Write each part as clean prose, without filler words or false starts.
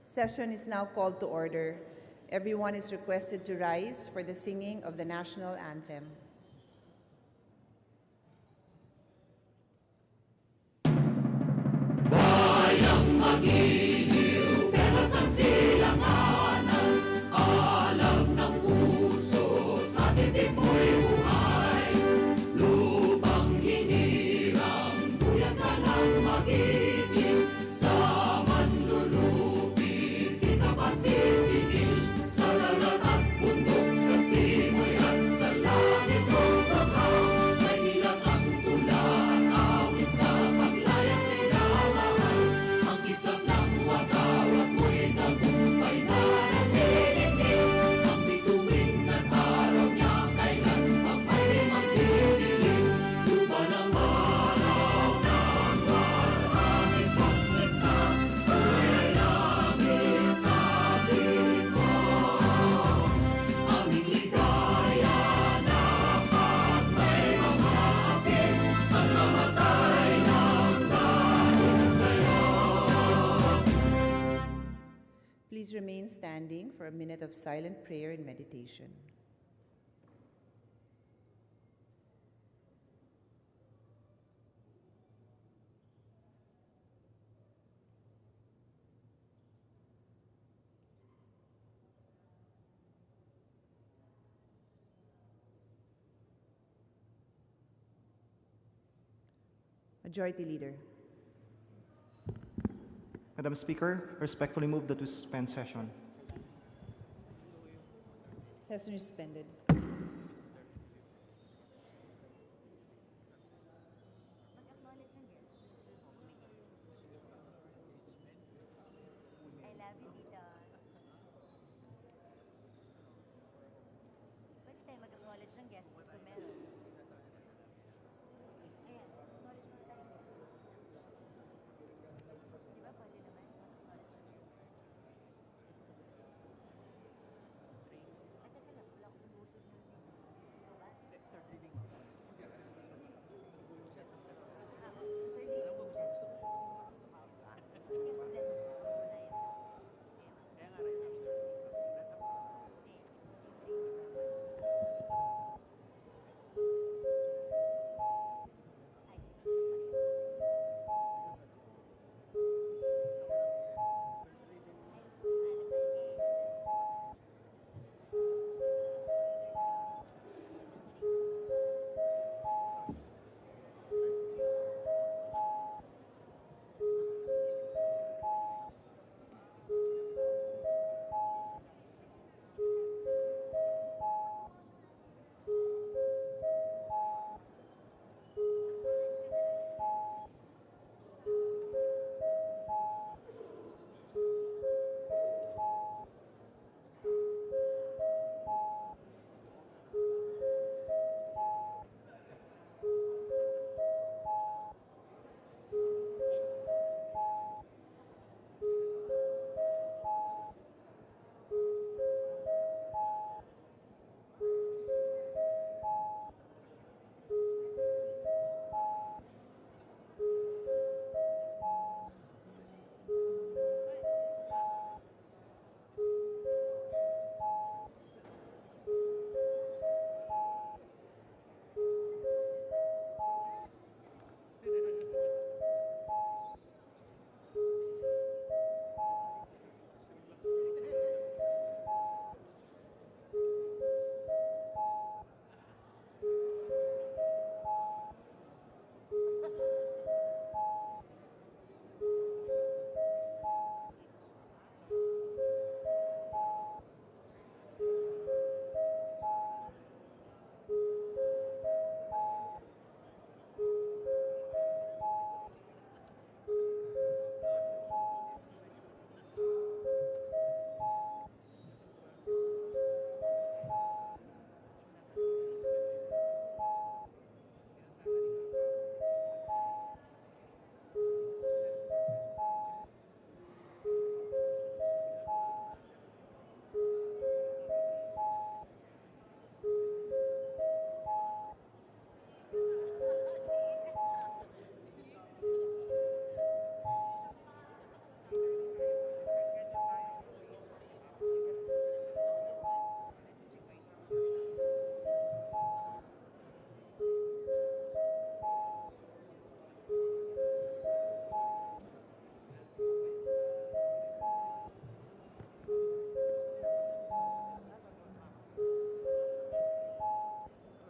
Session is now called to order. Everyone is requested to rise for the singing of the national anthem. Bayang magiliw, pero sa silanganan, alam ng puso, sa titik mo'y buhay. Lupang hinirang, buyan ka ng magiliw, sa manlulupit, di ka pasisingil, sa dagat at bundok, sa simoy at sa langit kong baghang, may nilang ang tula at awit sa paglayang minamahal. Ang kisap ng watawat mo'y tagumpay na nagdidinig, ang bituin at araw niya kailan pang may magdidilim. Lupa ng araw ng marangit pagsika, kulay langit sa dilim mo. Aming ligaya na pag may mamapit, ang mamatay ng dahil sa'yo. Please remain standing for a minute of silent prayer and meditation. Majority Leader. Madam Speaker, I respectfully move that we suspend session. Session is suspended. I love you, Tita. Pwede tayo mag-acknowledge ng guests kung meron. Ayan, acknowledge mo tayo. Di ba pwede naman mag-acknowledge ng guests? Ay, teka lang, wala akong puso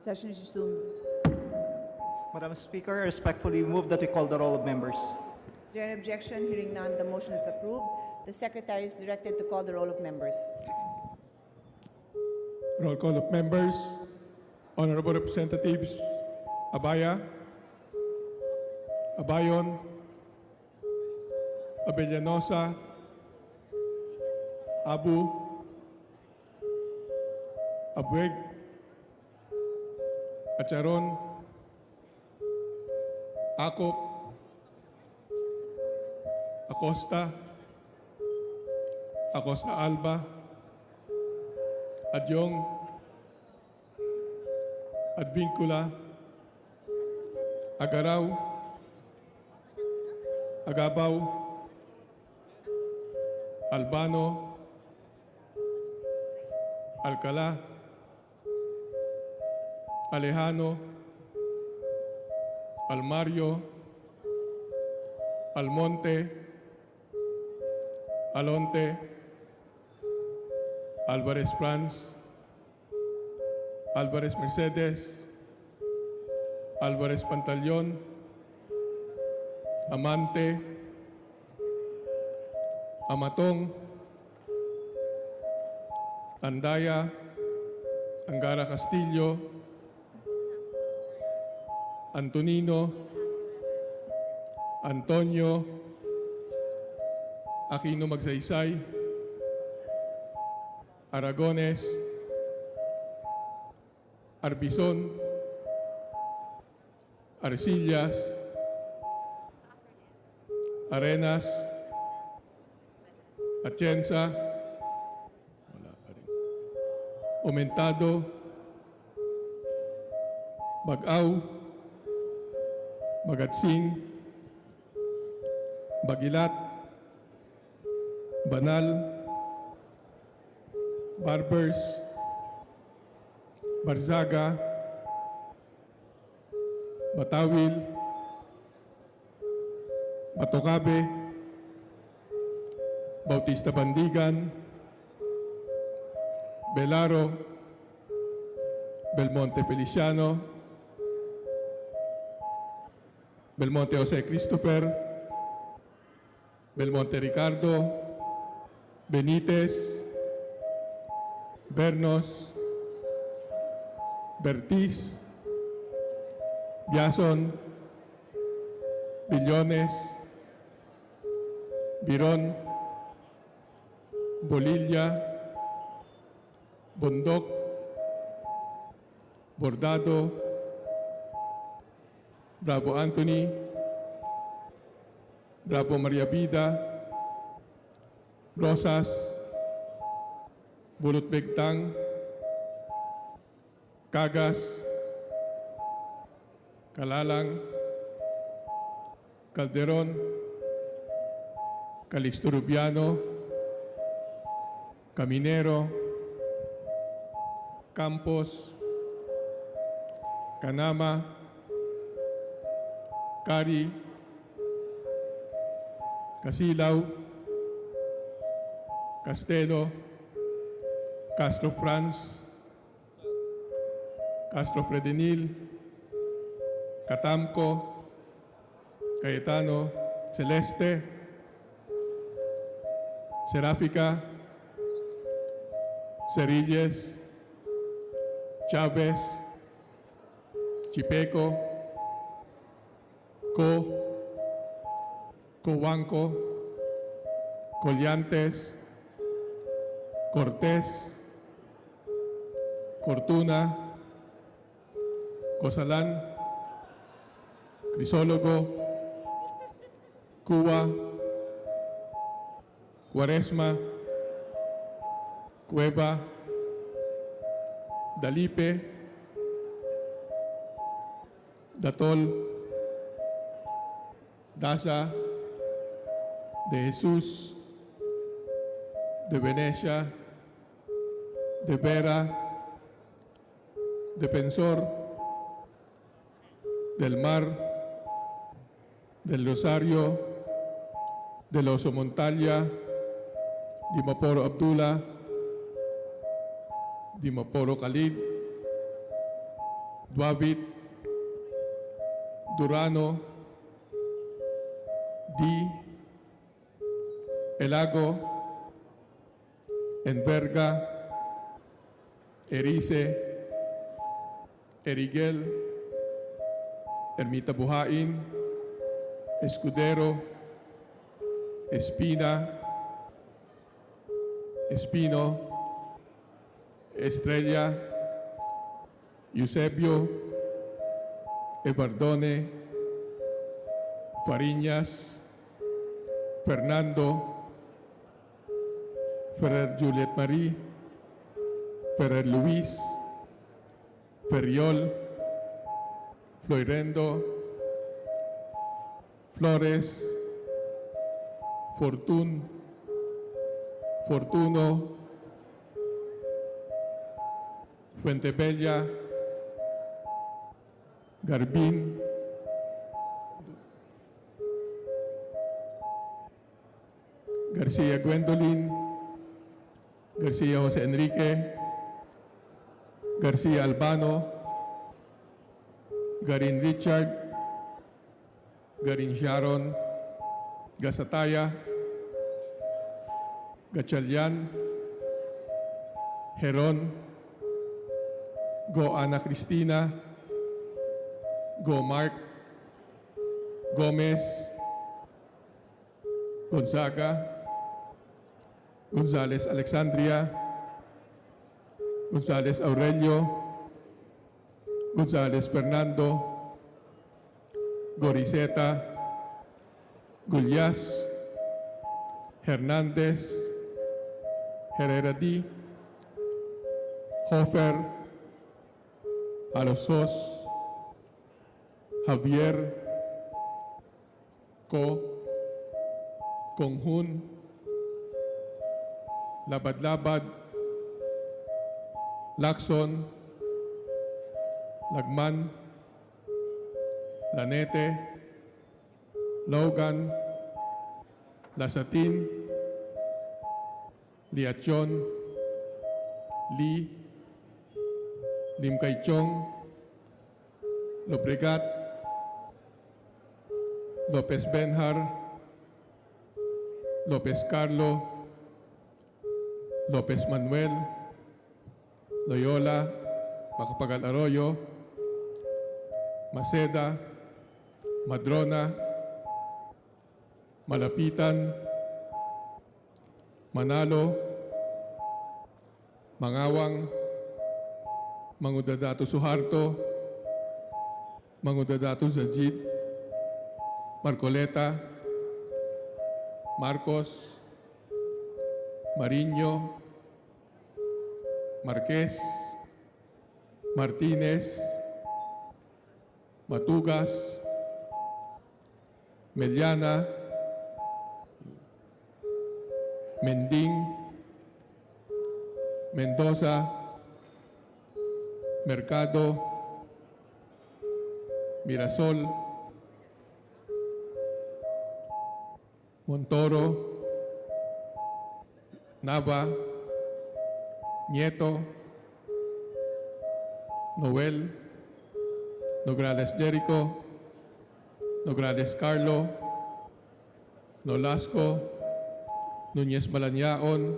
Session is resumed. Madam Speaker, I respectfully move that we call the roll of members. Is there an objection? Hearing none, the motion is approved. The Secretary is directed to call the roll of members. Roll call of members. Honorable Representatives Abaya, Abayon, Abellanosa, Abu, Abueg, Acharon, Akop, Acosta, Acosta Alba, Adyong, Advincula, Agaraw, Agabaw, Albano, Alcala, Alejano, Almario, Almonte, Alonte, Alvarez Franz, Alvarez Mercedes, Alvarez Pantaleon, Amante, Amatong, Andaya, Angara Castillo, Antonino, Antonio, Aquino Magsaysay, Aragones, Arbizon, Arcillas, Arenas, Atienza, wala pa rin. Aumentado, Bagaw, Bagatsing, Bagilat, Banal, Barbers, Barzaga, Batawil, Batocabe, Bautista Bandigan, Belaro, Belmonte Feliciano, Belmonte Jose Christopher, Belmonte Ricardo, Benitez, Bernos, Bertiz, Biason, Billones, Biron, Bolilla, Bondok, Bordado, Bravo Anthony, Bravo Maria Vida, Rosas, Bulot Begtang, Cagas, Kalalang, Calderon, Calixto Rubiano, Caminero, Campos, Canama, Cari, Casilaw, Castelo, Castro Franz, Castro Fredenil, Catamco, Cayetano, Celeste, Seráfica, Cerilles, Chávez, Chipeco, Cobanco, Collantes, Cortés, Cortuna, Cosalán, Crisólogo, Cuba, Cuaresma, Cueva, Dalipe, Datol, Daza, de Jesús, de Venecia, de Vera, Defensor, del Mar, del Rosario, del Oso Montalia, Dimaporo Abdullah, Dimaporo Khalid, Duavit, Durano, D. Elago, Enverga, Erice, Erigel, Ermita Buhain, Escudero, Espina, Espino, Estrella, Eusebio, Evardone, Fariñas, Fernando, Ferrer Juliet Marie, Ferrer Luis, Ferriol, Floirendo, Flores, Fortuno, Fuentebella, Garbin, Garcia Gwendolyn, Garcia Jose Enrique, Garcia Albano, Garin Richard, Garin Sharon, Gasataya, Gatchalian, Heron, Go Ana Cristina, Go Mark, Gomez, Gonzaga, Gonzales Alexandria, Gonzales Aurelio, Gonzales Fernando, Gorizeta, Gulyas, Hernandez, Herrera D, Hofer, Alosos, Javier, Konghun, Labad-Labad, Lacson, Lagman, Lanete, Logan, Lasatin, Liachon, Lee, Limkaychong, Lobregat, Lopez Benhar, Lopez Carlo, Lopez Manuel, Loyola, Macapagal Arroyo, Maceda, Madrona, Malapitan, Manalo, Mangawang, Mangudadato Suharto, Mangudadato Zajid, Marcoleta, Marcos, Mariño, Marquez, Martinez, Matugas, Meliana, Mending, Mendoza, Mercado, Mirasol, Montoro, Nava, Nieto, Noel, Nograles Jericho, Nograles Carlo, Nolasco, Núñez Malanyaon,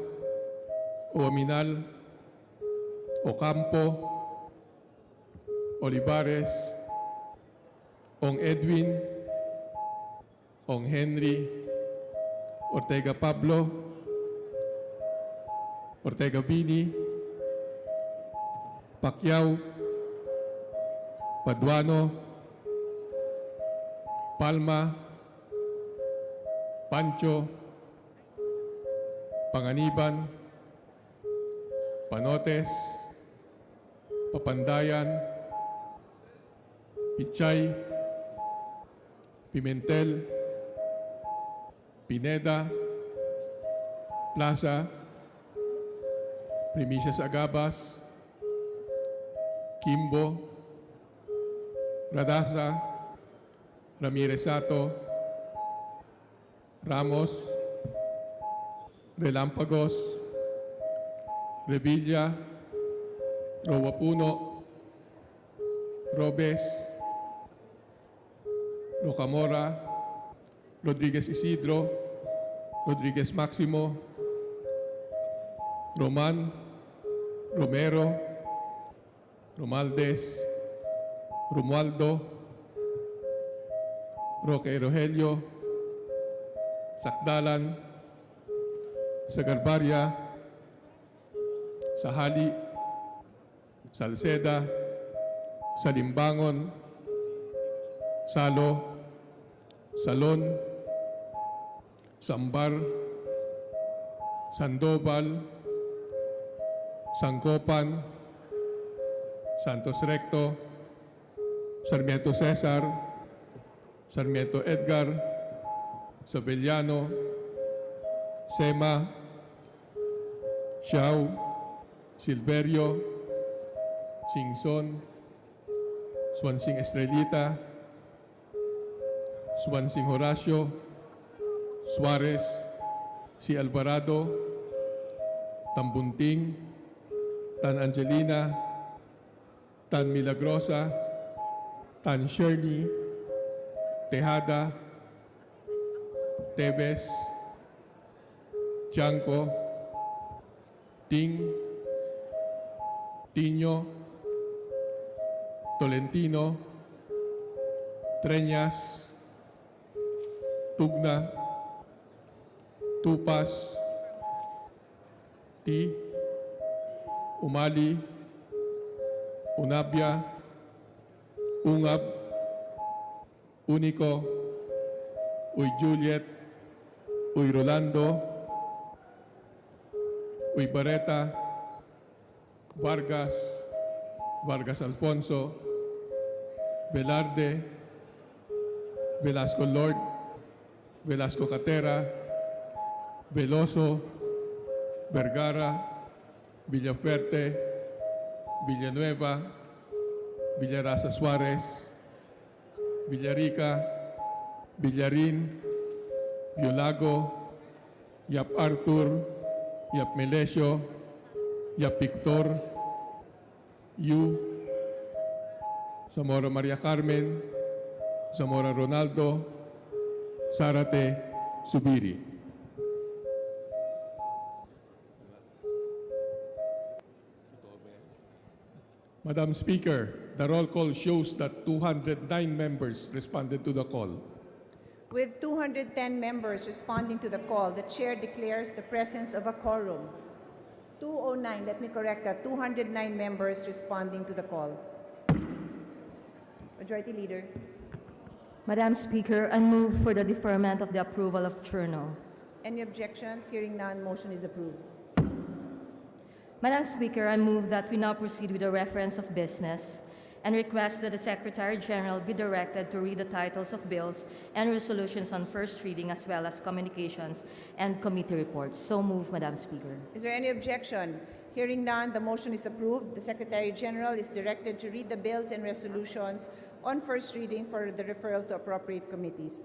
Uaminal, Ocampo, Olivares, Ong Edwin, Ong Henry, Ortega Pablo, Ortega Vini, Pacquiao, Paduano, Palma, Pancho, Panganiban, Panotes, Papandayan, Pichay, Pimentel, Pineda, Plaza, Primicias Agabas, Kimbo, Radasa, Ramirez Sato, Ramos, Relampagos, Revilla, Rowapuno, Robes, Rocamora, Rodriguez Isidro, Rodriguez Maximo, Roman, Romero, Romaldes, Romualdo, Roque Rogelio, Sakdalan, Sagarbaria, Sahali, Salceda, Salimbangon, Salo, Salon, Sambar, Sandoval, Sangkopan, Santos Recto, Sarmiento Cesar, Sarmiento Edgar, Sabellano, Sema, Xiao, Silverio, Singson, Swansing Estrellita, Swansing Horacio, Suarez, si Alvarado, Tambunting, Tan Angelina, Tan Milagrosa, Tan Shirley, Tejada, Teves, Chanco, Ting, Tiño, Tolentino, Treñas, Tugna, Tupas, Ti, Umali, Unabia, Ungab, Unico, Uy Juliet, Uy Rolando, Uy Barreta, Vargas, Vargas Alfonso, Velarde, Velasco Lord, Velasco Catera, Veloso, Vergara, Villafuerte, Villanueva, Villarasa Suarez, Villarica, Villarin, Violago, Yap Arthur, Yap Melesio, Yap Victor, Yu, Zamora Maria Carmen, Zamora Ronaldo, Zarate Subiri. Madam Speaker, the roll call shows that 209 members responded to the call. With 210 members responding to the call, the chair declares the presence of a quorum. 209, let me correct that, 209 members responding to the call. Majority Leader. Madam Speaker, I move for the deferment of the approval of journal. Any objections? Hearing none, motion is approved. Madam Speaker, I move that we now proceed with the reference of business and request that the Secretary General be directed to read the titles of bills and resolutions on first reading as well as communications and committee reports. So move, Madam Speaker. Is there any objection? Hearing none, the motion is approved. The Secretary General is directed to read the bills and resolutions on first reading for the referral to appropriate committees.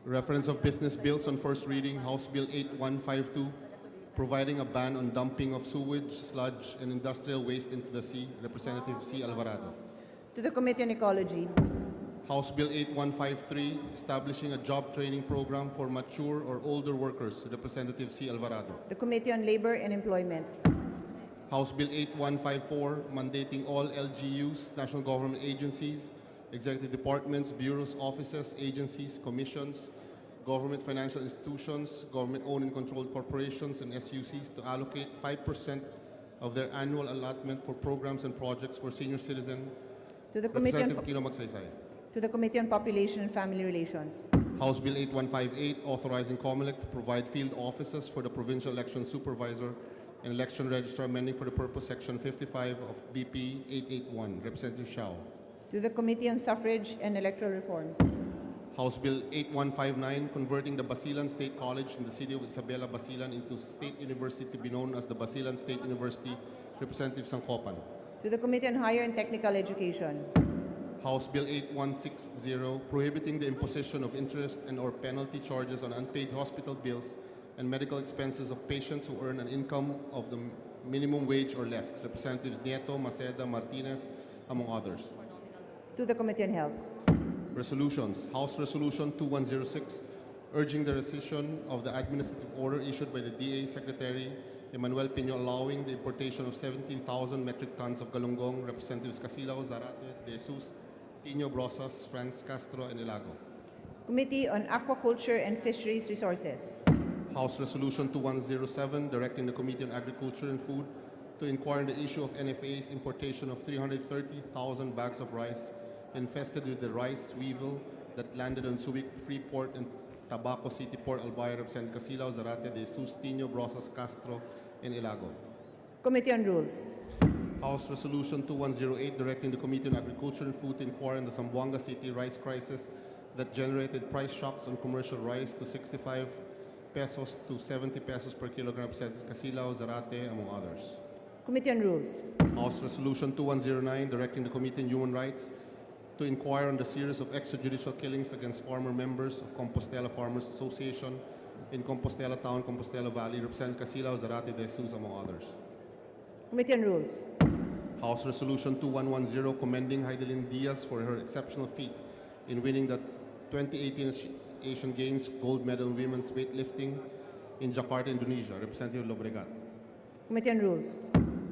Reference of business bills on first reading, House Bill 8152, providing a ban on dumping of sewage, sludge, and industrial waste into the sea, Representative C. Alvarado. To the Committee on Ecology. House Bill 8153, establishing a job training program for mature or older workers, Representative C. Alvarado. The Committee on Labor and Employment. House Bill 8154, mandating all LGUs, national government agencies, executive departments, bureaus, offices, agencies, commissions, government financial institutions, government-owned and controlled corporations, and SUCs to allocate 5% of their annual allotment for programs and projects for senior citizen. To the Committee on, Representative Kino Magsaysay. to the Committee on Population and Family Relations. House Bill 8158, authorizing COMELEC to provide field offices for the provincial election supervisor and election registrar, amending for the purpose Section 55 of BP 881. Representative Xiao. To the Committee on Suffrage and Electoral Reforms. House Bill 8159, converting the Basilan State College in the city of Isabela, Basilan into State University to be known as the Basilan State University. Representative Sangkopan. To the Committee on Higher and Technical Education. House Bill 8160, prohibiting the imposition of interest and or penalty charges on unpaid hospital bills and medical expenses of patients who earn an income of the minimum wage or less. Representatives Nieto, Maceda, Martinez, among others. To the Committee on Health. Resolutions. House Resolution 2106, urging the rescission of the administrative order issued by the DA Secretary Emmanuel Pino allowing the importation of 17,000 metric tons of galunggong, Representatives Casilao, Zarate, De Jesus, Tino Brosas, Franz Castro, and Ilago. Committee on Aquaculture and Fisheries Resources. House Resolution 2107, directing the Committee on Agriculture and Food to inquire on the issue of NFA's importation of 330,000 bags of rice infested with the rice weevil that landed on Subic Freeport and Tabaco City Port Albay, Representative Casilao, Zarate, De Jesus, Tino, Brosas, Castro, and Ilago. Committee on Rules. House Resolution 2108, directing the Committee on Agriculture and Food to inquire on the Zamboanga City rice crisis that generated price shocks on commercial rice to 65 pesos to 70 pesos per kilogram, Representatives Casilao, Zarate, among others. Committee on Rules. House Resolution 2109, directing the Committee on Human Rights to inquire on the series of extrajudicial killings against former members of Compostela Farmers Association in Compostela Town, Compostela Valley, Representative Casilao, Zarate, De Jesus, among others. Committee on Rules. House Resolution 2110, commending Heidelin Diaz for her exceptional feat in winning the 2018 Asian Games gold medal in women's weightlifting in Jakarta, Indonesia, Representative Lobregat. Committee on Rules.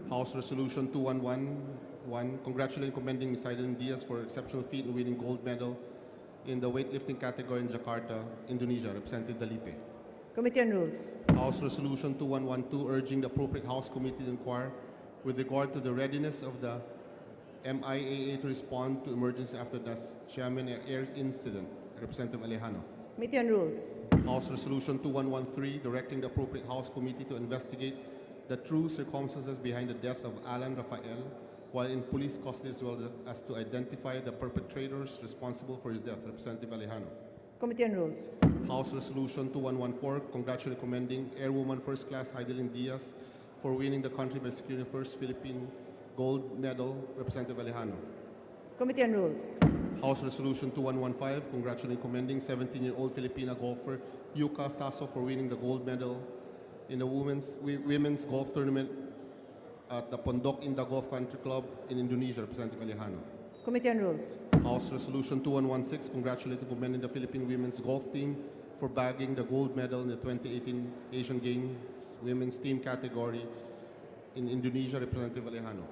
House Resolution 2111, congratulating and commending Ms. Heidelin Diaz for her exceptional feat in winning gold medal in the weightlifting category in Jakarta, Indonesia, Representative Dalipe. Committee on Rules. House Resolution 2112, urging the appropriate House Committee to inquire with regard to the readiness of the MIAA to respond to emergency after the Xiamen Air incident, Representative Alejano. Committee on Rules. House Resolution 2113, directing the appropriate House Committee to investigate the true circumstances behind the death of Alan Rafael while in police custody, as well as to identify the perpetrators responsible for his death, Representative Alejano. Committee on Rules. House Resolution 2114, congratulating and commending Airwoman First Class Heidelin Diaz for winning the country by securing the first Philippine gold medal, Representative Alejano. Committee on Rules. House Resolution 2115, congratulating and commending 17-year-old Filipina golfer Yuka Sasso for winning the gold medal in the women's golf tournament at the Pondok Indah Golf Country Club in Indonesia, Representative Alejano. Committee on Rules. House Resolution 2116, congratulating and commending the Philippine women's golf team for bagging the gold medal in the 2018 Asian Games women's team category in Indonesia, Representative Alejano.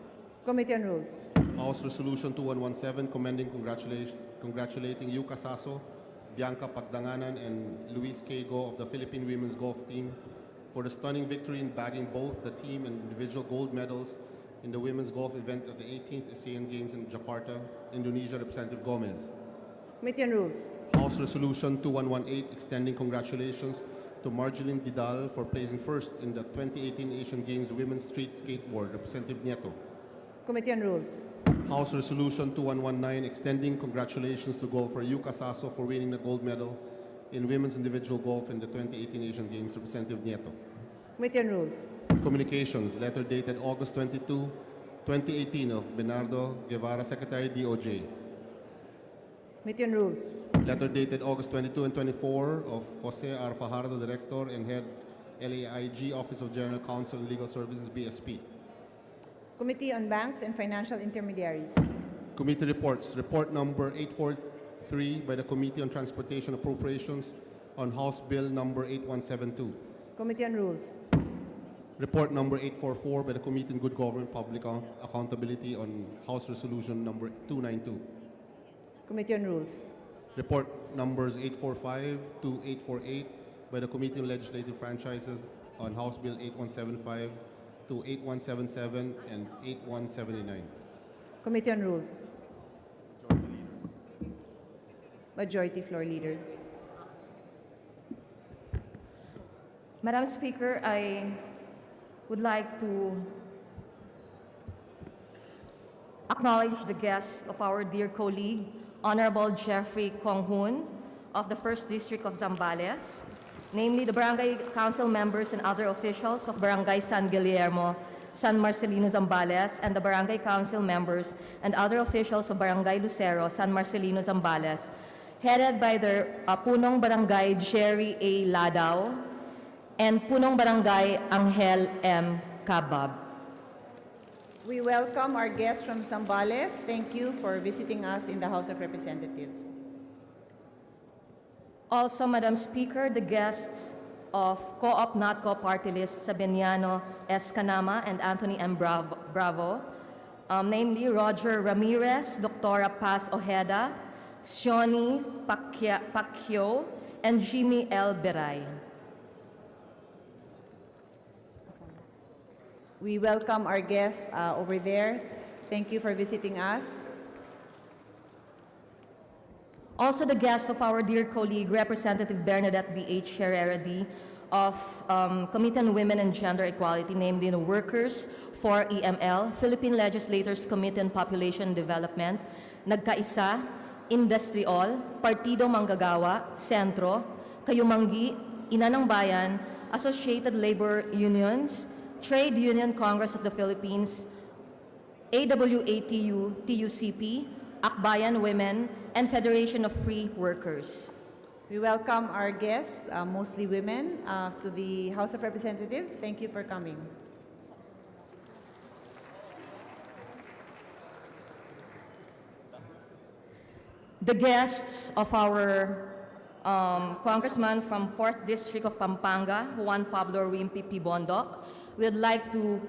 Committee on Rules. House Resolution 2117, congratulating Yuka Sasso, Bianca Pagdanganan, and Luis Kego of the Philippine women's golf team for the stunning victory in bagging both the team and individual gold medals in the women's golf event at the 18th ASEAN Games in Jakarta, Indonesia, Representative Gomez. Committee on Rules. House Resolution 2118, extending congratulations to Marjeline Didal for placing first in the 2018 Asian Games Women's Street Skateboard, Representative Nieto. Committee on Rules. House Resolution 2119, extending congratulations to golfer Yuka Sasso for winning the gold medal in women's individual golf in the 2018 Asian Games, Representative Nieto. Committee on Rules. Communications, letter dated August 22, 2018 of Bernardo Guevara, Secretary, DOJ. Committee on Rules. Letter dated August 22 and 24 of Jose R. Fajardo, Director and Head, LAIG, Office of General Counsel and Legal Services, BSP. Committee on Banks and Financial Intermediaries. Committee reports. Report number 843 by the Committee on Transportation Appropriations on House Bill number 8172. Committee on Rules. Report number 844 by the Committee on Good Government Public Accountability on House Resolution number 292. Committee on Rules. Report numbers 845 to 848 by the Committee on Legislative Franchises on House Bill 8175 to 8177 and 8179. Committee on Rules. Majority Floor Leader. Madam Speaker, I would like to acknowledge the guest of our dear colleague, Honorable Jeffrey Kong-hoon of the 1st District of Zambales, namely the Barangay Council members and other officials of Barangay San Guillermo, San Marcelino, Zambales, and the Barangay Council members and other officials of Barangay Lucero, San Marcelino, Zambales, headed by the Punong Barangay Jerry A. Ladao and Punong Barangay Angel M. Cabab. We welcome our guests from Zambales. Thank you for visiting us in the House of Representatives. Also, Madam Speaker, the guests of Co-op NATCO party list Sabiniano S. Canama and Anthony M. Bravo, namely Roger Ramirez, Dr. Paz Ojeda, Sioni Pacquiao, and Jimmy L. Beray. We welcome our guests over there. Thank you for visiting us. Also the guest of our dear colleague, Representative Bernadette B.H. Herrera D. of Committee on Women and Gender Equality, namely the Workers for EML, Philippine Legislators Committee on Population Development, Nagkaisa, Industrial, Partido Manggagawa, Sentro, Kayumanggi, Ina ng Bayan, Associated Labor Unions, Trade Union Congress of the Philippines, AWATU, TUCP, Akbayan Women, and Federation of Free Workers. We welcome our guests, mostly women, to the House of Representatives. Thank you for coming. The guests of our Congressman from 4th District of Pampanga, Juan Pablo Rimpi P. Bondoc, we would like to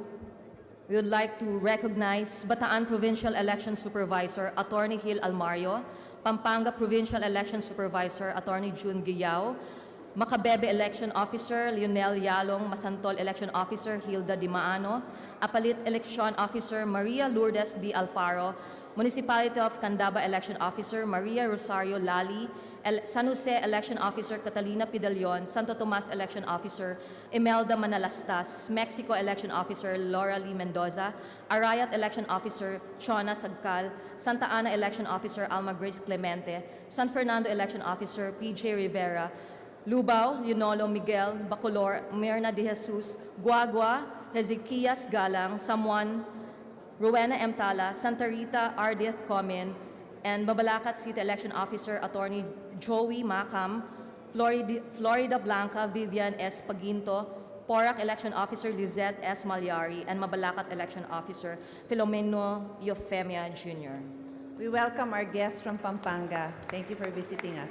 recognize Bataan Provincial Election Supervisor, Attorney Gil Almario, Pampanga Provincial Election Supervisor, Attorney June Guiao, Macabebe Election Officer, Lionel Yalong, Masantol Election Officer, Hilda Di Maano, Apalit Election Officer, Maria Lourdes D. Alfaro, Municipality of Candaba Election Officer, Maria Rosario Lali, San Jose Election Officer, Catalina Pidalion, Santo Tomas Election Officer, Imelda Manalastas, Mexico Election Officer, Laura Lee Mendoza, Arayat Election Officer, Chona Sagkal, Santa Ana Election Officer, Alma Grace Clemente, San Fernando Election Officer, PJ Rivera, Lubao, Leonolo Miguel, Bacolor, Mirna de Jesus, Guagua, Hezekias Galang, Samuan, Rowena M. Tala, Santa Rita Ardith Comin, and Babalacat City Election Officer, Attorney Joey Macam, Florida Blanca Vivian S. Paginto, Porac Election Officer Lizette S. Malyari, and Mabalacat Election Officer Filomeno Eufemia Jr. We welcome our guests from Pampanga. Thank you for visiting us.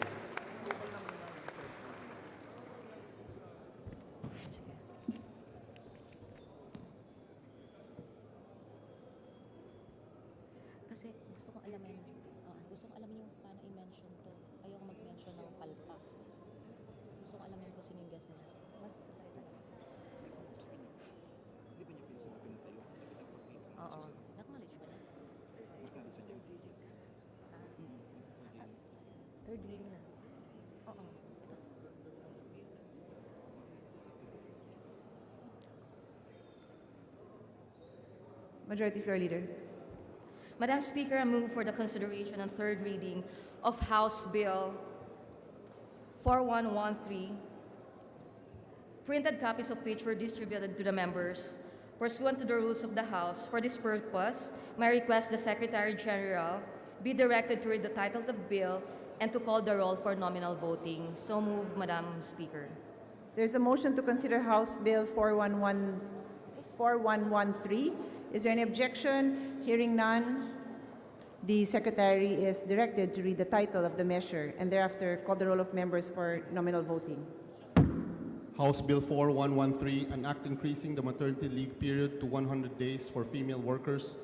Kasi gusto kong alamin yung paano i-mention to. Ayoko mag-mention ng palpa. Gusto kong alamin kung sino yung guest nila. What? Sasalita lang. Oo. Acknowledge ba na? Third reading na. Oo. Majority Floor Leader. Madam Speaker, I move for the consideration and third reading of House Bill 4113, printed copies of which were distributed to the members. Pursuant to the rules of the House, for this purpose, may I request the Secretary General be directed to read the title of the bill and to call the roll for nominal voting. So move, Madam Speaker. There's a motion to consider House Bill 4113. Is there any objection? Hearing none, the Secretary is directed to read the title of the measure and thereafter call the roll of members for nominal voting. House Bill 4113, an act increasing the maternity leave period to 100 days for female workers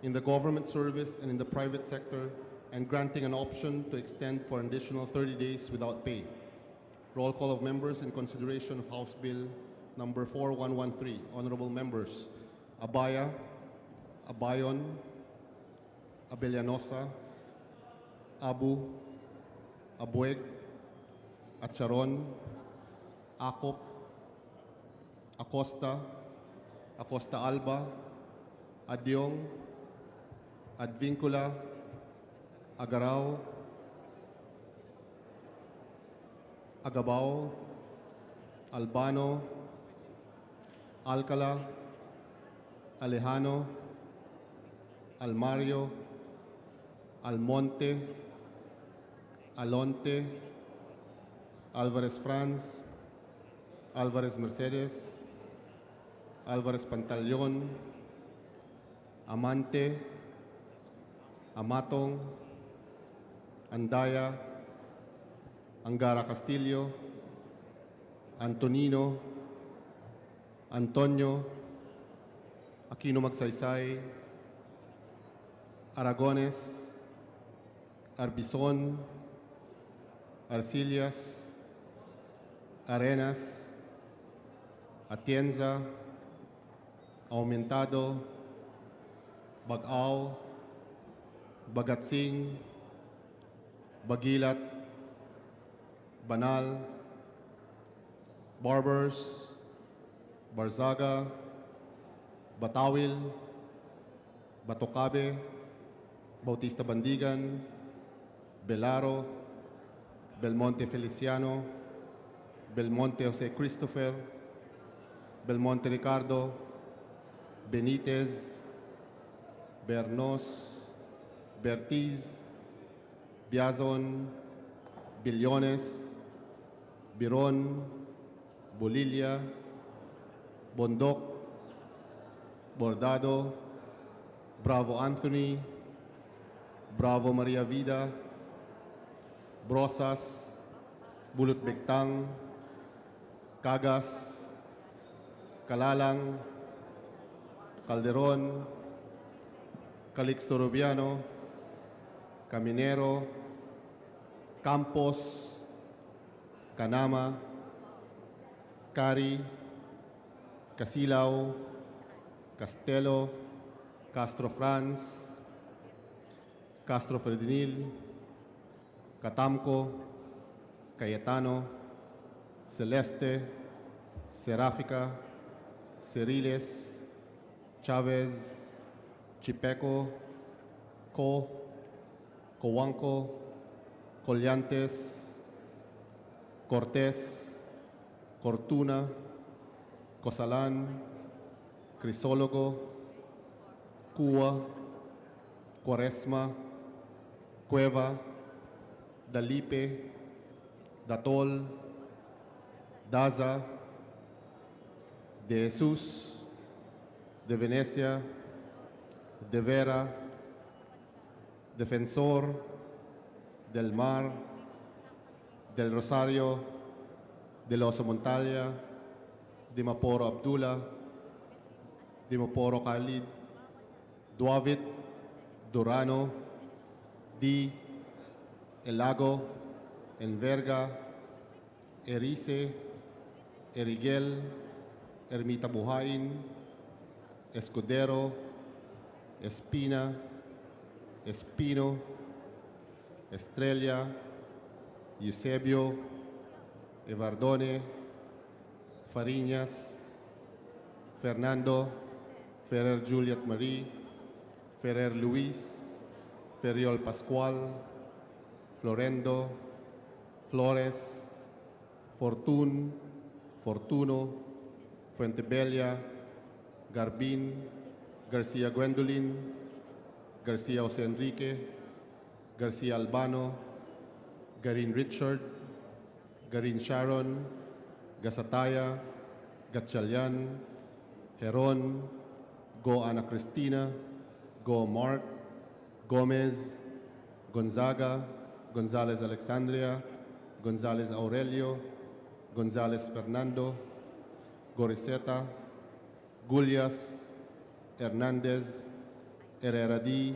in the government service and in the private sector, and granting an option to extend for an additional 30 days without pay. Roll call of members in consideration of House Bill number 4113. Honorable members, Abaya, Abayon, Abellanosa, Abu, Abueg, Acharon, Acop, Acosta, Acosta Alba, Adyong, Advincula, Agarao, Agabao, Albano, Alcala, Alejano, Almario, Almonte, Alonte, Alvarez Franz, Alvarez Mercedes, Alvarez Pantaleon, Amante, Amatong, Andaya, Angara Castillo, Antonino, Antonio, Aquino Magsaysay, Aragones, Arbizon, Arcillas, Arenas, Atienza, Aumentado, Bagaw, Bagatsing, Bagilat, Banal, Barbers, Barzaga, Batawil, Batocabe, Bautista Bandigan, Belaro, Belmonte Feliciano, Belmonte Jose Christopher, Belmonte Ricardo, Benitez, Bernos, Bertiz, Biazon, Billones, Biron, Bolilla, Bondok, Bordado, Bravo Anthony, Bravo Maria Vida, Brosas, Bulut Bektang, Cagas, Kalalang, Calderon, Calixto Rubiano, Caminero, Campos, Canama, Cari, Casilaw, Castelo, Castro Franz, Castro Ferdinil, Catamco, Cayetano, Celeste, Seráfica, Ceriles, Chavez, Chipeco, Coanco, Collantes, Cortés, Cortuna, Cosalan, Crisólogo, Cua, Cuaresma, Cueva, Dalipe, Datol, Daza, De Jesus, De Venecia, De Vera, Defensor, Del Mar, Del Rosario, Del Oso Montalia, Dimaporo Abdullah, Dimaporo Khalid, Duavit, Durano, Di, Elago, Enverga, Erice, Erigel, Ermita Buhain, Escudero, Espina, Espino, Estrella, Eusebio, Evardone, Fariñas, Fernando, Ferrer Juliet Marie, Ferrer Luis, Ferriol Pascual, Florendo, Flores, Fortun, Fortuno, Fuentebella, Garbin, Garcia Gwendolyn, Garcia Jose Enrique, Garcia Albano, Garin Richard, Garin Sharon, Gasataya, Gatchalian, Heron, Go Ana Cristina, Go Mark, Gomez, Gonzaga, Gonzalez Alexandria, Gonzalez Aurelio, Gonzalez Fernando, Goriseta, Gulias, Hernandez, Herrera D,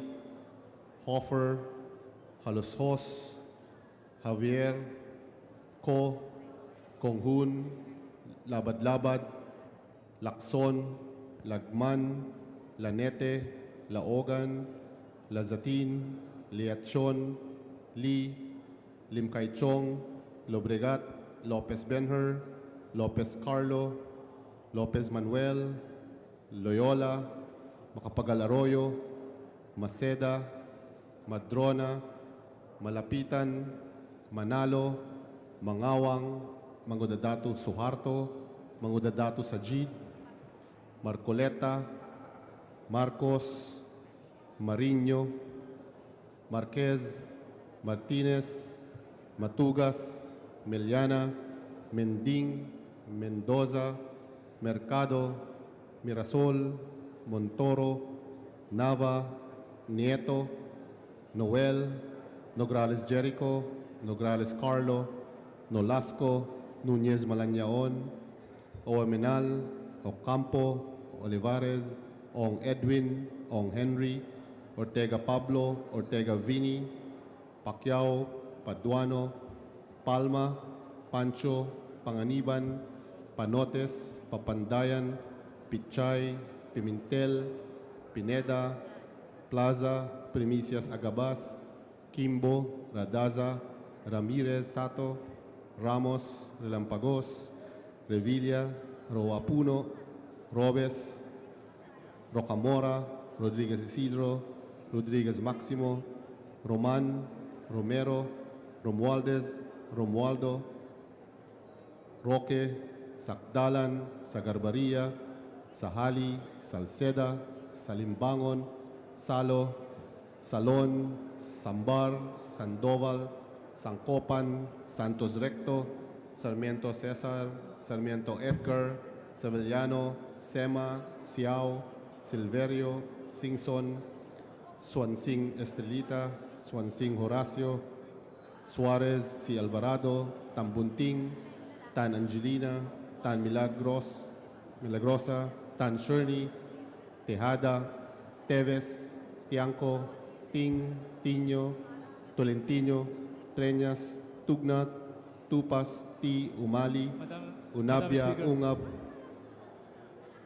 Hoffer, Haloshos, Javier, Ko, Konghun, Labad-Labad, Lacson, Lagman, Lanete, Laogan, Lazatin, Liachon, Lee, Limkaichong, Lobregat, Lopez Benher, Lopez Carlo, Lopez Manuel, Loyola, Macapagal Arroyo, Maceda, Madrona, Malapitan, Manalo, Mangawang, Mangudadatu Suharto, Mangudadatu Sajid, Marcoleta, Marcos, Mariño, Marquez, Martinez, Matugas, Meliana, Mending, Mendoza, Mercado, Mirasol, Montoro, Nava, Nieto, Noel, Nograles Jericho, Nograles Carlo, Nolasco, Nunez Malanyaon, Oemenal, Ocampo, Olivares, Ong Edwin, Ong Henry, Ortega Pablo, Ortega Vini, Pacquiao, Paduano, Palma, Pancho, Panganiban, Panotes, Papandayan, Pichay, Pimentel, Pineda, Plaza, Primicias Agabas, Kimbo, Radaza, Ramirez Sato, Ramos, Relampagos, Revilla, Roapuno, Robes, Rocamora, Rodriguez Isidro, Rodriguez Maximo, Roman, Romero, Romualdez, Romualdo, Roque, Sakdalan, Sagarbaria, Sahali, Salceda, Salimbangon, Salo, Salon, Sambar, Sandoval, Sancopan, Santos Recto, Sarmiento Cesar, Sarmiento Edgar, Sevillano, Sema, Siao, Silverio, Singson, Swansing Estrelita, Swansing Horacio, Suarez, Si Alvarado, Tambunting, Tan Angelina, Tan Milagrosa, Tan Sherney, Tejada, Teves, Tianco, Ting, Tiño, Tolentino, Treñas, Tugnat, Tupas, Ti, Umali, Unabia, Speaker. Ungab,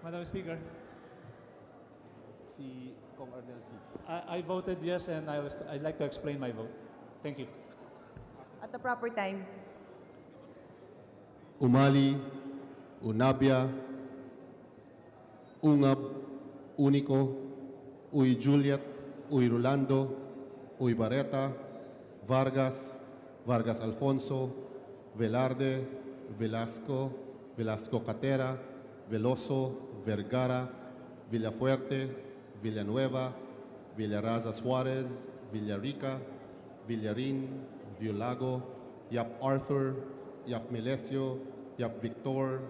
Madam Speaker, si Kong Arnel T. I voted yes, and I'd like to explain my vote. Thank you. At the proper time. Umali, Unabia, Ungab, Unico, Uy Juliet, Uy Rolando, Uy Barreta, Vargas, Vargas Alfonso, Velarde, Velasco, Velasco Catera, Veloso, Vergara, Villafuerte, Villanueva, Villaraza Suarez, Villarica, Villarin, Violago, Yap Arthur, Yap Melesio, Yap Victor,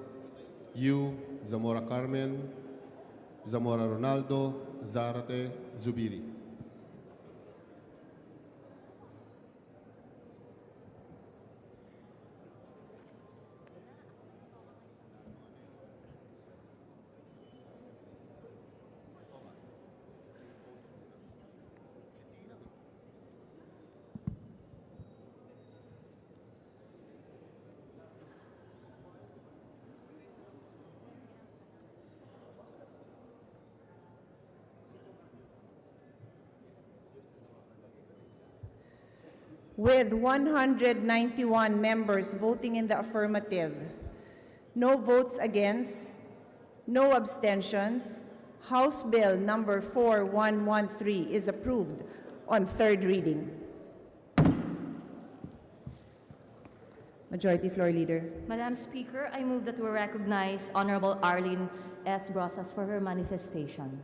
Yu, Zamora Carmen, Zamora Ronaldo, Zarate, Zubiri. With 191 members voting in the affirmative, no votes against, no abstentions, House Bill number 4113 is approved on third reading. Majority Floor Leader. Madam Speaker, I move that we recognize Honorable Arlene S. Brosas for her manifestation.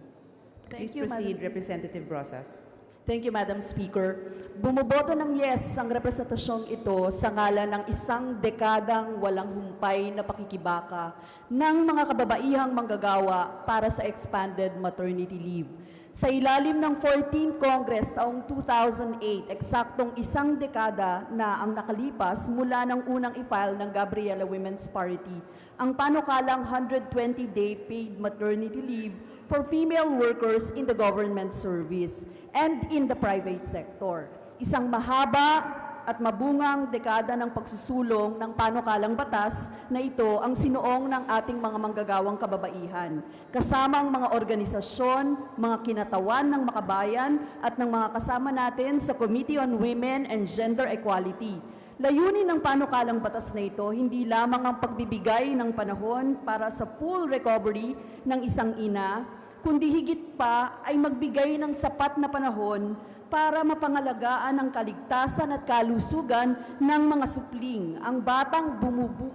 Please proceed, Representative Brosas. Thank you, Madam Speaker. Bumoboto ng yes ang representasyong ito sa ngalan ng isang dekadang walang humpay na pakikibaka ng mga kababaihang manggagawa para sa expanded maternity leave. Sa ilalim ng 14th Congress taong 2008, eksaktong isang dekada na ang nakalipas mula ng unang i-file ng Gabriela Women's Party, ang panukalang 120-day paid maternity leave for female workers in the government service and in the private sector. Isang mahaba at mabungang dekada ng pagsusulong ng panukalang batas na ito ang sinuong ng ating mga manggagawang kababaihan, kasama ang mga organisasyon, mga kinatawan ng makabayan at ng mga kasama natin sa Committee on Women and Gender Equality. Layunin ng panukalang batas na ito hindi lamang ang pagbibigay ng panahon para sa full recovery ng isang ina, kundi higit pa ay magbigay ng sapat na panahon para mapangalagaan ang kaligtasan at kalusugan ng mga supling, ang batang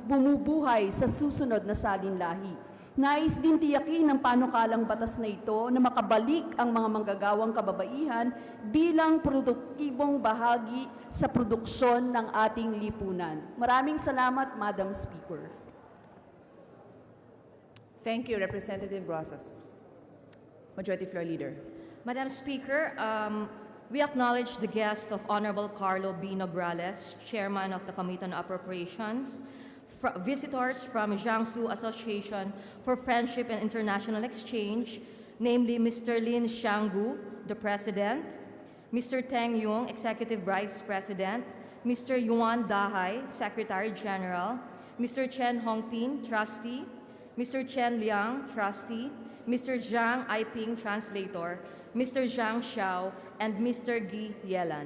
bumubuhay sa susunod na salinlahi. Nais din tiyakin ng panukalang batas na ito na makabalik ang mga manggagawang kababaihan bilang produktibong bahagi sa produksyon ng ating lipunan. Maraming salamat, Madam Speaker. Thank you, Representative Brosas. Majority Floor Leader. Madam Speaker, we acknowledge the guest of Honorable Carlo B. Nograles, Chairman of the Committee on Appropriations, visitors from Jiangsu Association for Friendship and International Exchange, namely Mr. Lin Xianggu, the President, Mr. Teng Yung, Executive Vice President, Mr. Yuan Dahai, Secretary General, Mr. Chen Hongpin, Trustee, Mr. Chen Liang, Trustee, Mr. Zhang Aiping, Translator, Mr. Zhang Xiao, and Mr. Guy Yelan.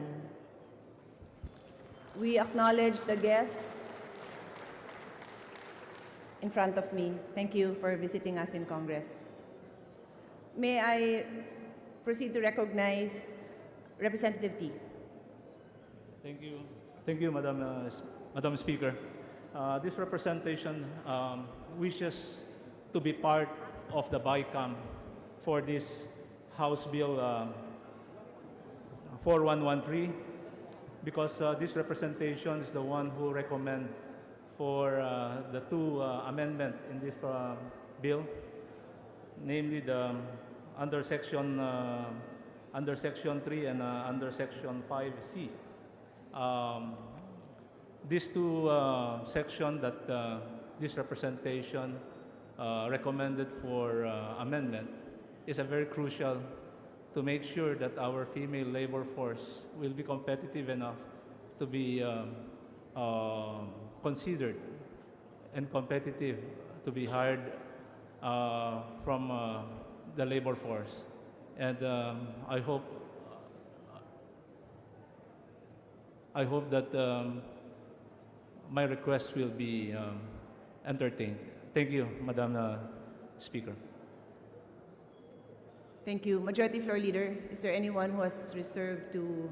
We acknowledge the guests in front of me. Thank you for visiting us in Congress. May I proceed to recognize Representative T. Thank you. Thank you, Madam Speaker. This representation wishes to be part of the BICAM for this House Bill 4113 because this representation is the one who recommend for the two amendment in this bill, namely the under section 3 and under section 5C. These two sections that this representation recommended for amendment is a very crucial to make sure that our female labor force will be competitive enough to be considered and competitive to be hired from the labor force. And I hope that my request will be entertained. Thank you, Madam Speaker. Thank you. Majority Floor Leader, is there anyone who has reserved to...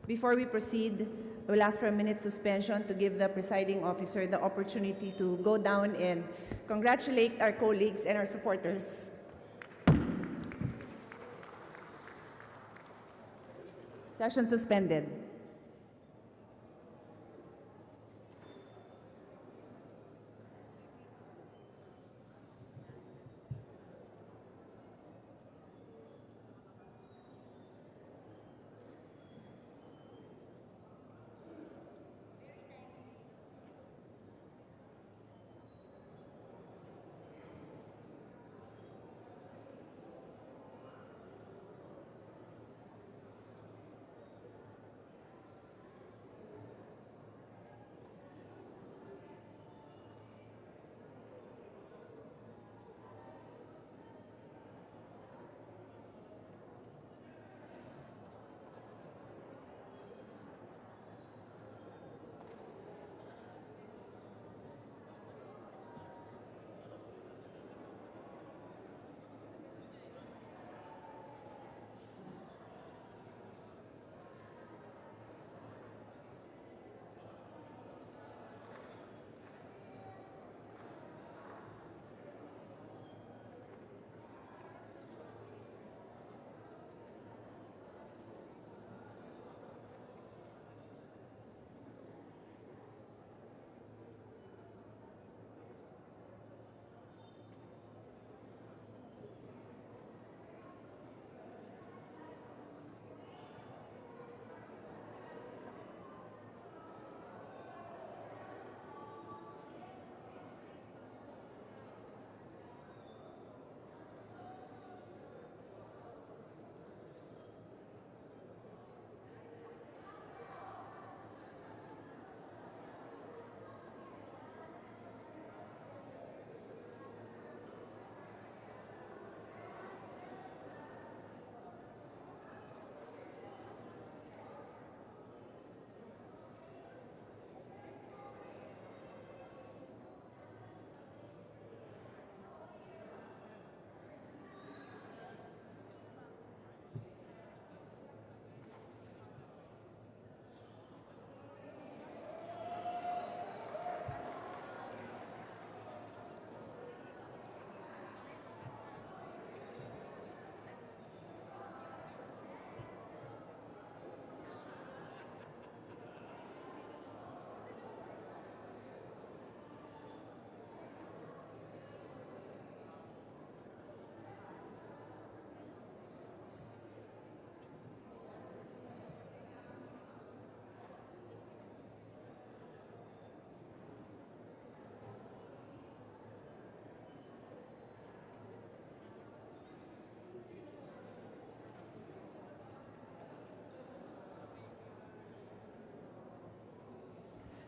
Before we proceed, we'll ask for a minute suspension to give the presiding officer the opportunity to go down and congratulate our colleagues and our supporters. Session suspended.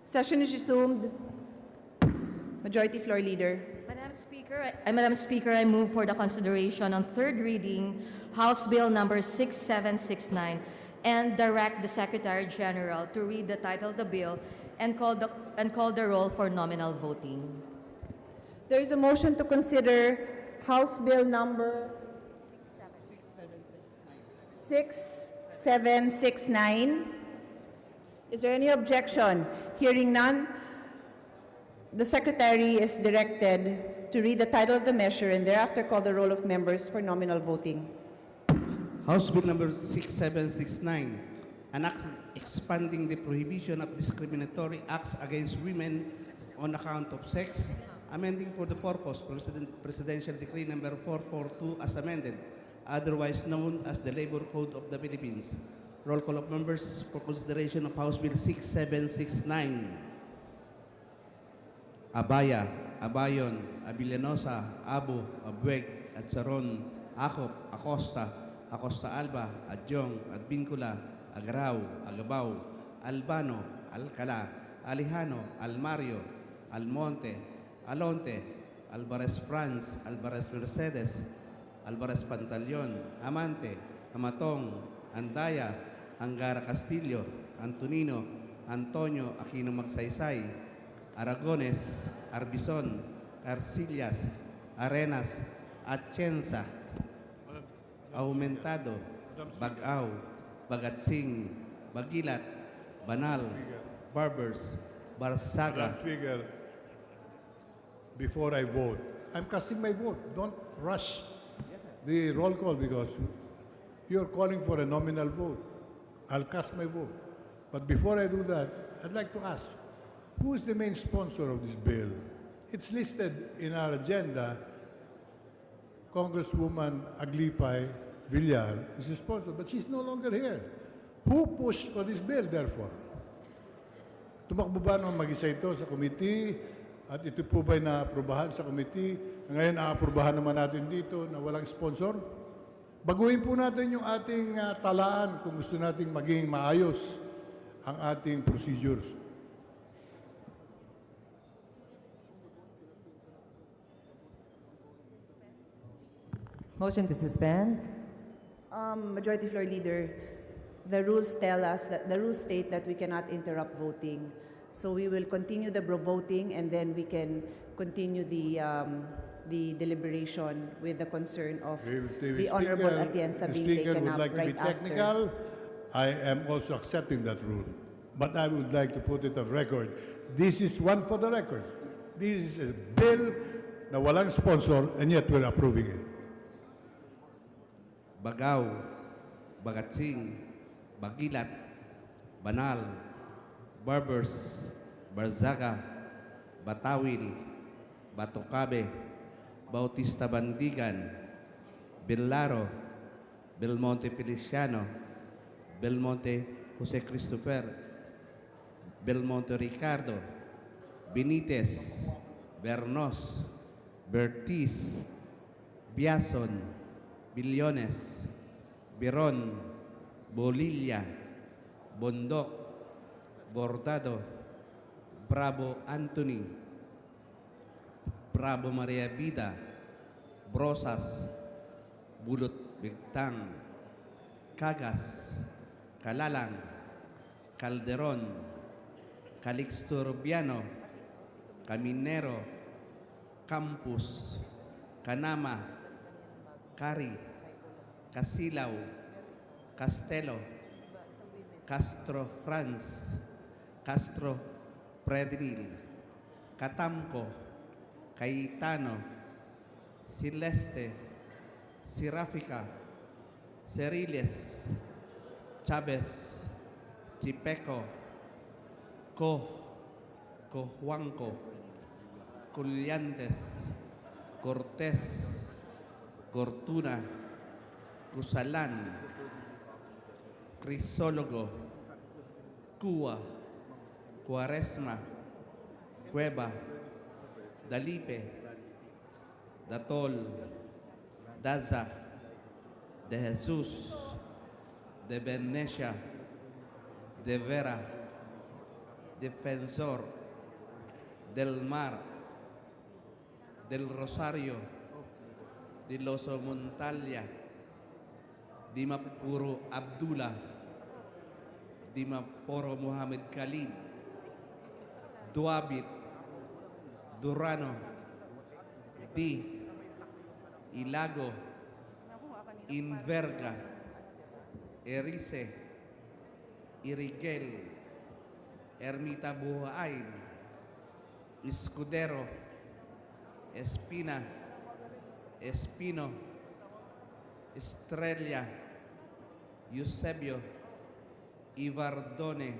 Session is resumed. Majority Floor Leader. Madam Speaker, I move for the consideration on third reading House Bill number 6769 and direct the Secretary General to read the title of the bill and call the roll for nominal voting. There is a motion to consider House Bill number 6769. Is there any objection? Hearing none, the Secretary is directed to read the title of the measure and thereafter call the roll of members for nominal voting. House Bill number 6769, an act expanding the prohibition of discriminatory acts against women on account of sex, amending for the purpose Presidential Decree number 442 as amended, otherwise known as the Labor Code of the Philippines. Roll call of members for consideration of House Bill 6769. Abaya, Abayon, Abilianosa, Abu, Abueg, Adsaron, Acop, Acosta, Acosta Alba, Adyong, Adbincula, Agaraw, Agabaw, Albano, Alcala, Alejano, Almario, Almonte, Alonte, Alvarez France, Alvarez Mercedes, Alvarez Pantaleon, Amante, Amatong, Andaya, Angara Castillo, Antonino, Antonio Aquino Magsaysay, Aragones, Arbison, Arcillas, Arenas, Atienza, Aumentado, Bagaw, Bagatsing, Bagilat, Banal, Barbers, Barsaga. Madam Speaker, before I vote, I'm casting my vote. Don't rush the roll call because you're calling for a nominal vote. I'll cast my vote. But before I do that, I'd like to ask, who is the main sponsor of this bill? It's listed in our agenda. Congresswoman Aglipay Villar is the sponsor, but she's no longer here. Who pushed for this bill, therefore? Tumakbo ba nung mag-isa ito sa committee at ito po ba'y naaprubahan sa committee? Ngayon, naaprubahan naman natin dito na walang sponsor? Baguhin po natin yung ating talaan kung gusto nating maging maayos ang ating procedures. Motion to suspend. Majority Floor Leader, the rules state that we cannot interrupt voting. So we will continue the voting and then we can continue the deliberation with the concern of the Honorable Atienza being taken up would like to be right after. technical. I am also accepting that rule. But I would like to put it on record. This is one for the record. This is a bill na walang sponsor and yet we're approving it. Bagaw, Bagatsing, Bagilat, Banal, Barbers, Barzaga, Batawil, Batocabe, Bautista Bandigan, Bellaro, Belmonte Feliciano, Belmonte Jose Christopher, Belmonte Ricardo, Benitez, Bernos, Bertiz, Biason, Billones, Biron, Bolilla, Bondok, Bordado, Bravo Anthony, Bravo Maria Vida, Brosas, Bulot Bigtang, Cagas, Calalang, Calderon, Calixto Rubiano, Caminero, Campus, Canama, Cari, Casilaw, Castelo, Castro Franz, Castro Prednil, Catamco, Cayetano, Celeste, Sirafica, Ceriles, Chavez, Chipeco, Cojuanco, Culliantes, Cortés, Cortuna, Cusalan, Crisólogo, Cua, Cuaresma, Cueva, Dalipe, Datol, Daza, De Jesus, De Venecia, De Vera, Defensor, Del Mar, Del Rosario, Di Loso Montalia, Dimapuro Abdullah, Dimaporo Muhammad Khalid, Duabit, Durano, Di, Ilago, Inverga, Erice, Irigel, Ermita Buhain, Escudero, Espina, Espino, Estrella, Eusebio, Ivardone,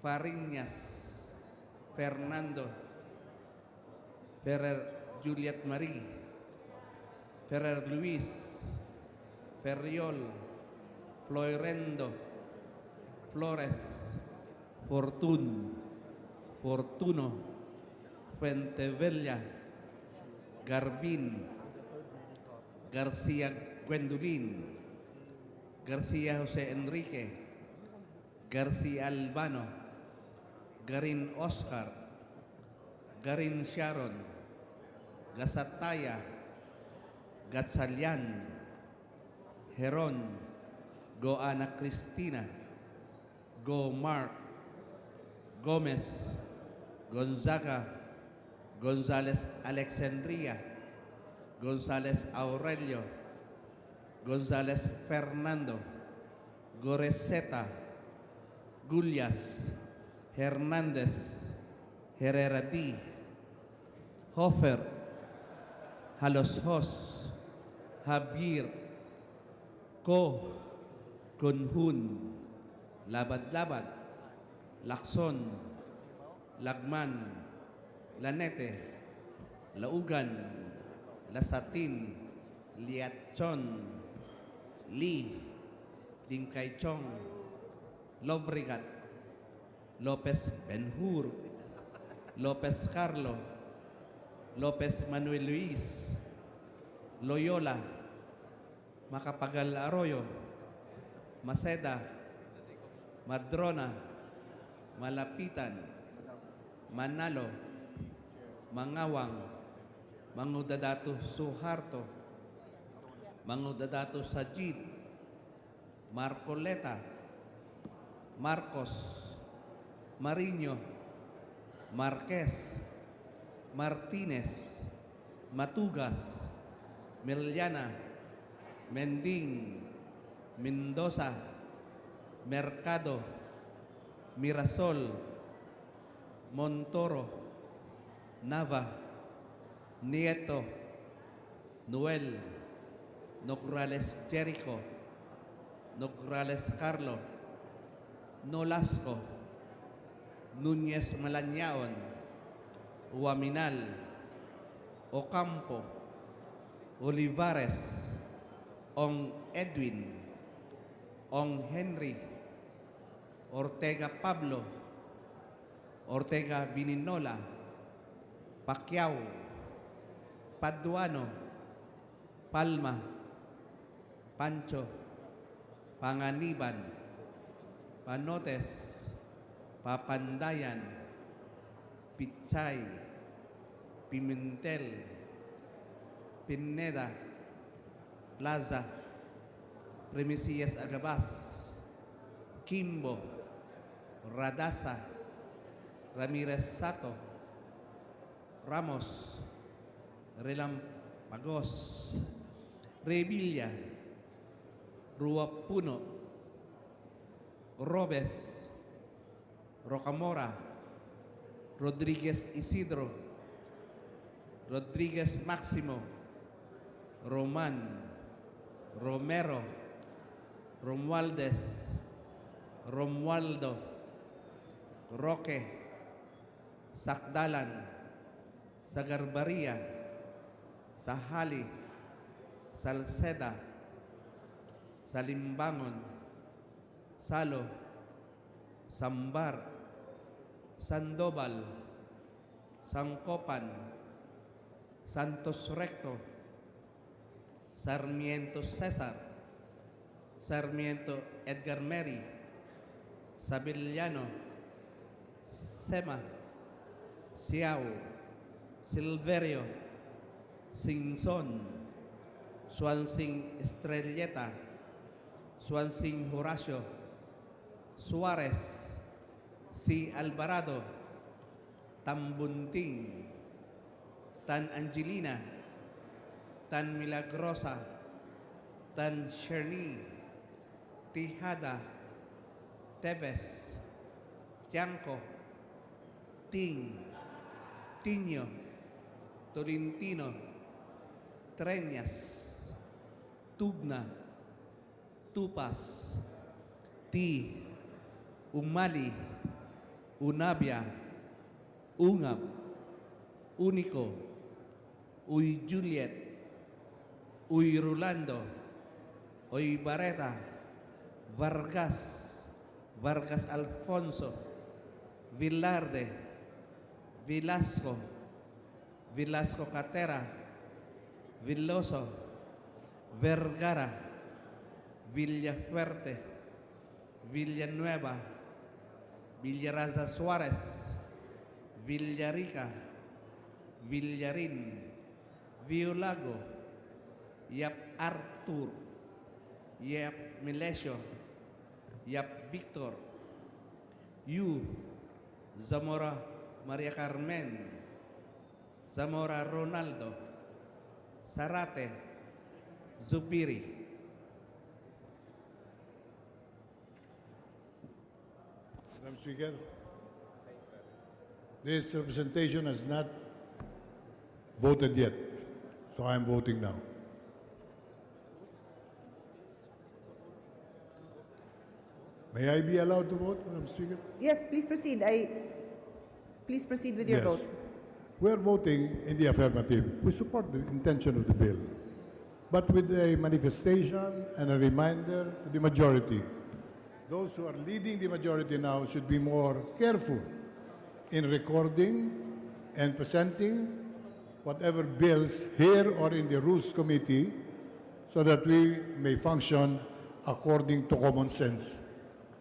Fariñas, Fernando, Ferrer Juliet Marie, Ferrer Luis, Ferriol, Floirendo, Flores, Fortuno, Fuentevella, Garbin, Garcia Gwendolyn, Garcia Jose Enrique, Garcia Albano, Garin Oscar, Garin Sharon, Gasataya, Gatsalian, Heron, Go Ana Cristina, Go Mark, Gomez, Gonzaga, Gonzales Alexandria, Gonzales Aurelio, Gonzales Fernando, Goreseta, Gullias, Hernández, Herrera D, Hofer, Haloshos, Javier, Ko, Kunhun, Labad-Labad, Lakson, Lagman, Lanete, Laugan, Lasatin, Liatchon, Lee, Lingkaichong, Lobrigat, Lopez Benhur, Lopez Carlo, Lopez Manuel Luis, Loyola, Macapagal Arroyo, Maceda, Madrona, Malapitan, Manalo, Mangawang, Mangudadato Suharto, Mangudadato Sajid, Marcoleta, Marcos, Mariño, Marquez, Martinez, Matugas, Meliana, Mending, Mendoza, Mercado, Mirasol, Montoro, Nava, Nieto, Noel, Nograles Jericho, Nograles Carlo, Nolasco, Núñez Malañaon, Huaminal, Ocampo, Olivares, Ong Edwin, Ong Henry, Ortega Pablo, Ortega Bininola, Pacquiao, Paduano, Palma, Pancho, Panganiban, Panotes, Papandayan, Pichay, Pimentel, Pineda, Plaza, Premisias Agabas, Kimbo, Radasa, Ramirez Sato, Ramos, Relampagos, Revilla, Ruapuno, Robes, Rocamora, Rodriguez Isidro, Rodriguez Máximo, Roman, Romero, Romualdez, Romualdo, Roque, Sakdalan, Sagarbaria, Sahali, Salceda, Salimbangon, Salo, Sambar, Sandoval, Sangkopan, Santos Recto, Sarmiento Cesar, Sarmiento Edgar Mary, Sabillano, Sema, Siao, Silverio, Singson, Swansing Estrelleta, Swansing Horacio, Suarez, Si Alvarado, Tambunting, Tan Angelina, Tan Milagrosa, Tan Sherny, Tijada, Tevez, Tiangco, Ting, Tiño, Tolentino, Treñas, Tugna, Tupas, Ti, Umali, Unabia, Ungab, Unico, Uy Juliet, Uy Rolando, Uy Barreta, Vargas, Vargas Alfonso, Villarde, Velasco, Velasco Catera, Villoso, Vergara, Villafuerte, Villanueva, Villaraza Suarez, Villarica, Villarin, Violago, Yap Artur, Yap Milesio, Yap Victor, Yu, Zamora Maria Carmen, Zamora Ronaldo, Sarate, Zubiri. Madam Speaker, this representation has not voted yet, so I am voting now. May I be allowed to vote, Madam Speaker? Yes, please proceed. Please proceed with your Yes. vote. We are voting in the affirmative. We support the intention of the bill, but with a manifestation and a reminder to the majority. Those who are leading the majority now should be more careful in recording and presenting whatever bills here or in the Rules Committee so that we may function according to common sense.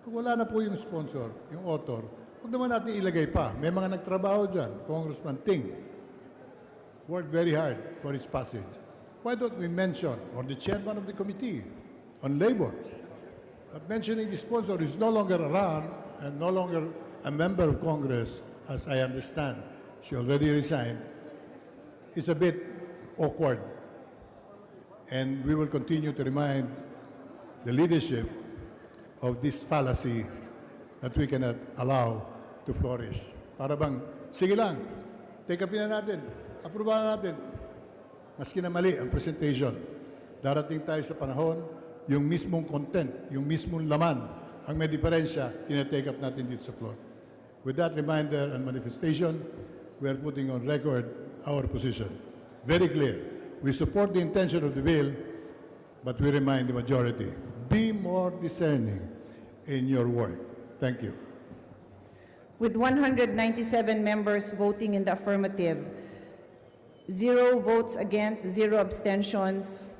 Kung wala na po yung sponsor, yung author, huwag naman natin ilagay pa. May mga nagtrabaho dyan. Congressman Ting worked very hard for his passage. Why don't we mention, or the chairman of the committee on labor, but mentioning the sponsor is no longer around and no longer a member of Congress, as I understand. She already resigned. It's a bit awkward. And we will continue to remind the leadership of this fallacy that we cannot allow to flourish. Para bang, sige lang, take upin na natin, aprobahan natin. Maski na mali ang presentation, darating tayo sa panahon, yung mismong content, yung mismong laman, ang may diferensya, tinatake up natin dito sa floor. With that reminder and manifestation, we are putting on record our position. Very clear. We support the intention of the bill, but we remind the majority, be more discerning in your work. Thank you. With 197 members voting in the affirmative, 0 votes against, 0 abstentions,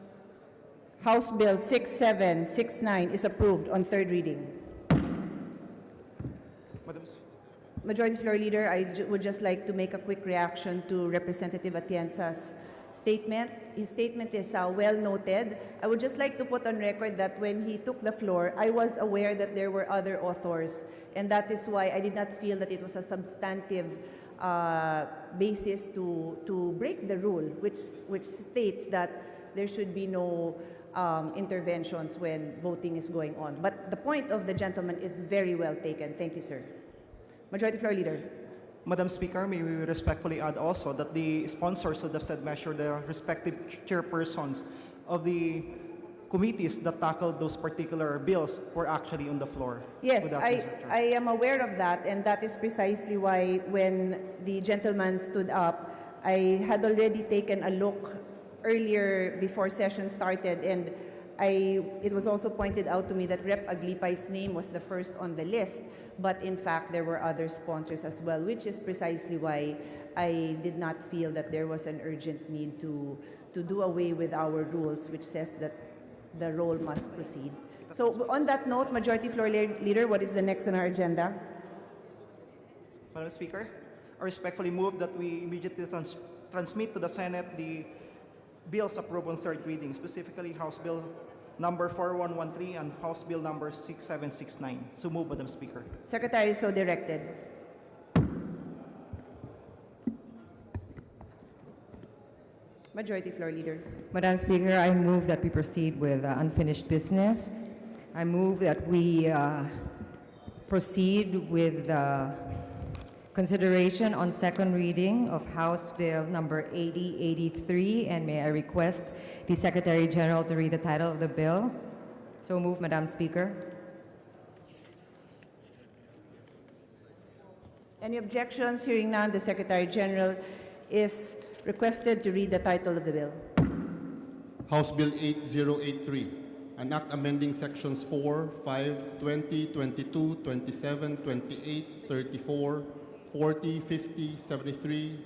House Bill 6769 is approved on third reading. Majority Floor Leader, I would just like to make a quick reaction to Representative Atienza's statement. His statement is well noted. I would just like to put on record that when he took the floor, I was aware that there were other authors, and that is why I did not feel that it was a substantive basis to break the rule, which states that there should be no interventions when voting is going on. But the point of the gentleman is very well taken. Thank you, sir. Majority Floor Leader. Madam Speaker, may we respectfully add also that the sponsors of the said measure, the respective chairpersons of the committees that tackled those particular bills were actually on the floor. Yes, I am aware of that, and that is precisely why when the gentleman stood up, I had already taken a look earlier before session started, and it was also pointed out to me that Rep. Aglipay's name was the first on the list, but in fact there were other sponsors as well, which is precisely why I did not feel that there was an urgent need to do away with our rules, which says that the roll must proceed. So on that note, Majority Floor Leader, what is the next on our agenda? Madam Speaker, I respectfully move that we immediately transmit to the Senate the bills approved on third reading, specifically House Bill number 4113 and House Bill number 6769. So move, Madam Speaker. Secretary so directed. Majority Floor Leader. Madam Speaker, I move that we proceed with unfinished business. I move that we proceed with consideration on second reading of House Bill number 8083, and may I request the Secretary General to read the title of the bill. So move, Madam Speaker. Any objections? Hearing none, the Secretary General is requested to read the title of the bill. House Bill 8083, an act amending sections 4, 5, 20, 22, 27, 28, 34, 40, 50, 73,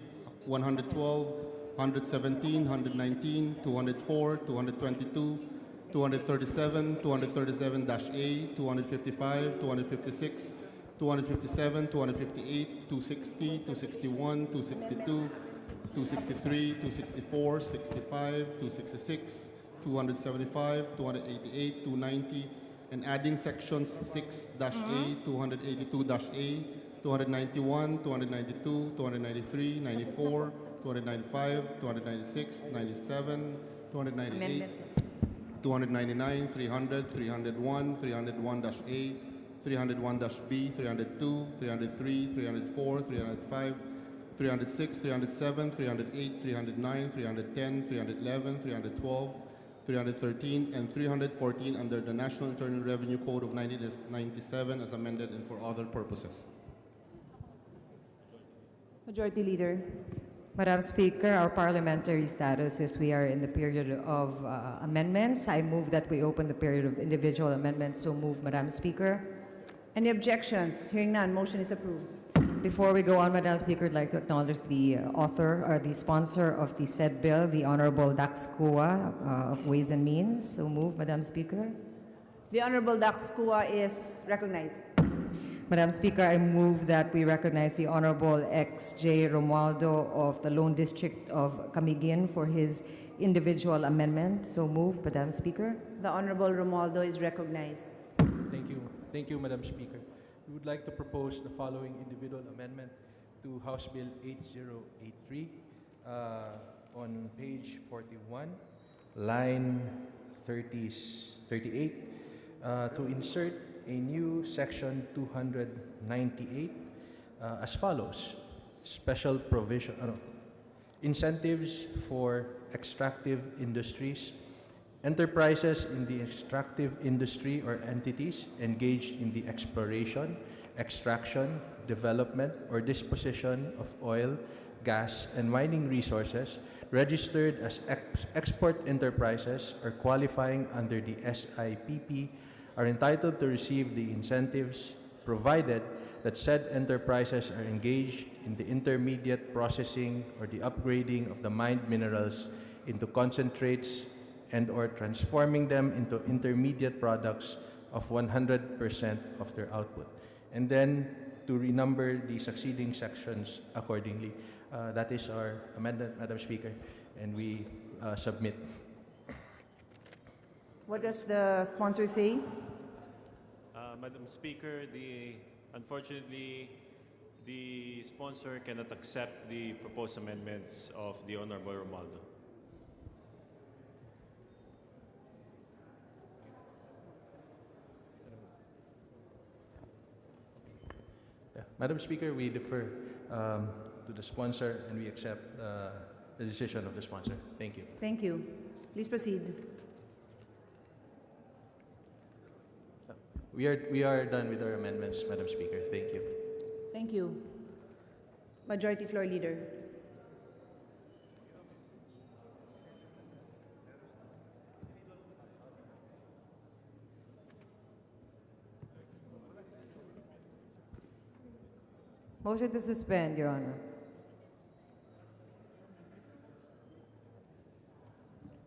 112, 117, 119, 204, 222, 237, 237-A, 255, 256, 257, 258, 260, 261, 262, 263, 264, 65, 266, 275, 288, 290, and adding sections 6-A, 282-A, 291, 292, 293, 94, 295, 296, 97, 298, 299, 300, 301, 301-A, 301-B, 302, 303, 304, 305, 306, 307, 308, 309, 310, 311, 312, 313, and 314 under the National Internal Revenue Code of 1997 as amended and for other purposes. Majority Leader. Madam Speaker, our parliamentary status is we are in the period of amendments. I move that we open the period of individual amendments. So move, Madam Speaker. Any objections? Hearing none, motion is approved. Before we go on, Madam Speaker, I'd like to acknowledge the author or the sponsor of the said bill, the Honorable Dax Kua of Ways and Means. So move, Madam Speaker. The Honorable Dax Kua is recognized. Madam Speaker, I move that we recognize the Honorable X.J. Romualdo of the Lone District of Camiguin for his individual amendment. So move, Madam Speaker. The Honorable Romualdo is recognized. Thank you. Thank you, Madam Speaker. We would like to propose the following individual amendment to House Bill 8083 on page 41, line 38, to insert a new section 298 as follows. Special provision, incentives for extractive industries. Enterprises in the extractive industry or entities engaged in the exploration, extraction, development, or disposition of oil, gas, and mining resources registered as export enterprises or qualifying under the SIPP are entitled to receive the incentives provided that said enterprises are engaged in the intermediate processing or the upgrading of the mined minerals into concentrates and or transforming them into intermediate products of 100% of their output. And then to renumber the succeeding sections accordingly. That is our amendment, Madam Speaker, and we submit. What does the sponsor say? Madam Speaker, unfortunately, the sponsor cannot accept the proposed amendments of the Honorable Romualdo. Madam Speaker, we defer to the sponsor and we accept the decision of the sponsor. Thank you. Thank you. Please proceed. We are done with our amendments, Madam Speaker. Thank you. Thank you. Majority Floor Leader. Motion to suspend, Your Honor.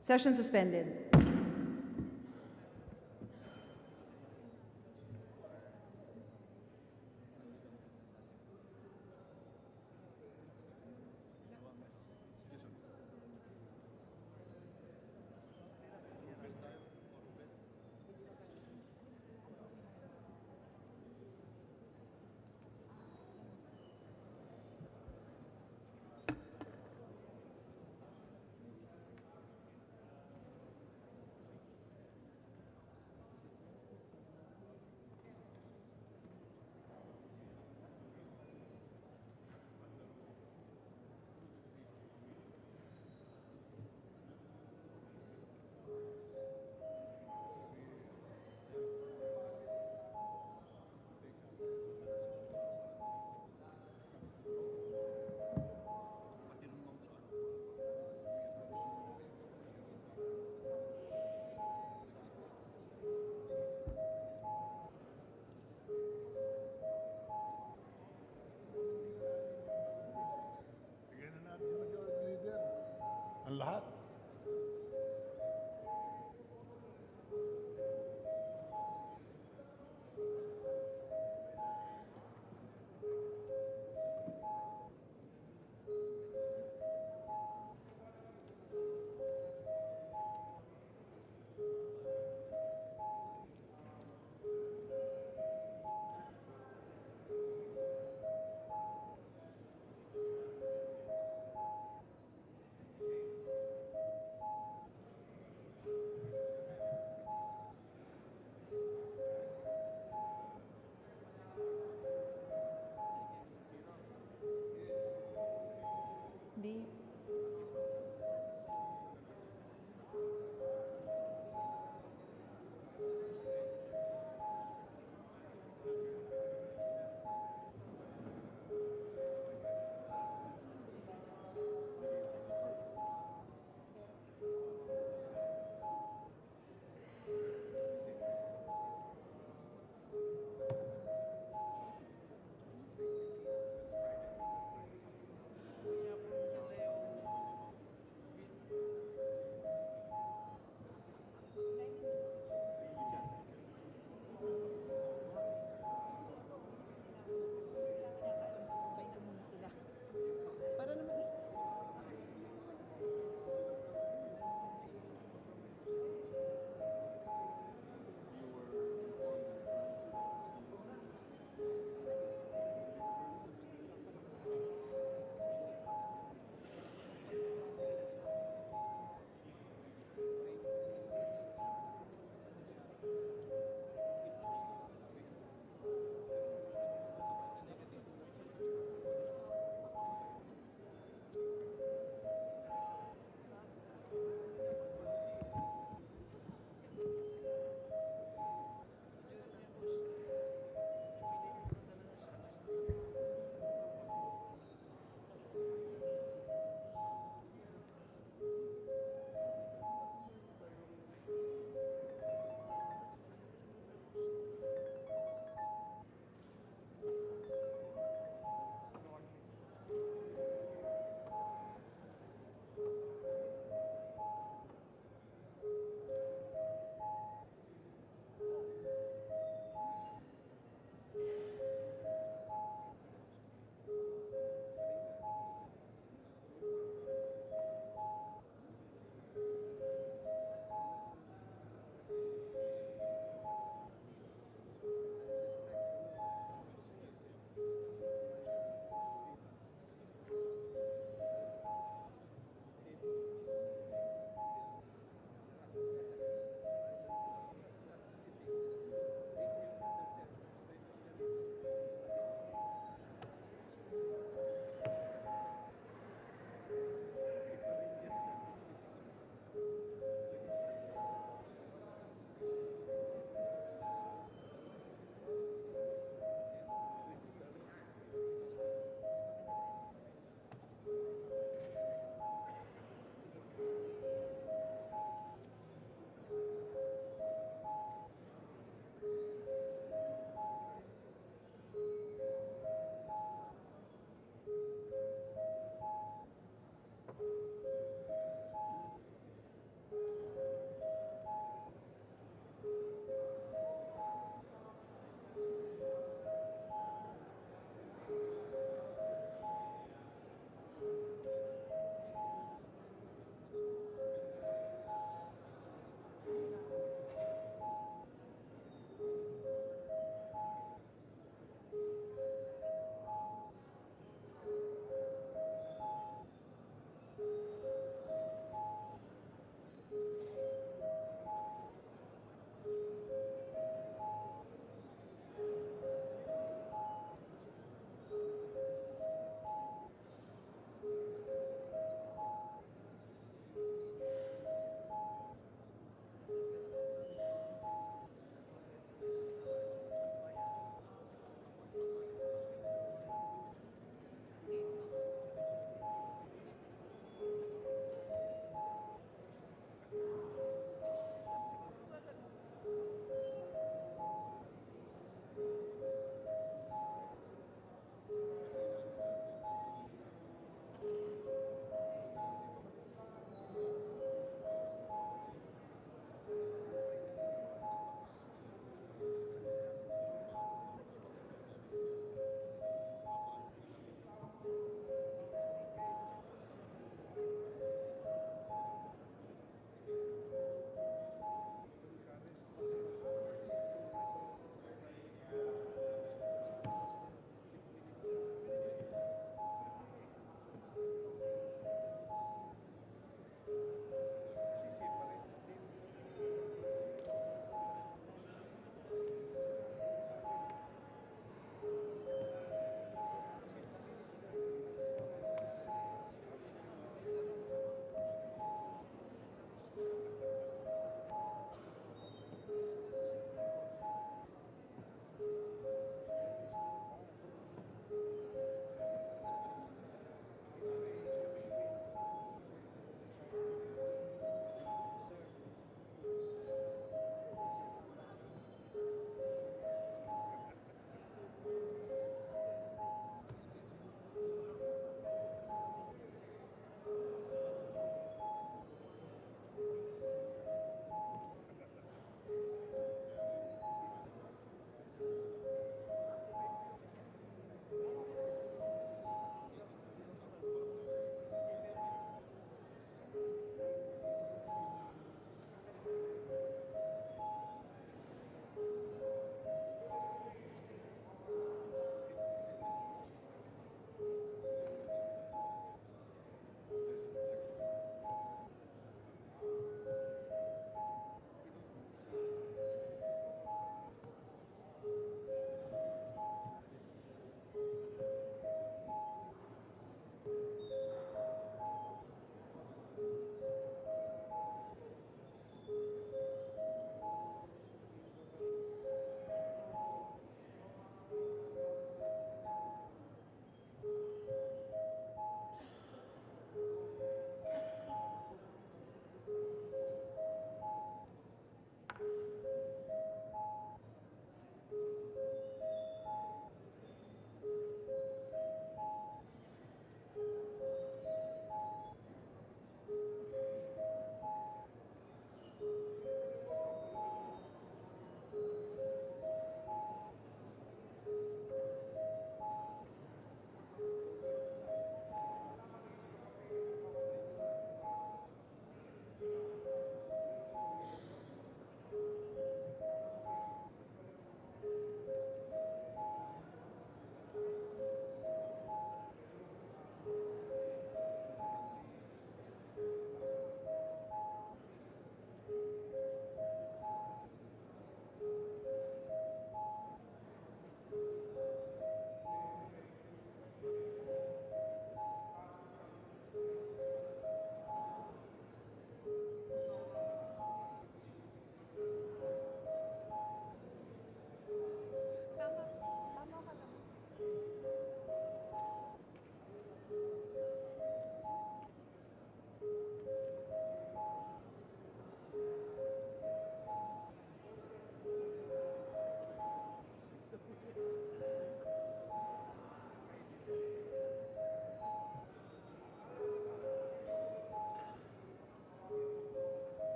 Session suspended.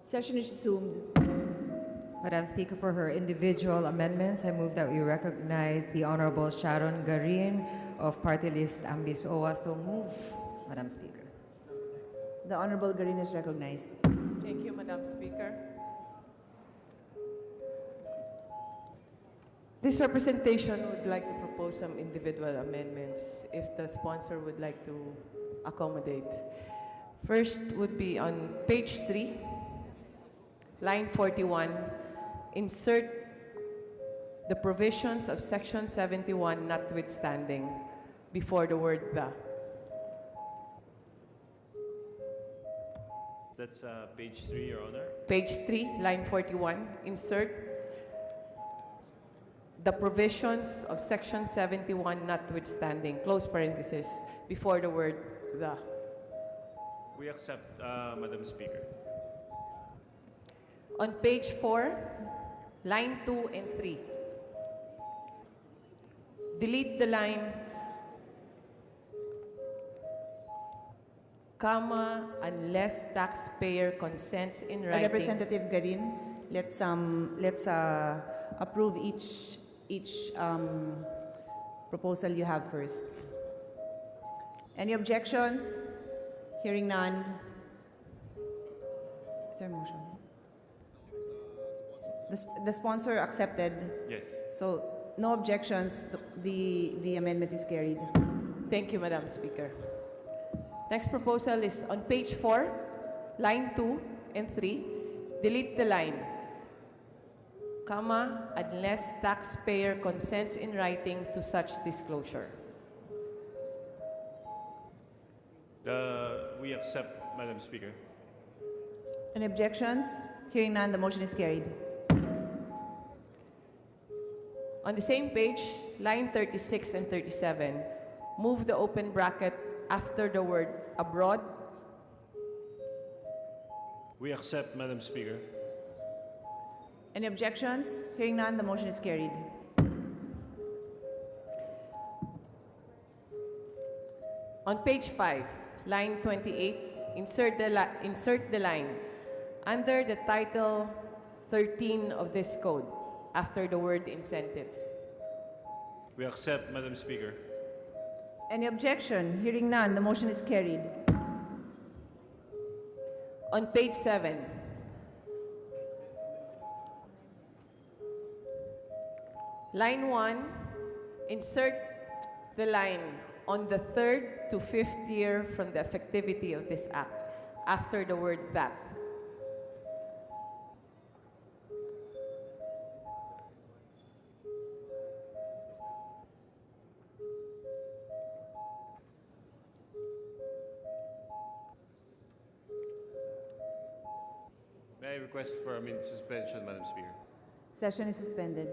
Session is resumed. Madam Speaker, for her individual amendments, I move that we recognize the Honorable Sharon Garin of Party List Ambis OA. So move, Madam Speaker. The Honorable Garin is recognized. Thank you, Madam Speaker. This representation would like to propose some individual amendments if the sponsor would like to accommodate. First would be on page 3, line 41, insert the provisions of section 71 notwithstanding before the word the. That's page 3, Your Honor. Page 3, line 41, insert the provisions of section 71 notwithstanding, close parenthesis, before the word the. We accept, Madam Speaker. On page 4, line 2 and 3, delete the line, comma, unless taxpayer consents in writing. Representative Garin, let's approve each proposal you have first. Any objections? Hearing none. Is there a motion? The sponsor accepted. Yes. So no objections. The amendment is carried. Thank you, Madam Speaker. Next proposal is on page 4, line 2 and 3, delete the line, comma, unless taxpayer consents in writing to such disclosure. We accept, Madam Speaker. Any objections? Hearing none, the motion is carried. On the same page, line 36 and 37, move the open bracket after the word abroad. We accept, Madam Speaker. Any objections? Hearing none, the motion is carried. On page 5, line 28, insert the line under the title 13 of this code after the word incentives. We accept, Madam Speaker. Any objection? Hearing none, the motion is carried. On page 7, line 1, insert the line on the 3rd to 5th year from the effectivity of this act after the word that. May I request for a minute suspension, Madam Speaker? Session is suspended.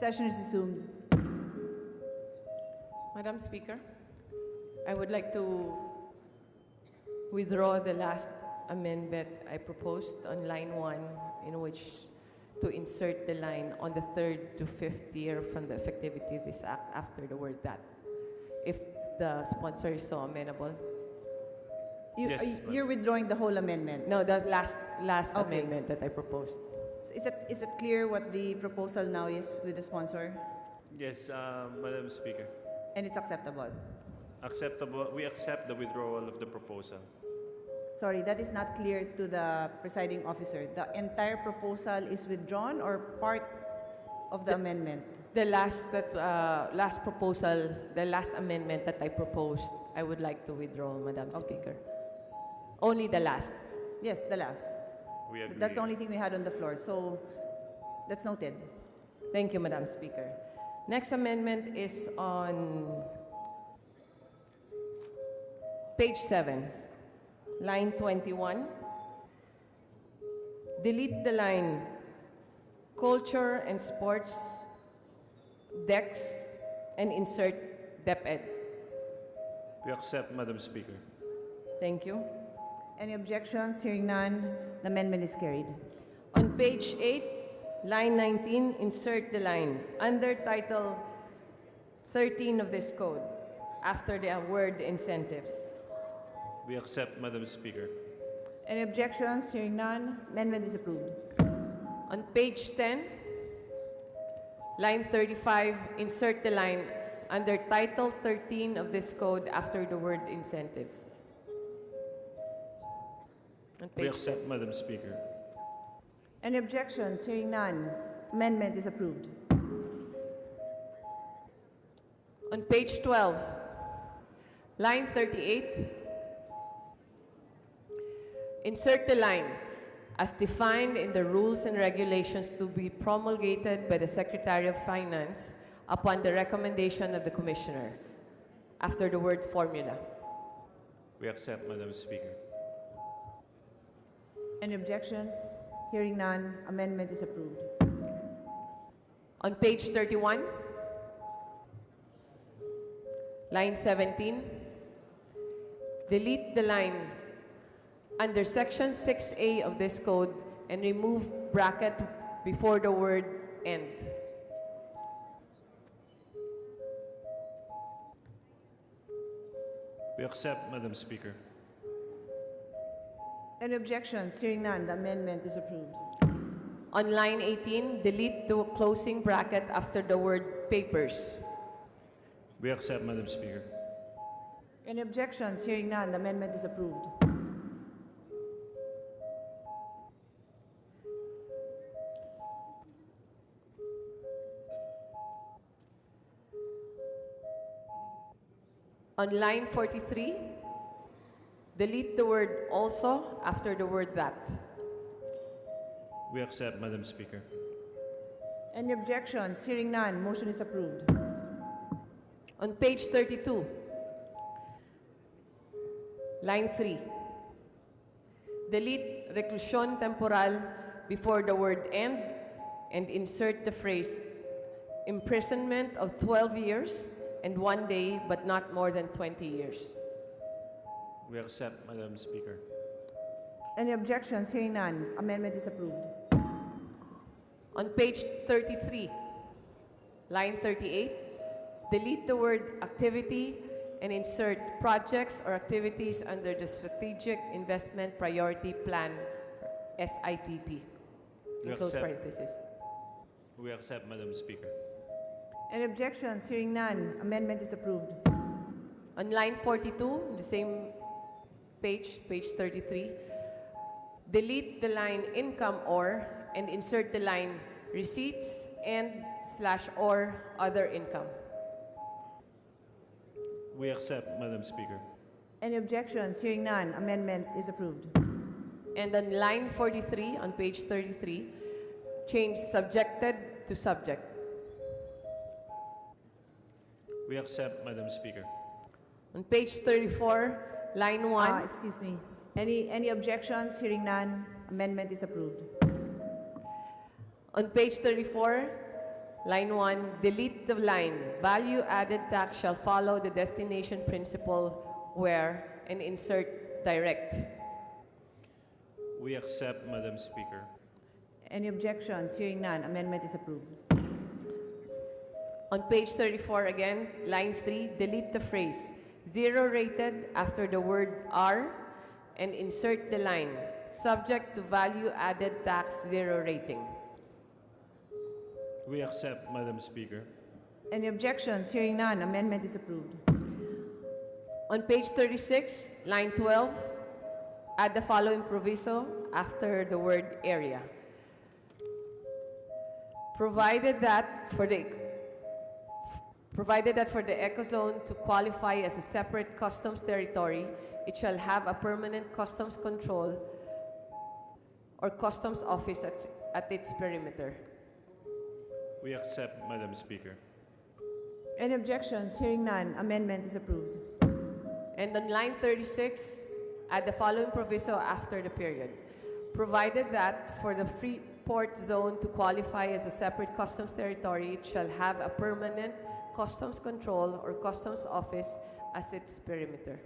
Session is resumed. Madam Speaker, I would like to withdraw the last amendment I proposed on line 1, in which to insert the line on the 3rd to 5th year from the effectivity of this act after the word that. If the sponsor is so amenable. You're withdrawing the whole amendment? No, the last Okay. amendment that I proposed. So is it clear what the proposal now is with the sponsor? Yes, Madam Speaker. And it's acceptable? Acceptable. We accept the withdrawal of the proposal. Sorry, that is not clear to the presiding officer. The entire proposal is withdrawn or part of the amendment? The last proposal, the last amendment that I proposed, I would like to withdraw, Madam Speaker. Only the last. Yes, the last. We agree. That's the only thing we had on the floor, so that's noted. Thank you, Madam Speaker. Next amendment is on page 7, line 21. Delete the line culture and sports, DEX, and insert DepEd. We accept, Madam Speaker. Thank you. Any objections? Hearing none, the amendment is carried. On page 8, line 19, insert the line under Title 13 of this code, after the word incentives. We accept, Madam Speaker. Any objections? Hearing none, amendment is approved. On page 10, line 35, insert the line under Title 13 of this code after the word incentives. On We page accept, Madam Speaker. Any objections? Hearing none, amendment is approved. On page 12, line 38, insert the line as defined in the rules and regulations to be promulgated by the Secretary of Finance upon the recommendation of the Commissioner, after the word formula. We accept, Madam Speaker. Any objections? Hearing none, amendment is approved. On page 31, line 17, delete the line under section 6A of this code and remove bracket before the word end. We accept, Madam Speaker. Any objections? Hearing none, the amendment is approved. On line 18, delete the closing bracket after the word papers. We accept, Madam Speaker. Any objections? Hearing none, the amendment is approved. On line 43, delete the word also after the word that. We accept, Madam Speaker. Any objections? Hearing none, motion is approved. On page 32, line 3, delete reclusión temporal before the word end and insert the phrase imprisonment of 12 years and 1 day but not more than 20 years. We accept, Madam Speaker. Any objections? Hearing none, amendment is approved. On page 33, line 38, delete the word activity and insert projects or activities under the Strategic Investment Priority Plan, SIPP. We In close accept. parenthesis. We accept, Madam Speaker. Any objections? Hearing none, amendment is approved. On line 42, the same page, page 33, delete the line income or and insert the line receipts and/or other income. We accept, Madam Speaker. Any objections? Hearing none, amendment is approved. And on line 43, on page 33, change subjected to subject. We accept, Madam Speaker. On page 34, line 1, Excuse me. Any objections? Hearing none, amendment is approved. on page 34, Line 1, delete the line, value-added tax shall follow the destination principle where, and insert direct. We accept, Madam Speaker. Any objections? Hearing none, amendment is approved. On page 34 again, line 3, delete the phrase, zero rated after the word R, and insert the line, subject to value-added tax zero rating. We accept, Madam Speaker. Any objections? Hearing none, amendment is approved. On page 36, line 12, add the following proviso after the word area. Provided that for the ecozone to qualify as a separate customs territory, it shall have a permanent customs control or customs office at its perimeter. We accept, Madam Speaker. Any objections? Hearing none, amendment is approved. And on line 36, add the following proviso after the period. Provided that for the free port zone to qualify as a separate customs territory, it shall have a permanent customs control or customs office as its perimeter.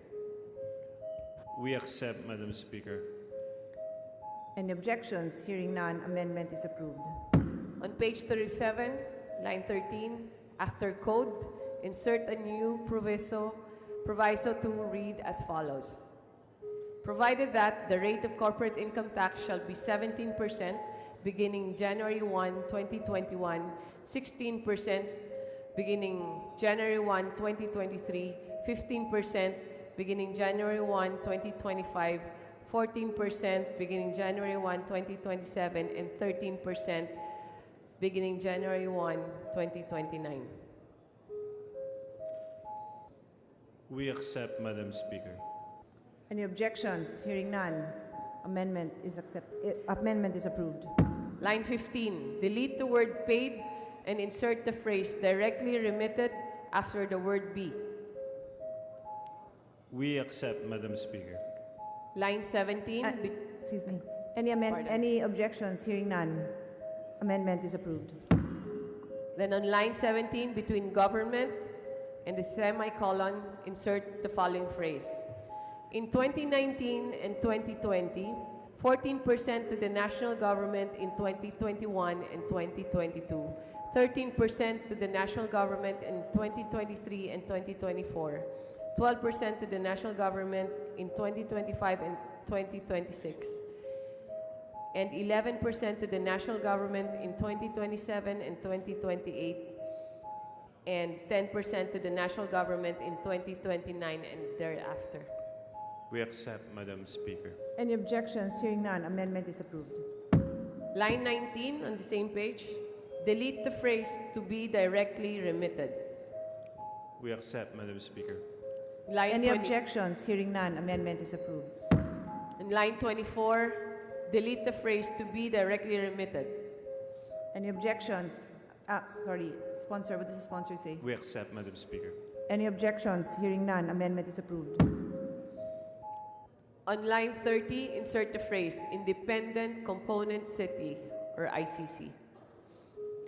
We accept, Madam Speaker. Any objections? Hearing none, amendment is approved. On page 37, line 13, after code, insert a new proviso to read as follows. Provided that the rate of corporate income tax shall be 17% beginning January 1, 2021, 16% beginning January 1, 2023, 15% beginning January 1, 2025, 14% beginning January 1, 2027, and 13% beginning January 1, 2029. We accept, Madam Speaker. Any objections? Hearing none, amendment is approved. Line 15, delete the word paid and insert the phrase directly remitted after the word be. We accept, Madam Speaker. Line 17, Excuse me. Any objections? Hearing none, amendment is approved. then on line 17, between government and the semicolon, insert the following phrase. In 2019 and 2020, 14% to the national government in 2021 and 2022, 13% to the national government in 2023 and 2024, 12% to the national government in 2025 and 2026, and 11% to the national government in 2027 and 2028, and 10% to the national government in 2029 and thereafter. We accept, Madam Speaker. Any objections? Hearing none, amendment is approved. Line 19 on the same page, delete the phrase to be directly remitted. We accept, Madam Speaker. Line Any 20 objections? Hearing none, amendment is approved. In line 24, delete the phrase to be directly remitted. Any objections? Sorry, sponsor, what does the sponsor say? We accept, Madam Speaker. Any objections? Hearing none, amendment is approved. On line 30, insert the phrase Independent Component City or ICC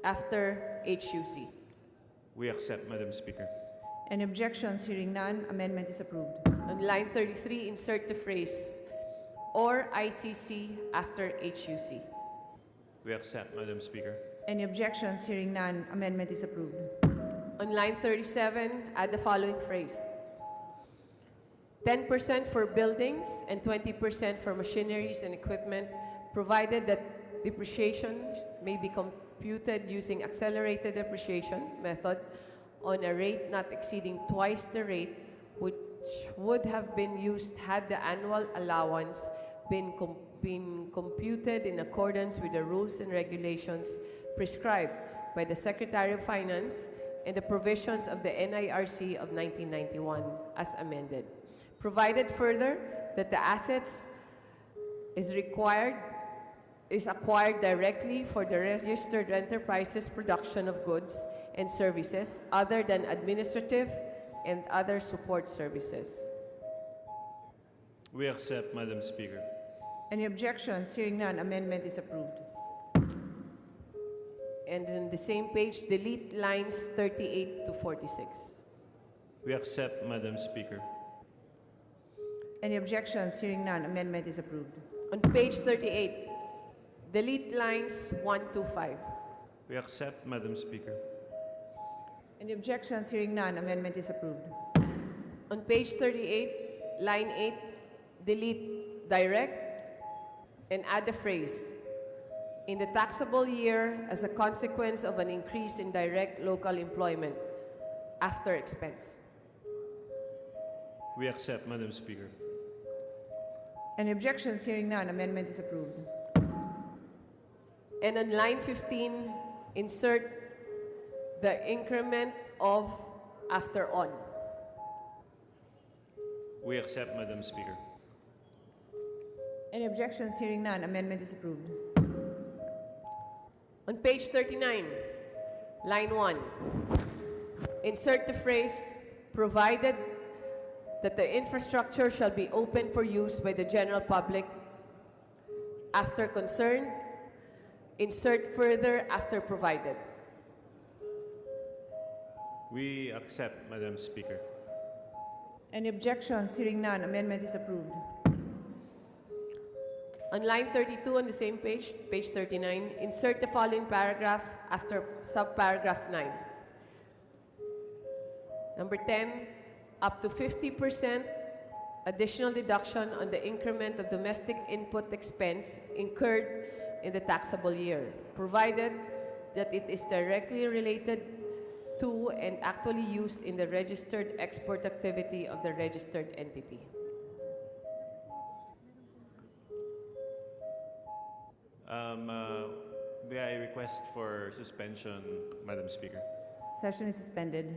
after HUC. We accept, Madam Speaker. Any objections? Hearing none, amendment is approved. On line 33, insert the phrase or ICC after HUC. We accept, Madam Speaker. Any objections? Hearing none, amendment is approved. On line 37, add the following phrase. 10% for buildings and 20% for machineries and equipment, provided that depreciation may be computed using accelerated depreciation method on a rate not exceeding twice the rate which would have been used had the annual allowance been computed in accordance with the rules and regulations prescribed by the Secretary of Finance and the provisions of the NIRC of 1991 as amended. Provided further that the assets is acquired directly for the registered enterprise's production of goods and services other than administrative and other support services. We accept, Madam Speaker. Any objections? Hearing none, amendment is approved. And in the same page, delete lines 38 to 46. We accept, Madam Speaker. Any objections? Hearing none, amendment is approved. On page 38, delete lines 1 to 5. We accept, Madam Speaker. Any objections? Hearing none, amendment is approved. On page 38, line 8, delete direct and add the phrase, in the taxable year as a consequence of an increase in direct local employment after expense. We accept, Madam Speaker. Any objections? Hearing none, amendment is approved. And on line 15, insert the increment of after on. We accept, Madam Speaker. Any objections? Hearing none, amendment is approved. On page 39, line 1, insert the phrase, provided that the infrastructure shall be open for use by the general public. After concerned, insert further after provided. We accept, Madam Speaker. Any objections? Hearing none, amendment is approved. On line 32 on the same page, page 39, insert the following paragraph after subparagraph 9. Number 10, up to 50% additional deduction on the increment of domestic input expense incurred in the taxable year, provided that it is directly related to and actually used in the registered export activity of the registered entity. May I request for suspension, Madam Speaker? Session is suspended.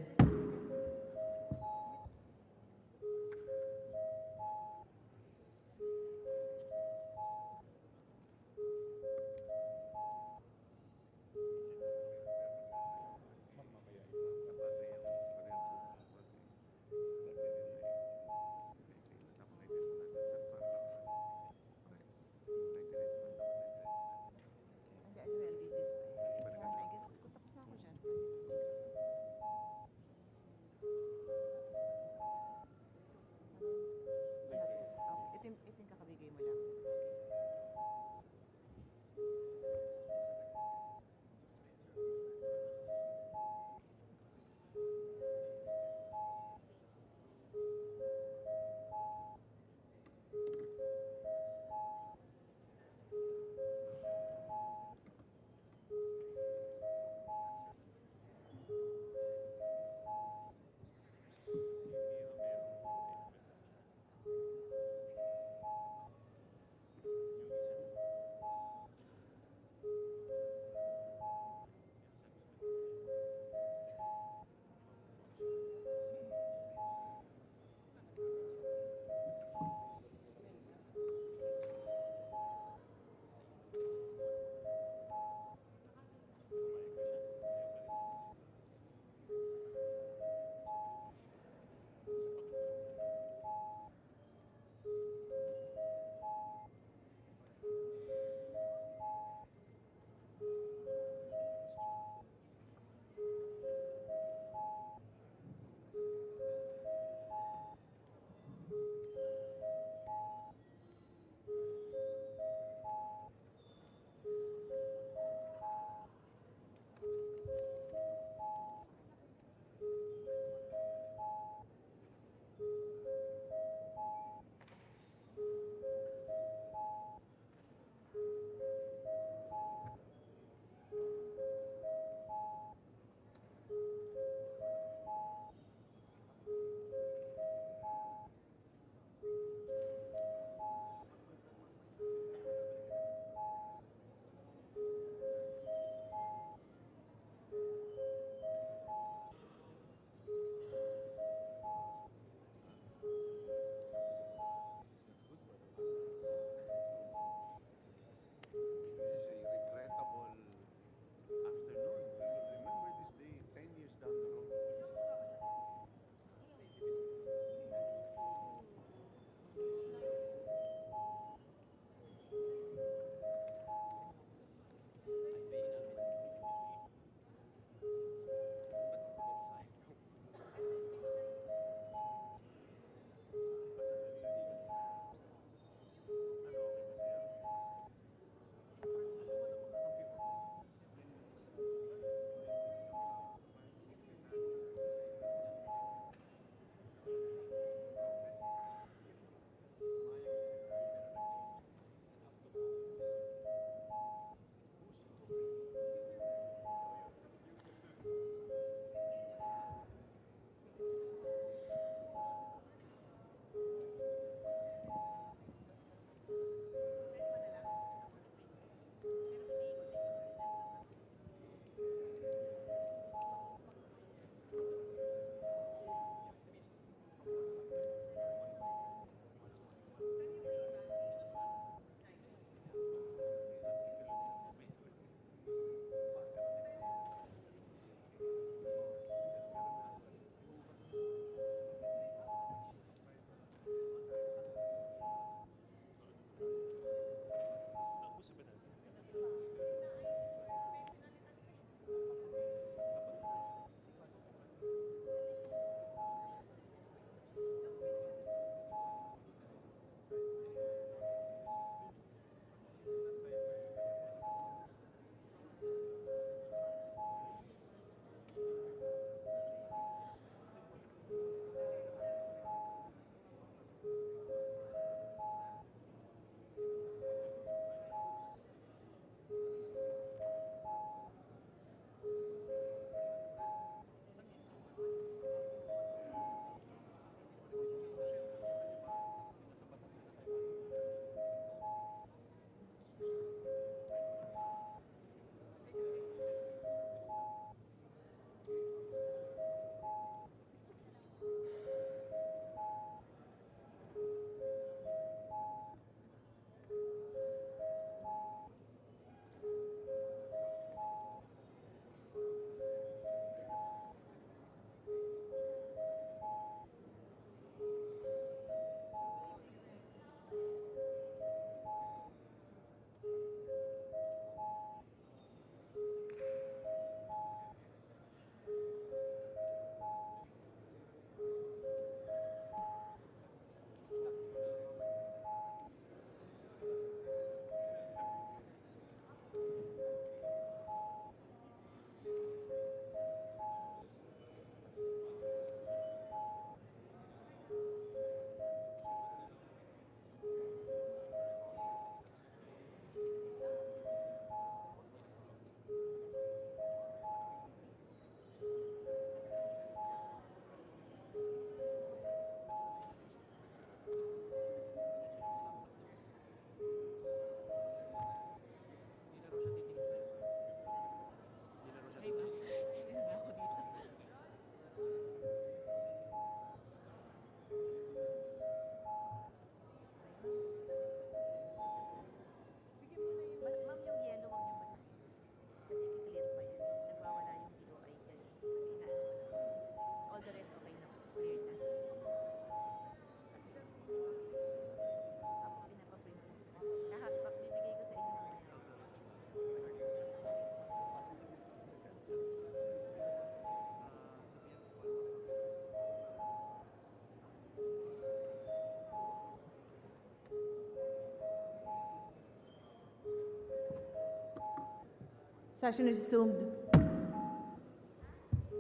Session is resumed.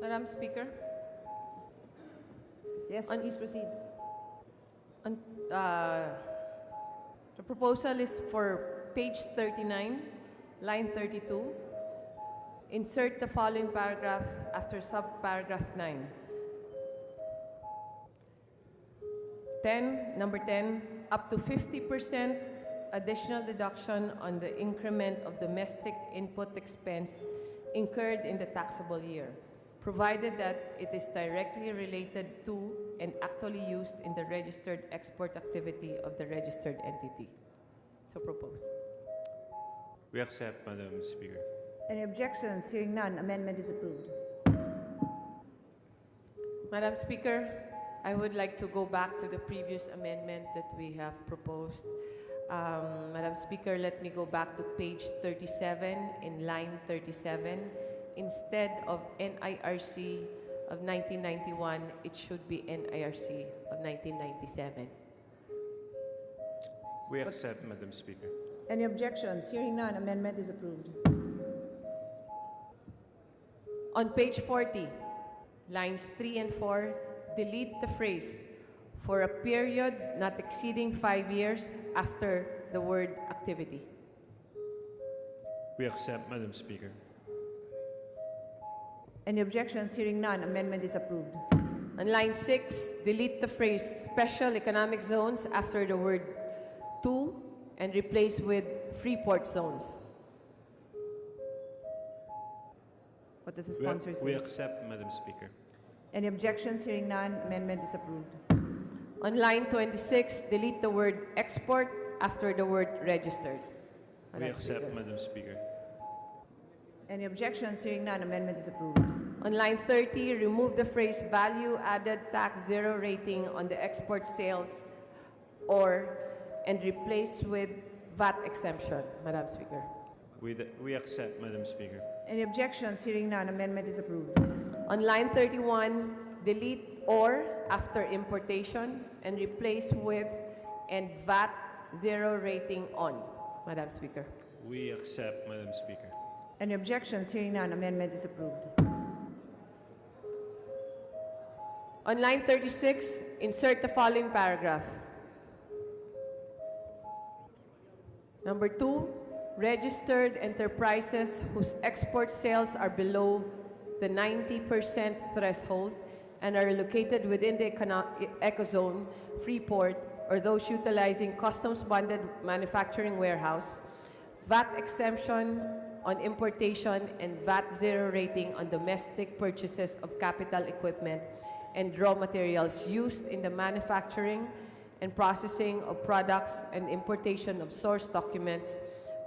Madam Speaker, Yes, On- please proceed. on, the proposal is for page 39, line 32. Insert the following paragraph after subparagraph 9. 10, number 10, up to 50% additional deduction on the increment of domestic input expense incurred in the taxable year, provided that it is directly related to and actually used in the registered export activity of the registered entity. So proposed. We accept, Madam Speaker. Any objections? Hearing none, amendment is approved. Madam Speaker, I would like to go back to the previous amendment that we have proposed. Madam Speaker, let me go back to page 37 in line 37. Instead of NIRC of 1991, it should be NIRC of 1997. We accept, Madam Speaker. Any objections? Hearing none, amendment is approved. On page 40, lines 3 and 4, delete the phrase "for a period not exceeding 5 years" after the word activity. We accept, Madam Speaker. Any objections? Hearing none, amendment is approved. On line 6, delete the phrase "special economic zones" after the word "to" and replace with "free port zones." What does the sponsor We say? accept, Madam Speaker. Any objections? Hearing none, amendment is approved. On line 26, delete the word "export" after the word "registered." We Madam accept, Speaker. Madam Speaker. Any objections? Hearing none, amendment is approved. On line 30, remove the phrase "value added tax zero rating" on the export sales and replace with "VAT exemption." Madam Speaker. We accept, Madam Speaker. Any objections? Hearing none, amendment is approved. On line 31, delete "or" after importation and replace with "and VAT zero rating on." Madam Speaker. We accept, Madam Speaker. Any objections? Hearing none, amendment is approved. On line 36, insert the following paragraph. Number 2, registered enterprises whose export sales are below the 90% threshold and are located within the ecozone, free port, or those utilizing customs-bonded manufacturing warehouse, VAT exemption on importation and VAT zero rating on domestic purchases of capital equipment and raw materials used in the manufacturing and processing of products and importation of source documents,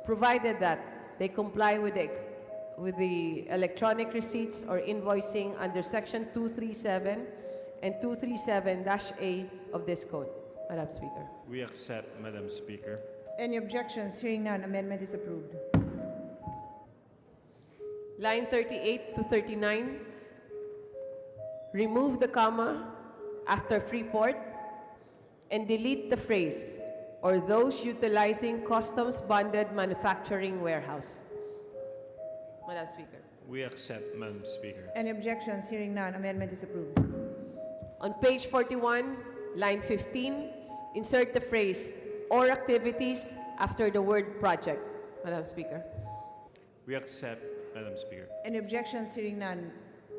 provided that they comply with the electronic receipts or invoicing under Section 237 and 237-A of this code. Madam Speaker. We accept, Madam Speaker. Any objections? Hearing none, amendment is approved. Line 38 to 39, remove the comma after free port and delete the phrase "or those utilizing customs-bonded manufacturing warehouse." Madam Speaker. We accept, Madam Speaker. Any objections? Hearing none, amendment is approved. On page 41, line 15, insert the phrase "or activities" after the word "project." Madam Speaker. We accept, Madam Speaker. Any objections? Hearing none,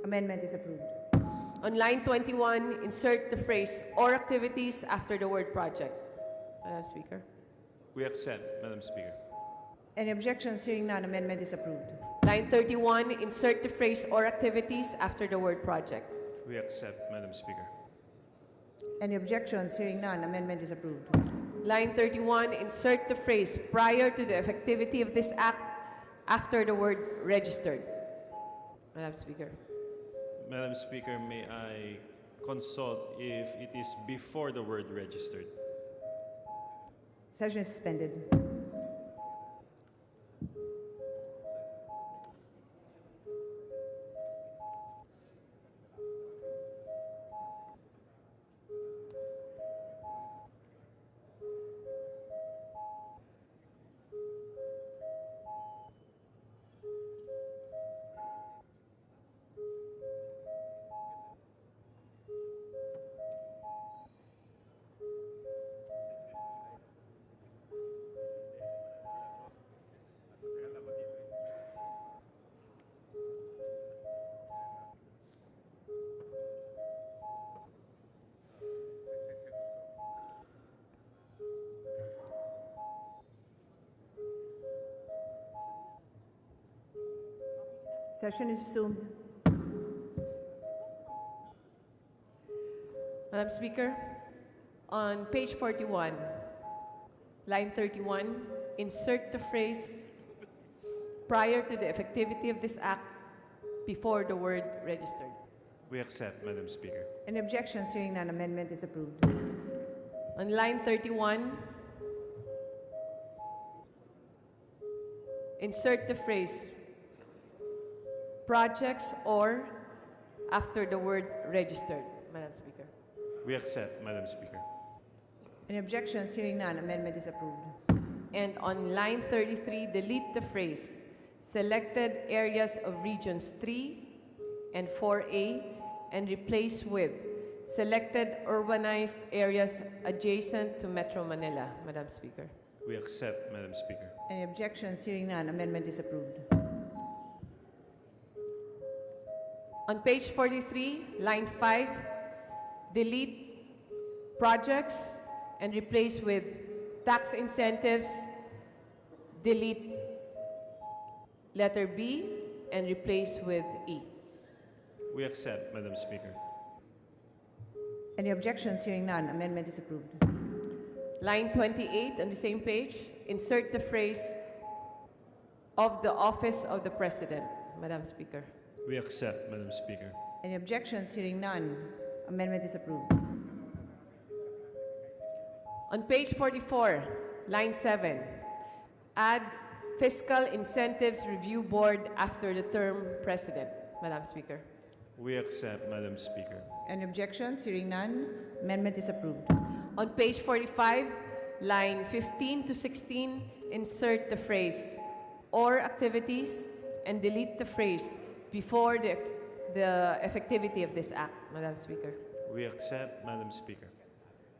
amendment is approved. On line 21, insert the phrase "or activities" after the word "project." Madam Speaker. We accept, Madam Speaker. Any objections? Hearing none, amendment is approved. Line 31, insert the phrase "or activities" after the word "project." We accept, Madam Speaker. Any objections? Hearing none, amendment is approved. Line 31, insert the phrase "prior to the effectivity of this act" after the word "registered." Madam Speaker. Madam Speaker, may I consult if it is before the word "registered"? Session is suspended. Session is resumed. Madam Speaker, on page 41, line 31, insert the phrase prior to the effectivity of this act before the word registered. We accept, Madam Speaker. Any objections? Hearing none, amendment is approved. On line 31, insert the phrase projects or after the word registered. Madam Speaker. We accept, Madam Speaker. Any objections? Hearing none, amendment is approved. And on line 33, delete the phrase selected areas of regions 3 and 4A and replace with selected urbanized areas adjacent to Metro Manila. Madam Speaker. We accept, Madam Speaker. Any objections? Hearing none, amendment is approved. On page 43, line 5, delete projects and replace with tax incentives, delete letter B and replace with E. We accept, Madam Speaker. Any objections? Hearing none, amendment is approved. Line 28 on the same page, insert the phrase of the office of the President. Madam Speaker. We accept, Madam Speaker. Any objections? Hearing none, amendment is approved. On page 44, line 7, add Fiscal Incentives Review Board after the term President. Madam Speaker. We accept, Madam Speaker. Any objections? Hearing none, amendment is approved. On page 45, line 15 to 16, insert the phrase or activities and delete the phrase before the effectivity of this act. Madam Speaker. We accept, Madam Speaker.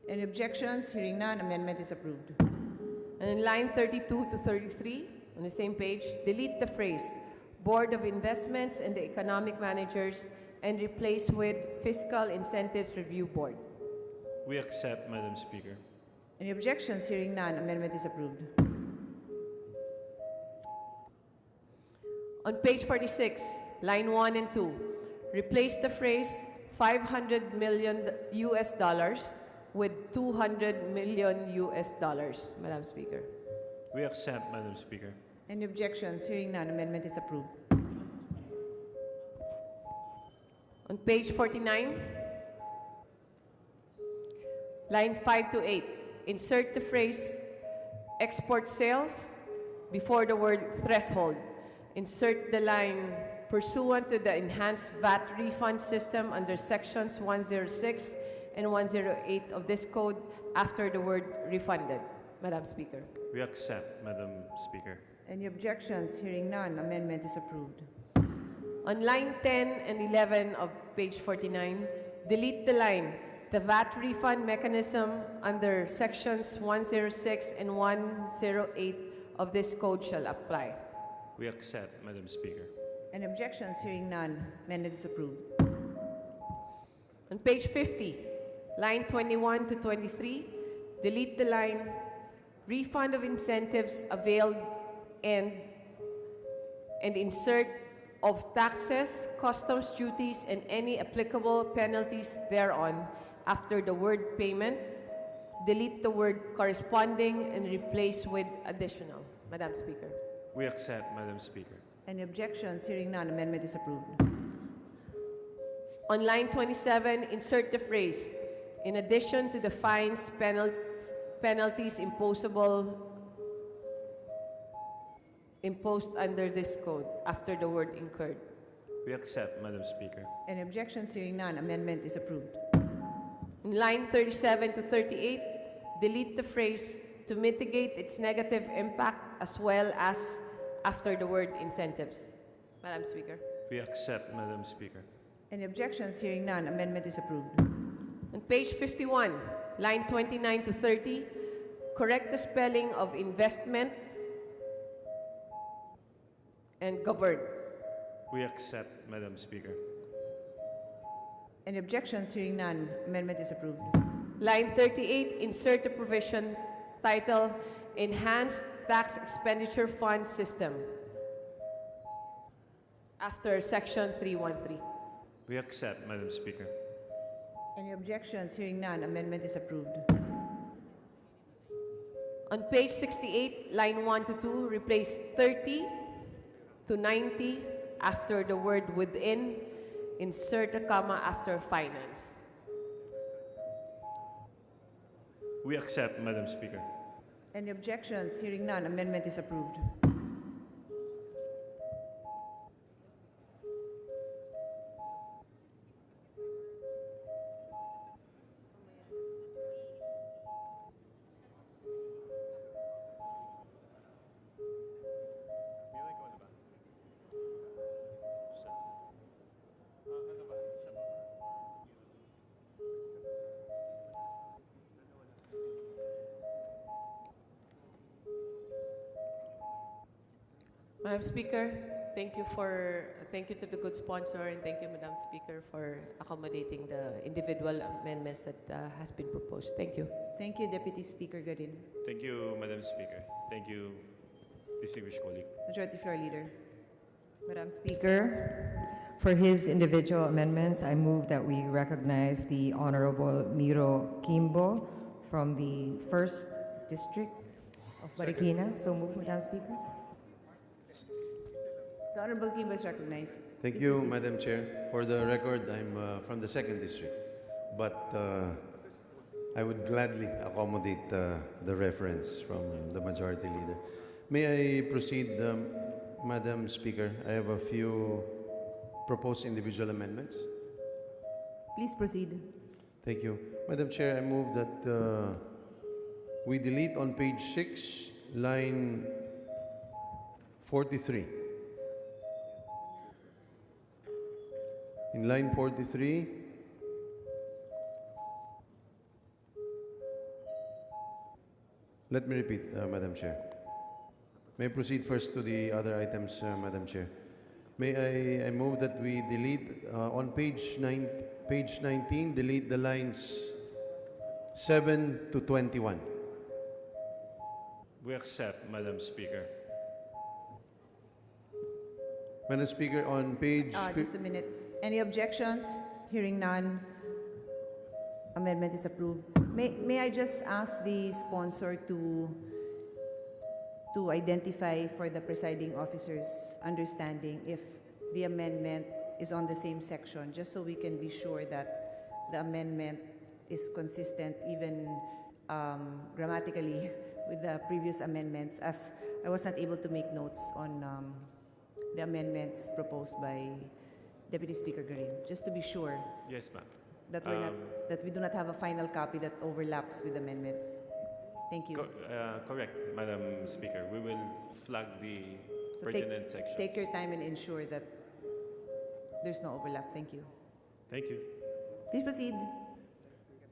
Any objections? Hearing none, amendment is approved. And in line 32 to 33, on the same page, delete the phrase Board of Investments and the Economic Managers and replace with Fiscal Incentives Review Board. We accept, Madam Speaker. Any objections? Hearing none, amendment is approved. On page 46, line 1 and 2, replace the phrase $500 million US dollars with $200 million US dollars. Madam Speaker. We accept, Madam Speaker. Any objections? Hearing none, amendment is approved. On page 49, line 5 to 8, insert the phrase export sales before the word threshold. Insert the line pursuant to the enhanced VAT refund system under sections 106 and 108 of this code after the word refunded. Madam Speaker. We accept, Madam Speaker. Any objections? Hearing none, amendment is approved. On line 10 and 11 of page 49, delete the line, the VAT refund mechanism under sections 106 and 108 of this code shall apply. We accept, Madam Speaker. Any objections? Hearing none, amendment is approved. On page 50, line 21 to 23, delete the line, refund of incentives availed and insert of taxes, customs duties, and any applicable penalties thereon after the word payment. Delete the word corresponding and replace with additional. Madam Speaker. We accept, Madam Speaker. Any objections? Hearing none, amendment is approved. On line 27, insert the phrase, in addition to the fines, penalties imposed under this code after the word incurred. We accept, Madam Speaker. Any objections? Hearing none, amendment is approved. In line 37 to 38, delete the phrase to mitigate its negative impact as well as after the word incentives. Madam Speaker. We accept, Madam Speaker. Any objections? Hearing none, amendment is approved. On page 51, line 29 to 30, correct the spelling of investment and governed. We accept, Madam Speaker. Any objections? Hearing none, amendment is approved. Line 38, insert the provision titled Enhanced Tax Expenditure Fund System after Section 313. We accept, Madam Speaker. Any objections? Hearing none, amendment is approved. On page 68, line 1 to 2, replace 30 to 90 after the word within. Insert a comma after finance. We accept, Madam Speaker. Any objections? Hearing none, amendment is approved. Madam Speaker, thank you to the good sponsor, and thank you, Madam Speaker, for accommodating the individual amendments that has been proposed. Thank you. Thank you, Deputy Speaker Garin. Thank you, Madam Speaker. Thank you, distinguished colleague. Majority Floor Leader. Madam Speaker, for his individual amendments, I move that we recognize the Honorable Miro Kimbo from the 1st District of Marikina. So move, Madam Speaker. The Honorable Kimbo is recognized. Thank Please you, proceed. Madam Chair. For the record, I'm from the 2nd District, but I would gladly accommodate the reference from the Majority Leader. May I proceed, Madam Speaker? I have a few proposed individual amendments. Please proceed. Thank you. Madam Chair, I move that we delete on page 6, line 43. In line 43, let me repeat, Madam Chair. May I proceed first to the other items, Madam Chair? May I move that we delete on page 19, delete the lines 7 to 21. We accept, Madam Speaker. Madam Speaker, on page... Just a minute. Any objections? Hearing none, amendment is approved. May I just ask the sponsor to identify for the presiding officer's understanding if the amendment is on the same section, just so we can be sure that the amendment is consistent even grammatically with the previous amendments, as I was not able to make notes on the amendments proposed by Deputy Speaker Garin, just to be sure Yes, ma'am. that that we do not have a final copy that overlaps with amendments. Thank you. Correct, Madam Speaker. We will flag the So pertinent sections. take your time and ensure that there's no overlap. Thank you. Thank you. Please proceed.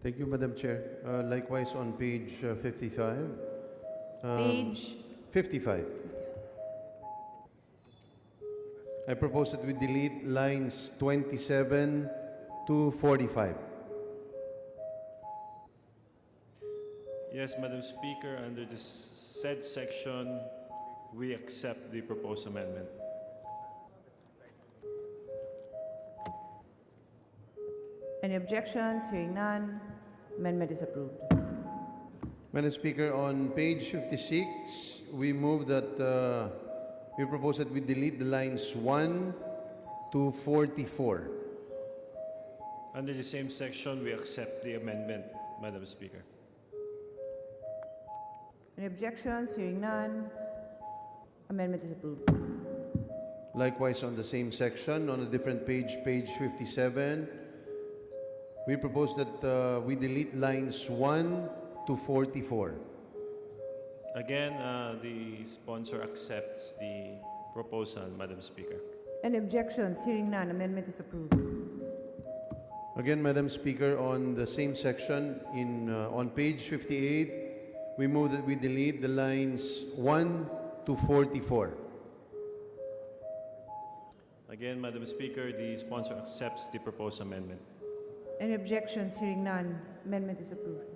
Thank you, Madam Chair. Likewise, on page 55. Page 55. I propose that we delete lines 27 to 45. Yes, Madam Speaker, under this said section, we accept the proposed amendment. Any objections? Hearing none, amendment is approved. Madam Speaker, on page 56, we move that we propose that we delete the lines 1 to 44. Under the same section, we accept the amendment, Madam Speaker. Any objections? Hearing none, amendment is approved. Likewise, on the same section, on a different page, page 57, we propose that we delete lines 1 to 44. Again, the sponsor accepts the proposal, Madam Speaker. Any objections? Hearing none, amendment is approved. Again, Madam Speaker, on the same section, on page 58, we move that we delete the lines 1 to 44. Again, Madam Speaker, the sponsor accepts the proposed amendment. Any objections? Hearing none, amendment is approved.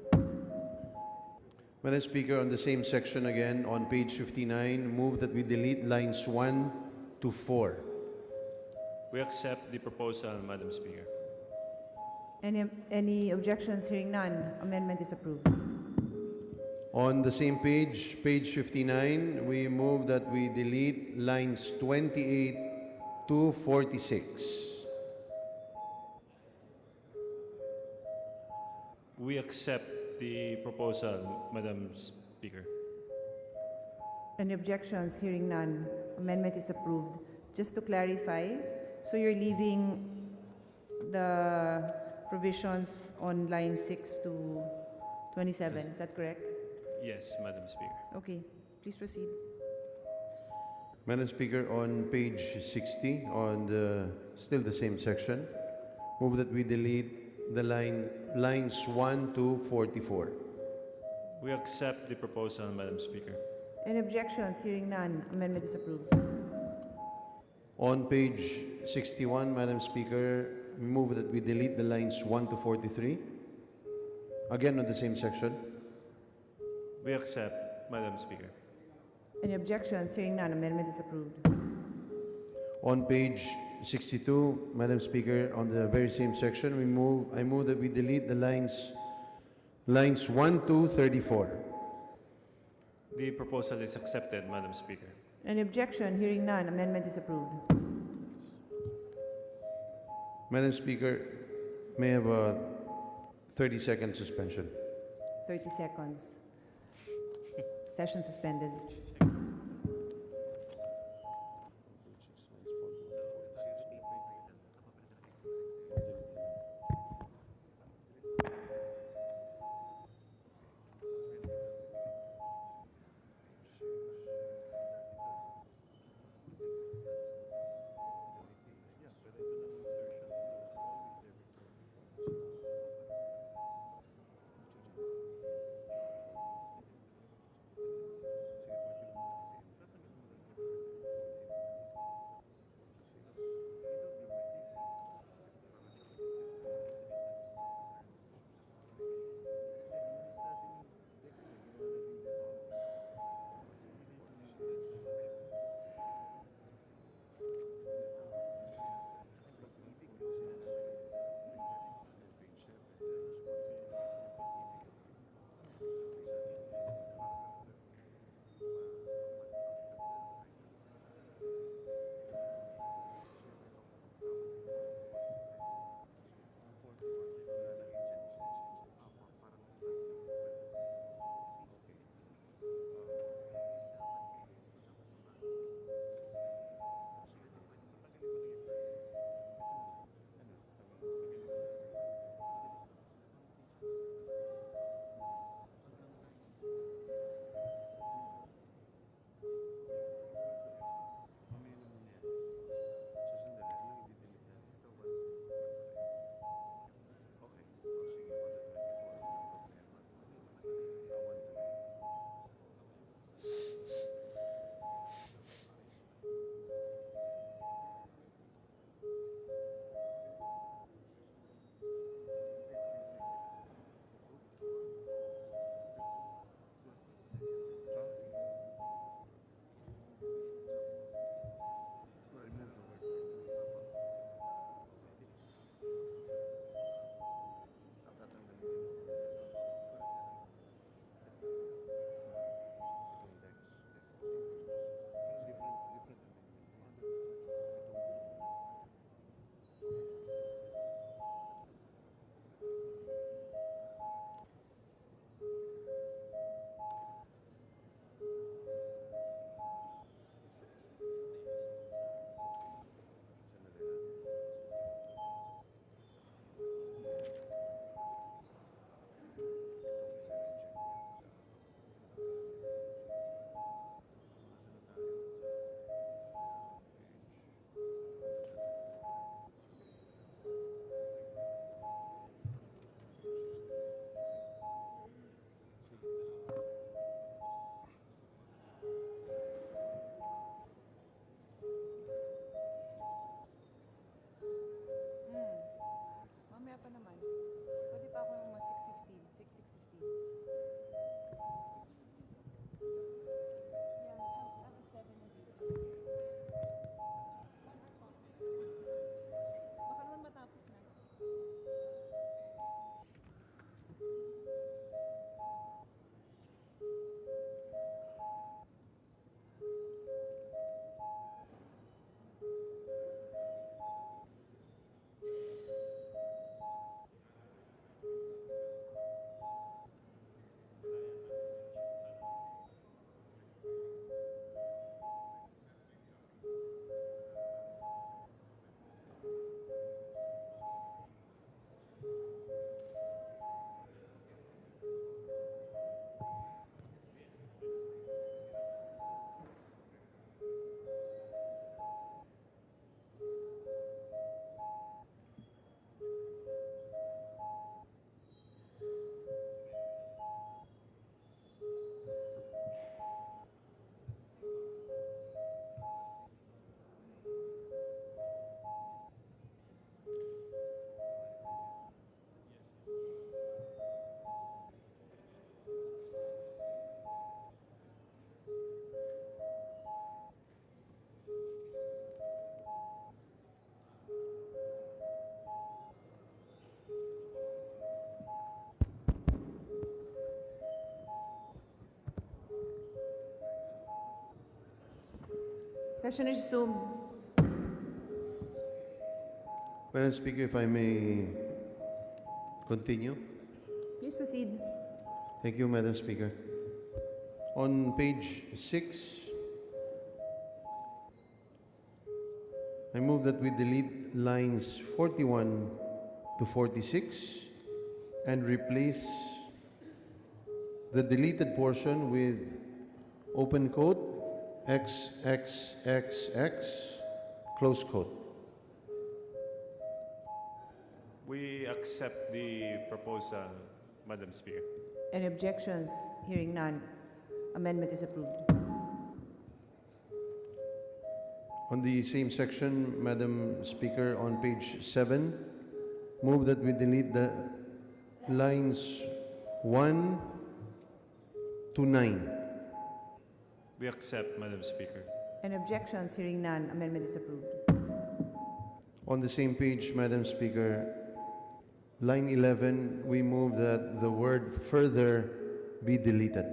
Madam Speaker, on the same section again, on page 59, move that we delete lines 1 to 4. We accept the proposal, Madam Speaker. Any objections? Hearing none, amendment is approved. On the same page, page 59, we move that we delete lines 28 to 46. We accept the proposal, Madam Speaker. Any objections? Hearing none, amendment is approved. Just to clarify, so you're leaving the provisions on line 6 to 27, is that correct? Yes, Madam Speaker. Okay, please proceed. Madam Speaker, on page 60, on still the same section, move that we delete the lines 1 to 44. We accept the proposal, Madam Speaker. Any objections? Hearing none, amendment is approved. On page 61, Madam Speaker, we move that we delete the lines 1 to 43. Again, on the same section. We accept, Madam Speaker. Any objections? Hearing none, amendment is approved. On page 62, Madam Speaker, on the very same section, I move that we delete the lines 1 to 34. The proposal is accepted, Madam Speaker. Any objection? Hearing none, amendment is approved. Madam Speaker, may I have a 30-second suspension? 30 seconds. Session suspended. Session is resumed. Madam Speaker, if I may continue. Please proceed. Thank you, Madam Speaker. On page 6, I move that we delete lines 41 to 46 and replace the deleted portion with open quote, XXXX, close quote. We accept the proposal, Madam Speaker. Any objections? Hearing none. Amendment is approved. On the same section, Madam Speaker, on page 7, move that we delete the lines 1 to 9. We accept, Madam Speaker. Any objections? Hearing none. Amendment is approved. On the same page, Madam Speaker, line 11, we move that the word further be deleted.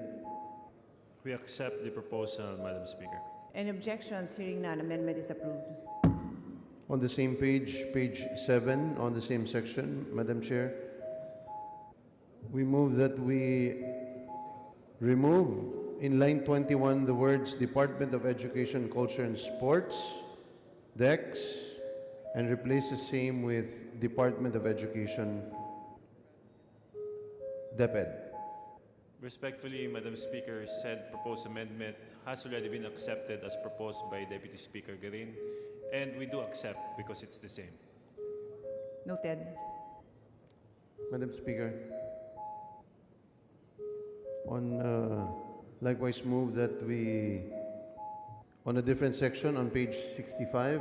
We accept the proposal, Madam Speaker. Any objections? Hearing none. Amendment is approved. On the same page, page 7, on the same section, Madam Chair, we move that we remove in line 21 the words Department of Education, Culture and Sports, DEX, and replace the same with Department of Education, DepEd. Respectfully, Madam Speaker, said proposed amendment has already been accepted as proposed by Deputy Speaker Garin, and we do accept because it's the same. Noted. Madam Speaker, on likewise move that we, on a different section on page 65,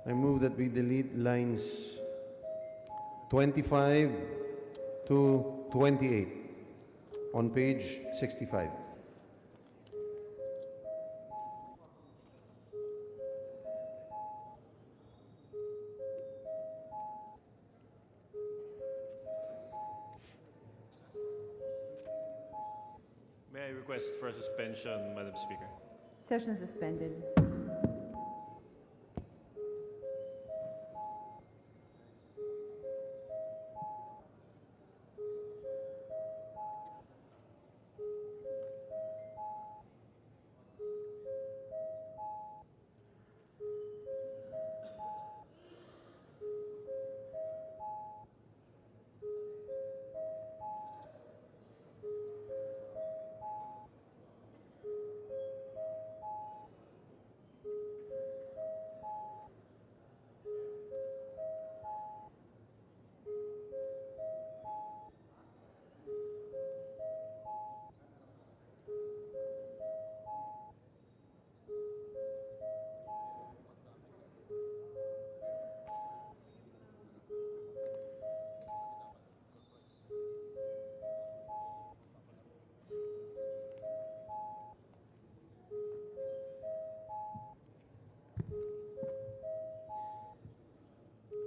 I move that we delete lines 25 to 28 on page 65. May I request for a suspension, Madam Speaker? Session suspended.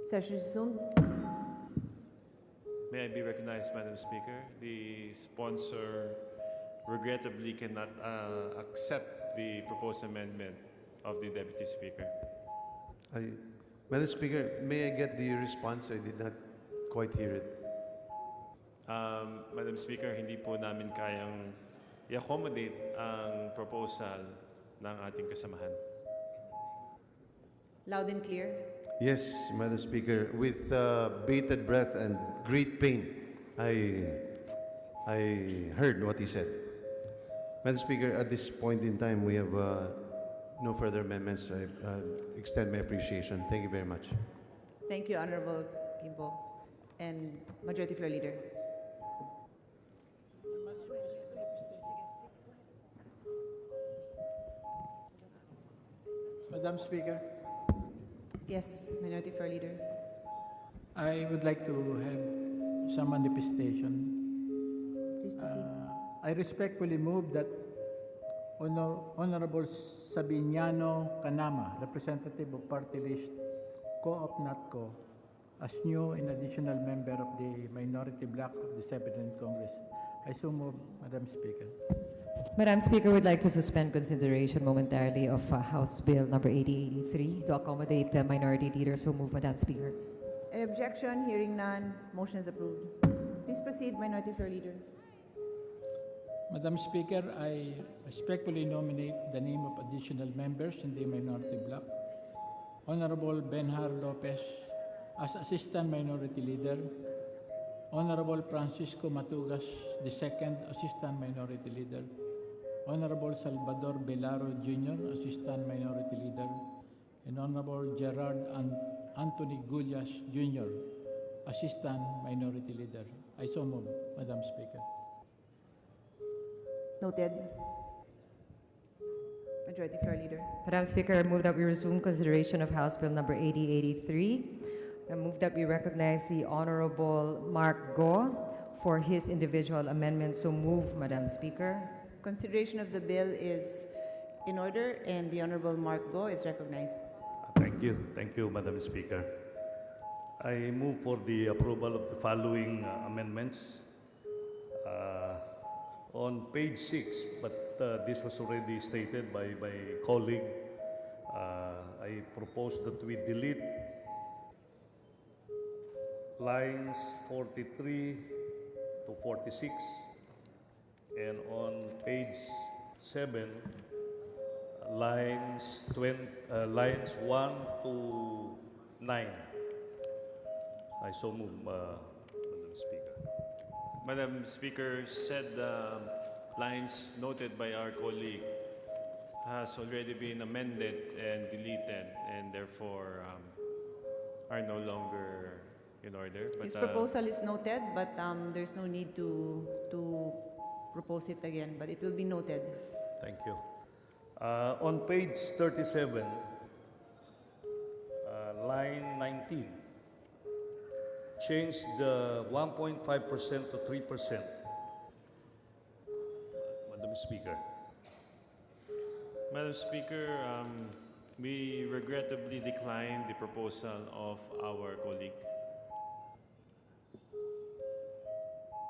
Session resumed. May I be recognized, Madam Speaker? The sponsor regrettably cannot accept the proposed amendment of the Deputy Speaker. Madam Speaker, may I get the response? I did not quite hear it. Madam Speaker, hindi po namin kayang i-accommodate ang proposal ng ating kasamahan. Loud and clear. Yes, Madam Speaker, with bated breath and great pain, I heard what he said. Madam Speaker, at this point in time, we have no further amendments. I extend my appreciation. Thank you very much. Thank you, Honorable Kimbo. And Majority Floor Leader. Madam Speaker, Yes, Minority Floor Leader. I would like to have some manifestation. Please proceed. I respectfully move that Honorable Sabiniano Canama, representative of party list Co-op NATCO, as new and additional member of the minority bloc of the 17th Congress. I so move, Madam Speaker. Madam Speaker, would like to suspend consideration momentarily of House Bill number 8083 to accommodate the minority leader. So move, Madam Speaker. Any objection? Hearing none, motion is approved. Please proceed, Minority Floor Leader. Madam Speaker, I respectfully nominate the name of additional members in the minority bloc. Honorable Benhar Lopez as Assistant Minority Leader. Honorable Francisco Matugas, the Second Assistant Minority Leader. Honorable Salvador Belaro Jr., Assistant Minority Leader. And Honorable Gerard Anthony Gullas Jr., Assistant Minority Leader. I so move, Madam Speaker. Noted. Majority Floor Leader. Madam Speaker, I move that we resume consideration of House Bill number 8083. I move that we recognize the Honorable Mark Go for his individual amendment. So move, Madam Speaker. Consideration of the bill is in order, and the Honorable Mark Go is recognized. Thank you, Madam Speaker. I move for the approval of the following amendments. On page 6, but this was already stated by my colleague, I propose that we delete lines 43 to 46, and on page 7, lines 1 to 9. I so move, Madam Speaker. Madam Speaker, said lines noted by our colleague has already been amended and deleted, and therefore are no longer in order. But, His proposal is noted, but there's no need to propose it again, but it will be noted. Thank you. On page 37, line 19, change the 1.5% to 3%. Madam Speaker. Madam Speaker, we regrettably decline the proposal of our colleague.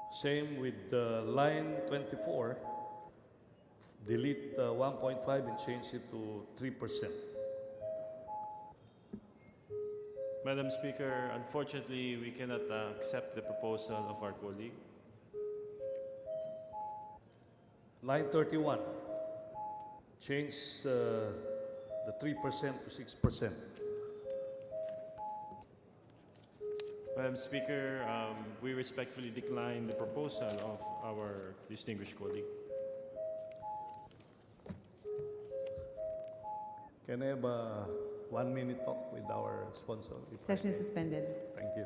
Same with line 24, delete 1.5 and change it to 3%. Madam Speaker, unfortunately, we cannot accept the proposal of our colleague. Line 31, change the 3% to 6%. Madam Speaker, we respectfully decline the proposal of our distinguished colleague. Can I have a 1-minute talk with our sponsor? Session is suspended. Thank you.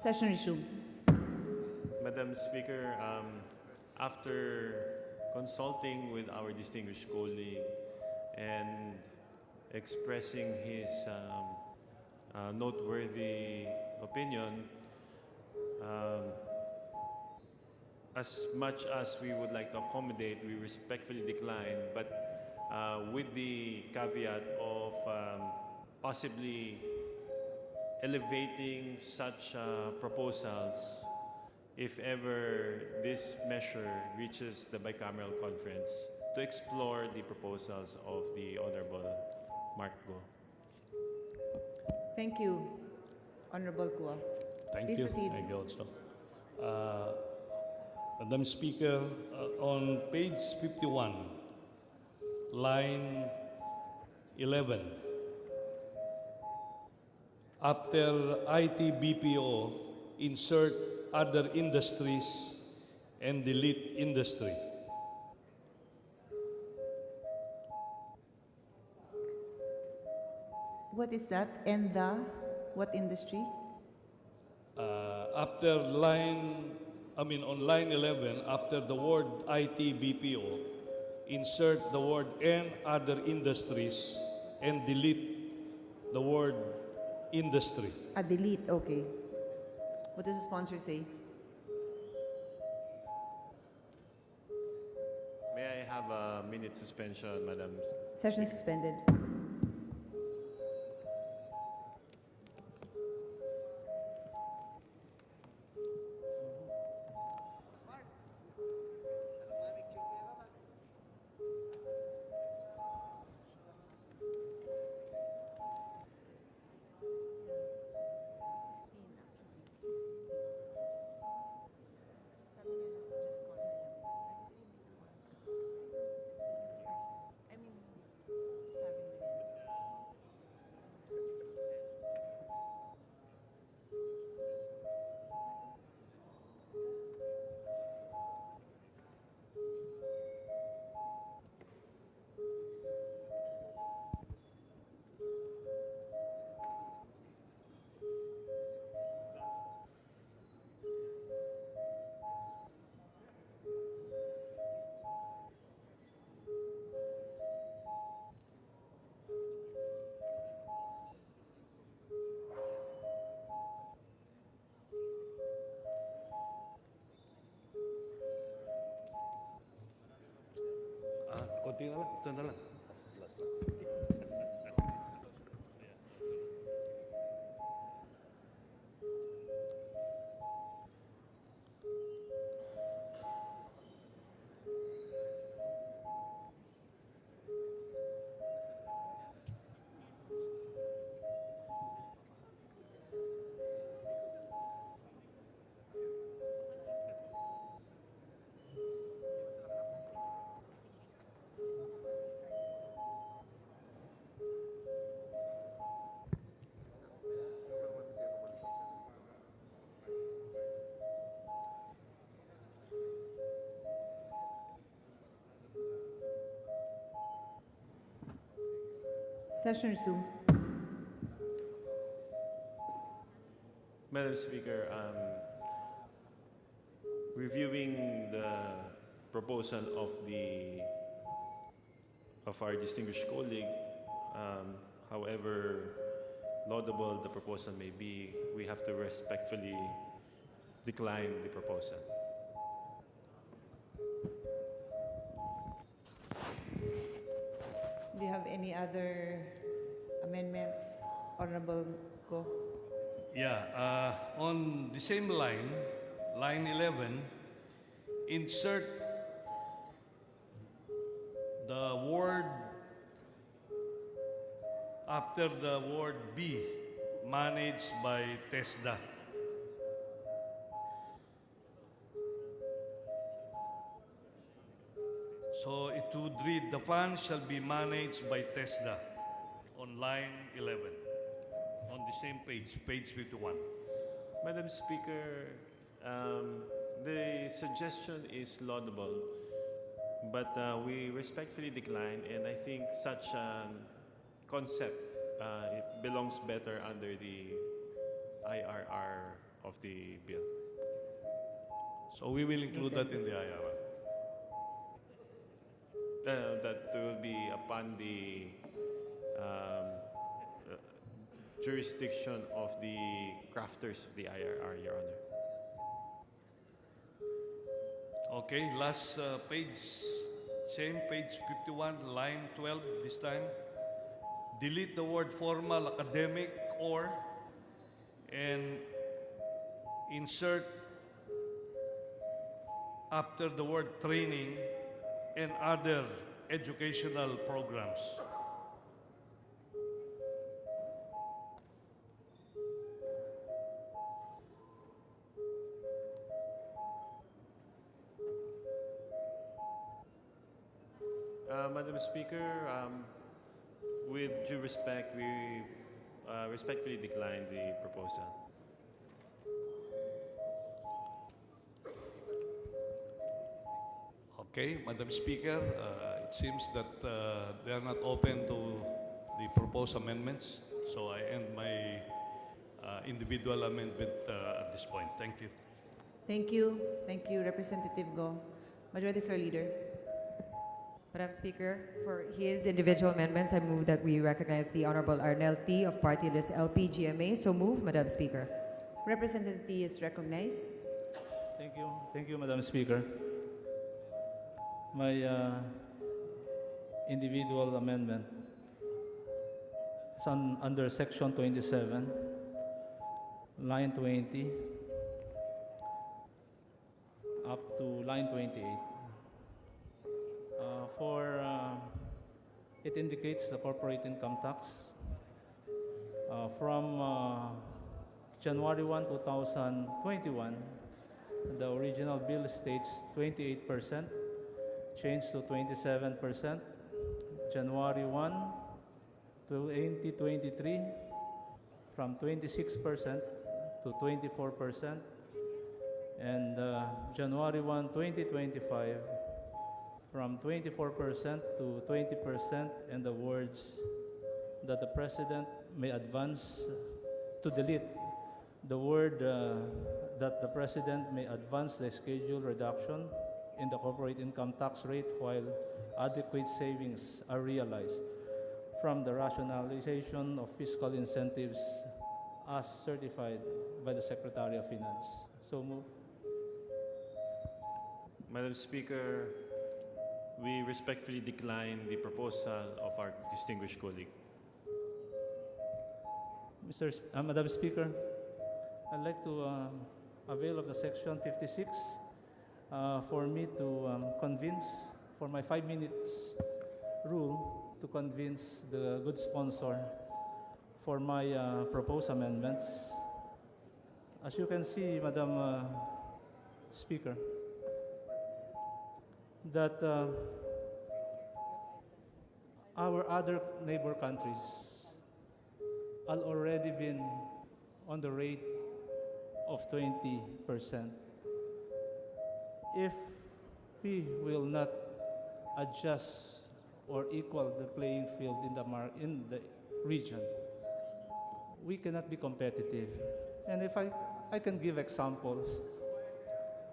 Session resumed. Madam Speaker, after consulting with our distinguished colleague and expressing his noteworthy opinion, as much as we would like to accommodate, we respectfully decline, but with the caveat of possibly elevating such proposals if ever this measure reaches the bicameral conference to explore the proposals of the Honorable Mark Go. Thank you, Honorable Kua. Thank Please you. proceed. Thank you also. Madam Speaker, on page 51, line 11, after IT BPO, insert other industries and delete industry. What is that? And the what industry? After on line 11, after the word IT BPO, insert the word and other industries and delete the word industry. Delete, okay. What does the sponsor say? May I have a minute suspension, Madam? Session suspended. Konti na lang, ito na lang. Last na. Session resumed. Madam Speaker, reviewing the proposal of our distinguished colleague, however laudable the proposal may be, we have to respectfully decline the proposal. Do you have any other amendments, Honorable Go? Yeah, on the same line, line 11, insert the word after the word B, managed by TESDA. So it would read, the fund shall be managed by TESDA on line 11, on the same page, page 51. Madam Speaker, the suggestion is laudable, but we respectfully decline, and I think such a concept it belongs better under the IRR of the bill. So we will include that in the IRR. That will be upon the jurisdiction of the crafters of the IRR, Your Honor. Okay, last page, same page 51, line 12 this time. Delete the word formal, academic, or, and insert after the word training and other educational programs. Madam Speaker, with due respect, we respectfully decline the proposal. Okay, Madam Speaker, it seems that they are not open to the proposed amendments, so I end my individual amendment at this point. Thank you. Thank you. Thank you, Representative Go. Majority Floor Leader. Madam Speaker, for his individual amendments, I move that we recognize the Honorable Arnel T. of Party List LP GMA. So move, Madam Speaker. Representative T is recognized. Thank you. Thank you, Madam Speaker. My individual amendment is under Section 27, line 20, up to line 28. It indicates the corporate income tax from January 1, 2021. The original bill states 28%, changed to 27%. January 1, 2023, from 26% to 24%. And January 1, 2025, from 24% to 20%, and the words that the President may advance to delete the word that the President may advance the scheduled reduction in the corporate income tax rate while adequate savings are realized from the rationalization of fiscal incentives as certified by the Secretary of Finance. So move. Madam Speaker, we respectfully decline the proposal of our distinguished colleague. Madam Speaker, I'd like to avail of the Section 56 for me to convince, for my 5 minutes rule, to convince the good sponsor for my proposed amendments. As you can see, Madam Speaker, that our other neighbor countries have already been on the rate of 20%. If we will not adjust or equal the playing field in the region, we cannot be competitive. And if I can give examples,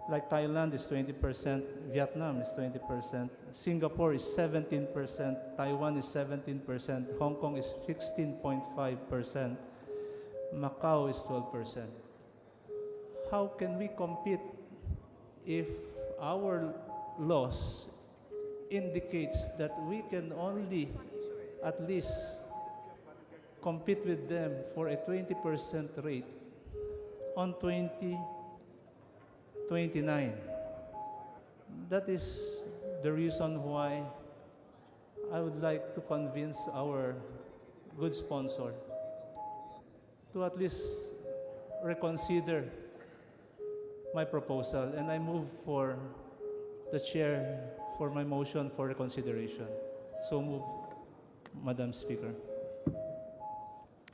like Thailand is 20%, Vietnam is 20%, Singapore is 17%, Taiwan is 17%, Hong Kong is 16.5%, Macau is 12%. How can we compete if our laws indicates that we can only at least compete with them for a 20% rate on 2029? That is the reason why I would like to convince our good sponsor to at least reconsider my proposal, and I move for the chair for my motion for reconsideration. So move, Madam Speaker.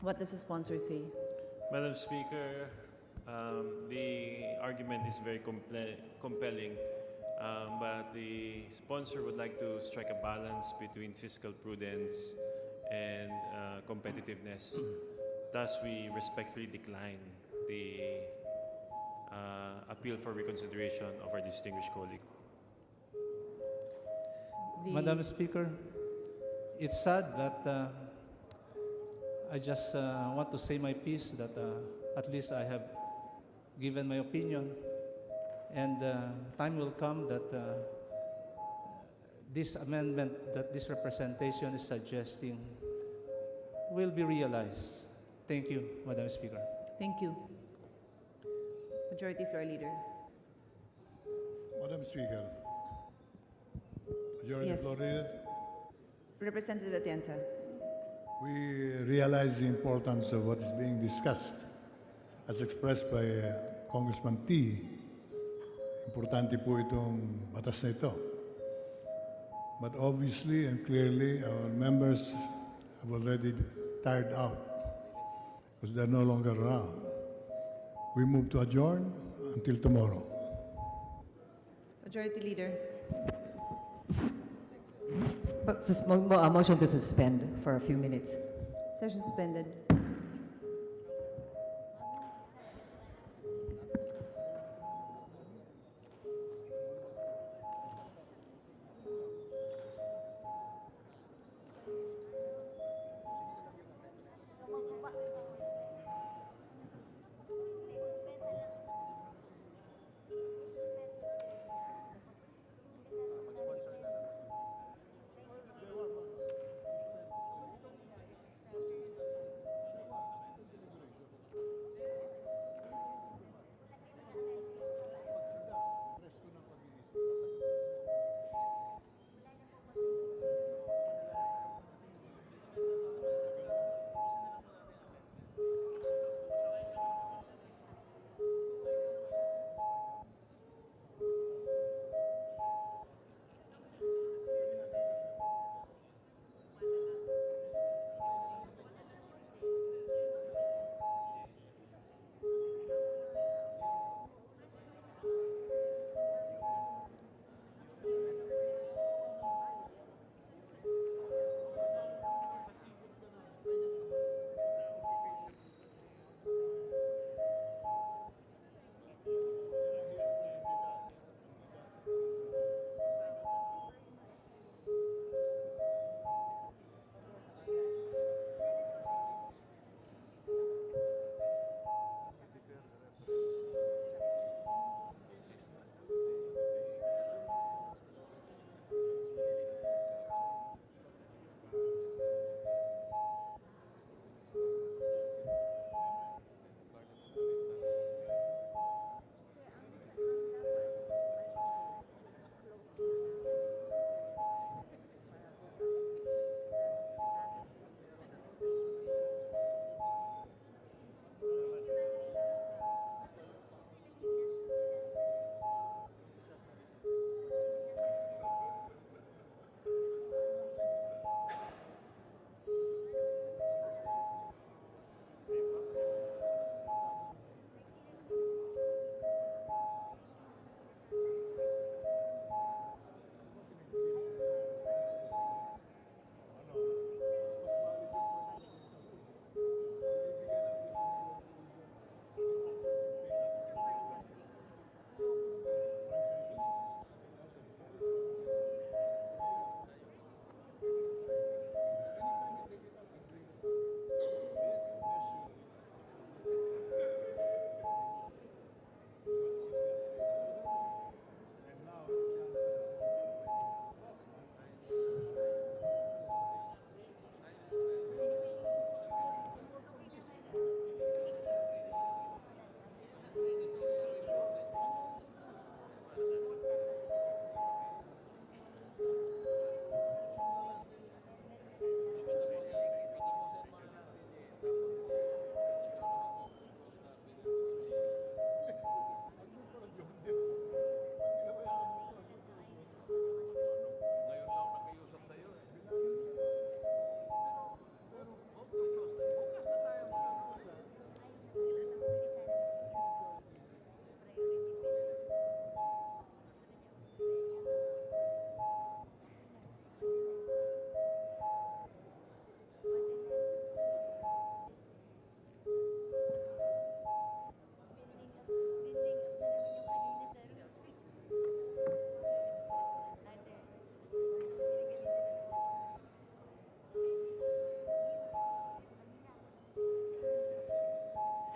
What does the sponsor say? Madam Speaker, the argument is very compelling, but the sponsor would like to strike a balance between fiscal prudence and competitiveness. Thus, we respectfully decline the appeal for reconsideration of our distinguished colleague. Madam Speaker, it's sad that I just want to say my piece that at least I have given my opinion, and time will come that this amendment that this representation is suggesting will be realized. Thank you, Madam Speaker. Thank you. Majority Floor Leader. Madam Speaker. Majority Yes. Floor Leader. Representative Atienza. We realize the importance of what is being discussed as expressed by Congressman T. Importante po itong batas na ito. But obviously and clearly, our members have already tired out because they're no longer around. We move to adjourn until tomorrow. Majority Leader. Motion to suspend for a few minutes. Session suspended.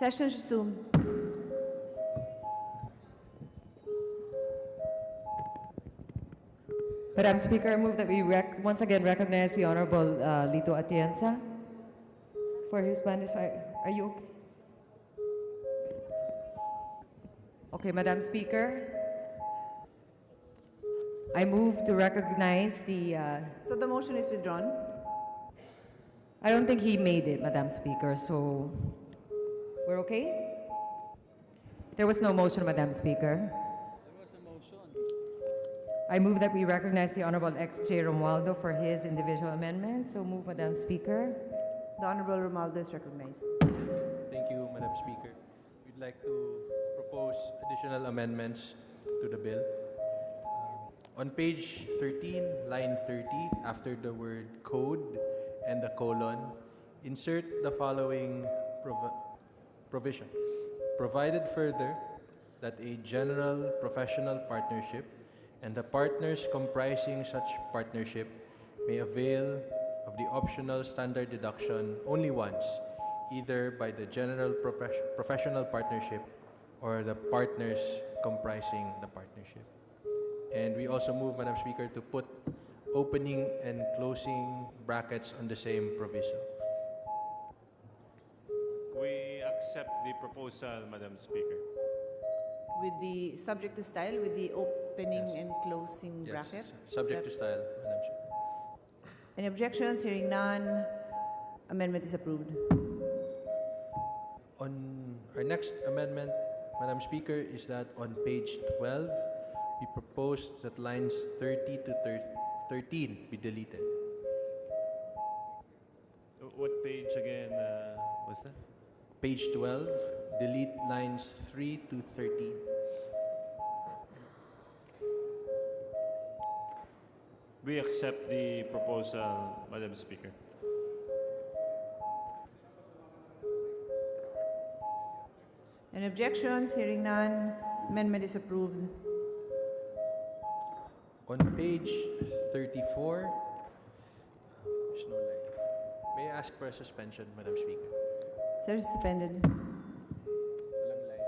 Session resumed. Madam Speaker, I move that we once again recognize the Honorable Lito Atienza for his magnified. Are you okay? Okay, Madam Speaker. I move to recognize the. So the motion is withdrawn. I don't think he made it, Madam Speaker, so we're okay? There was no motion, Madam Speaker. I move that we recognize the Honorable X.J. Romualdo for his individual amendment. So move, Madam Speaker. The Honorable Romualdo is recognized. Thank you, Madam Speaker. We'd like to propose additional amendments to the bill. On page 13, line 30, after the word code and the colon, insert the following provision. Provided further that a general professional partnership and the partners comprising such partnership may avail of the optional standard deduction only once, either by the general professional partnership or the partners comprising the partnership. And we also move, Madam Speaker, to put opening and closing brackets on the same proviso. We accept the proposal, Madam Speaker. With the subject to style, with the opening and closing bracket? Subject to style, Madam Speaker. Any objections? Hearing none, amendment is approved. On our next amendment, Madam Speaker, is that on page 12, we propose that lines 30 to 13 be deleted. What page again was that? Page 12, delete lines 3 to 13. We accept the proposal, Madam Speaker. Any objections? Hearing none, amendment is approved. On page 34, there's no line. May I ask for a suspension, Madam Speaker? Sir, suspended. Walang line.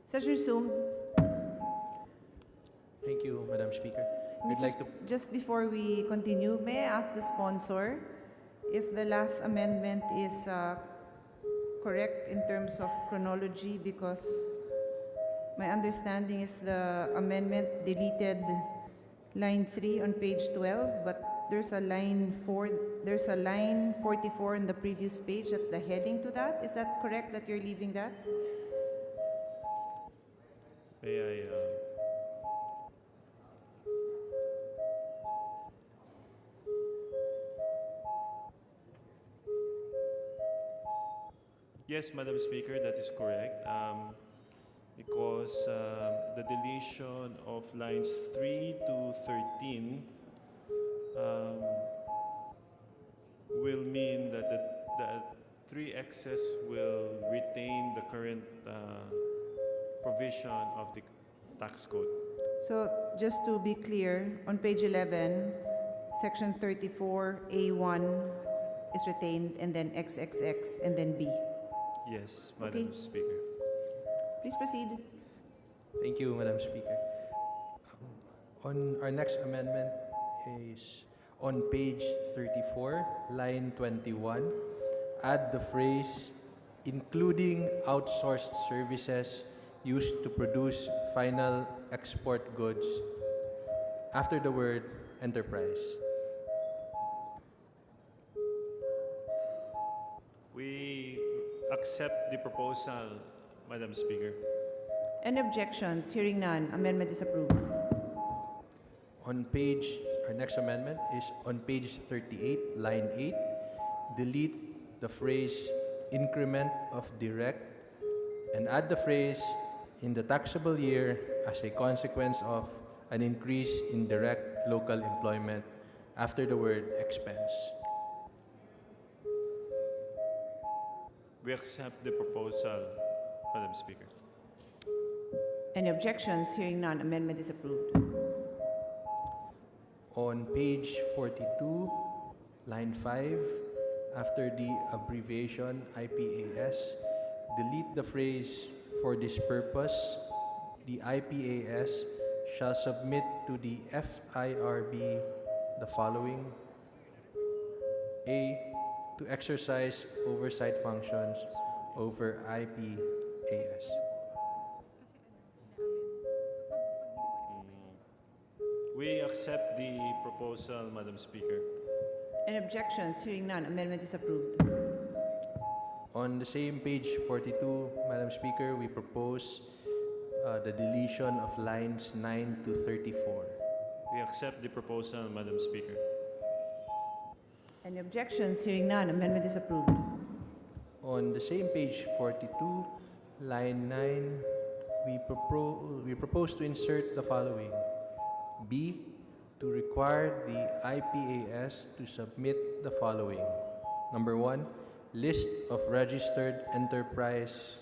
Session resumed. Thank you, Madam Speaker. I'd Mr. like to Just before we continue, may I ask the sponsor if the last amendment is correct in terms of chronology, because my understanding is the amendment deleted line 3 on page 12, but there's a line 44 on the previous page. That's the heading to that. Is that correct that you're leaving that? May I? Yes, Madam Speaker, that is correct. because the deletion of lines 3 to 13 will mean that the 3Xs will retain the current provision of the tax code. So just to be clear, on page 11, section 34A1 is retained, and then XXX, and then B. Yes, Madam Okay. Speaker. Please proceed. Thank you, Madam Speaker. On our next amendment is on page 34, line 21. Add the phrase, including outsourced services used to produce final export goods, after the word enterprise. We accept the proposal, Madam Speaker. Any objections? Hearing none, amendment is approved. Our next amendment is on page 38, line 8. Delete the phrase increment of direct and add the phrase in the taxable year as a consequence of an increase in direct local employment after the word expense. We accept the proposal, Madam Speaker. Any objections? Hearing none, amendment is approved. On page 42, line 5, after the abbreviation IPAS, delete the phrase for this purpose. The IPAS shall submit to the FIRB the following: A. To exercise oversight functions over IPAS. We accept the proposal, Madam Speaker. Any objections? Hearing none, amendment is approved. On the same page 42, Madam Speaker, we propose the deletion of lines 9 to 34. We accept the proposal, Madam Speaker. Any objections? Hearing none, amendment is approved. On the same page 42, line 9, we propose to insert the following: B. To require the IPAS to submit the following. Number 1, list of registered enterprises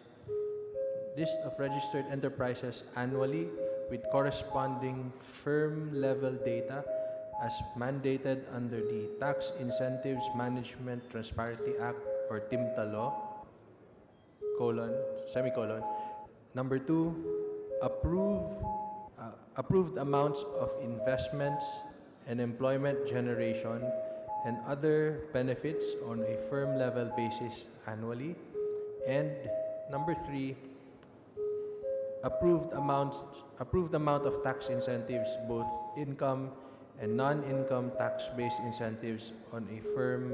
annually with corresponding firm level data as mandated under the Tax Incentives Management Transparency Act or TIMTA law, semicolon. Number 2, approved amounts of investments and employment generation and other benefits on a firm level basis annually. And number 3, approved amount of tax incentives, both income and non-income tax-based incentives on a firm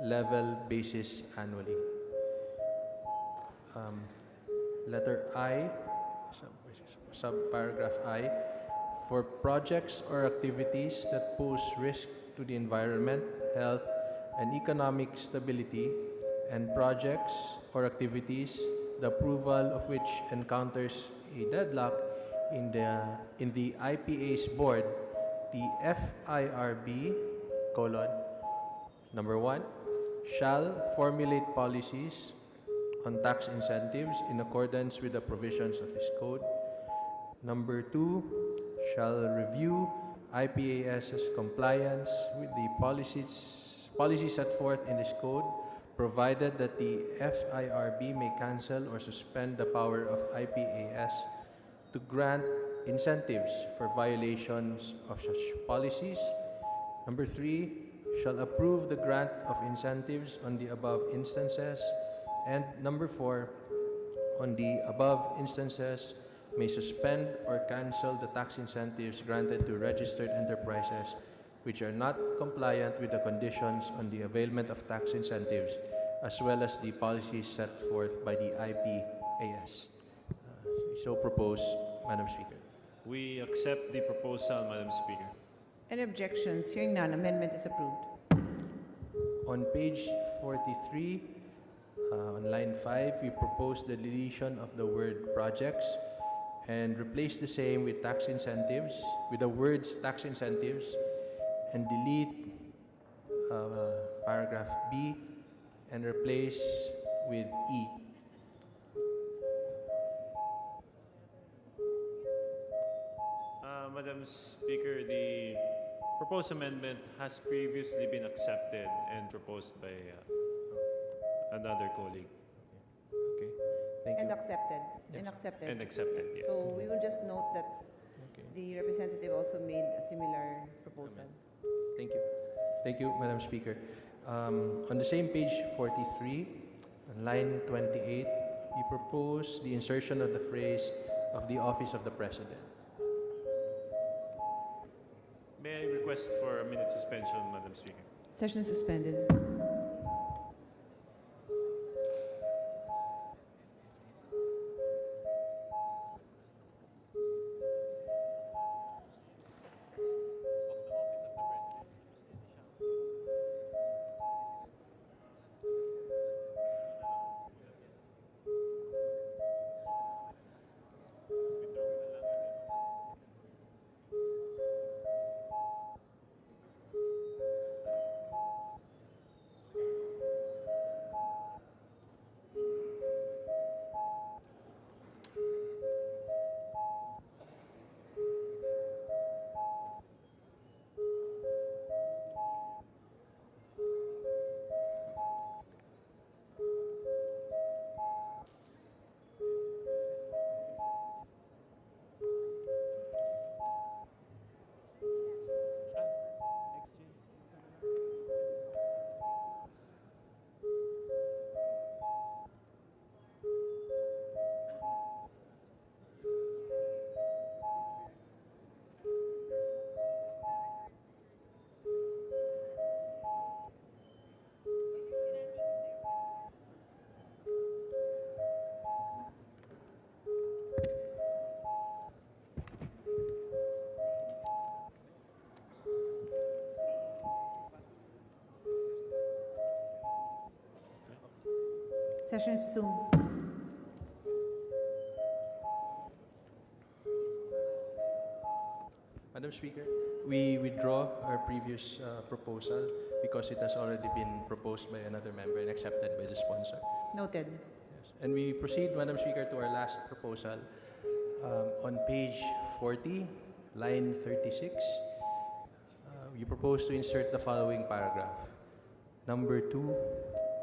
level basis annually. Letter I, subparagraph I, for projects or activities that pose risk to the environment, health, and economic stability, and projects or activities, the approval of which encounters a deadlock in the IPA's board, the FIRB, number 1, shall formulate policies on tax incentives in accordance with the provisions of this code. Number 2, shall review IPAS's compliance with the policies set forth in this code, provided that the FIRB may cancel or suspend the power of IPAS to grant incentives for violations of such policies. Number 3, shall approve the grant of incentives on the above instances. And number 4, on the above instances, may suspend or cancel the tax incentives granted to registered enterprises which are not compliant with the conditions on the availment of tax incentives, as well as the policies set forth by the IPAS. So propose, Madam Speaker. We accept the proposal, Madam Speaker. Any objections? Hearing none, amendment is approved. On page 43, On line 5, we propose the deletion of the word projects and replace the same with tax incentives, with the words tax incentives, and delete paragraph B and replace with E. Madam Speaker, the proposed amendment has previously been accepted and proposed by another colleague. Okay, thank And you. accepted. Yes. And accepted. And accepted, yes. So we will just note that Okay. the representative also made a similar proposal. Thank you. Thank you, Madam Speaker. On the same page 43, on line 28, we propose the insertion of the phrase of the Office of the President. May I request for a minute suspension, Madam Speaker? Session suspended. Session is resumed. Madam Speaker, we withdraw our previous proposal because it has already been proposed by another member and accepted by the sponsor. Noted. Yes. And we proceed, Madam Speaker, to our last proposal. On page 40, line 36, we propose to insert the following paragraph. Number 2,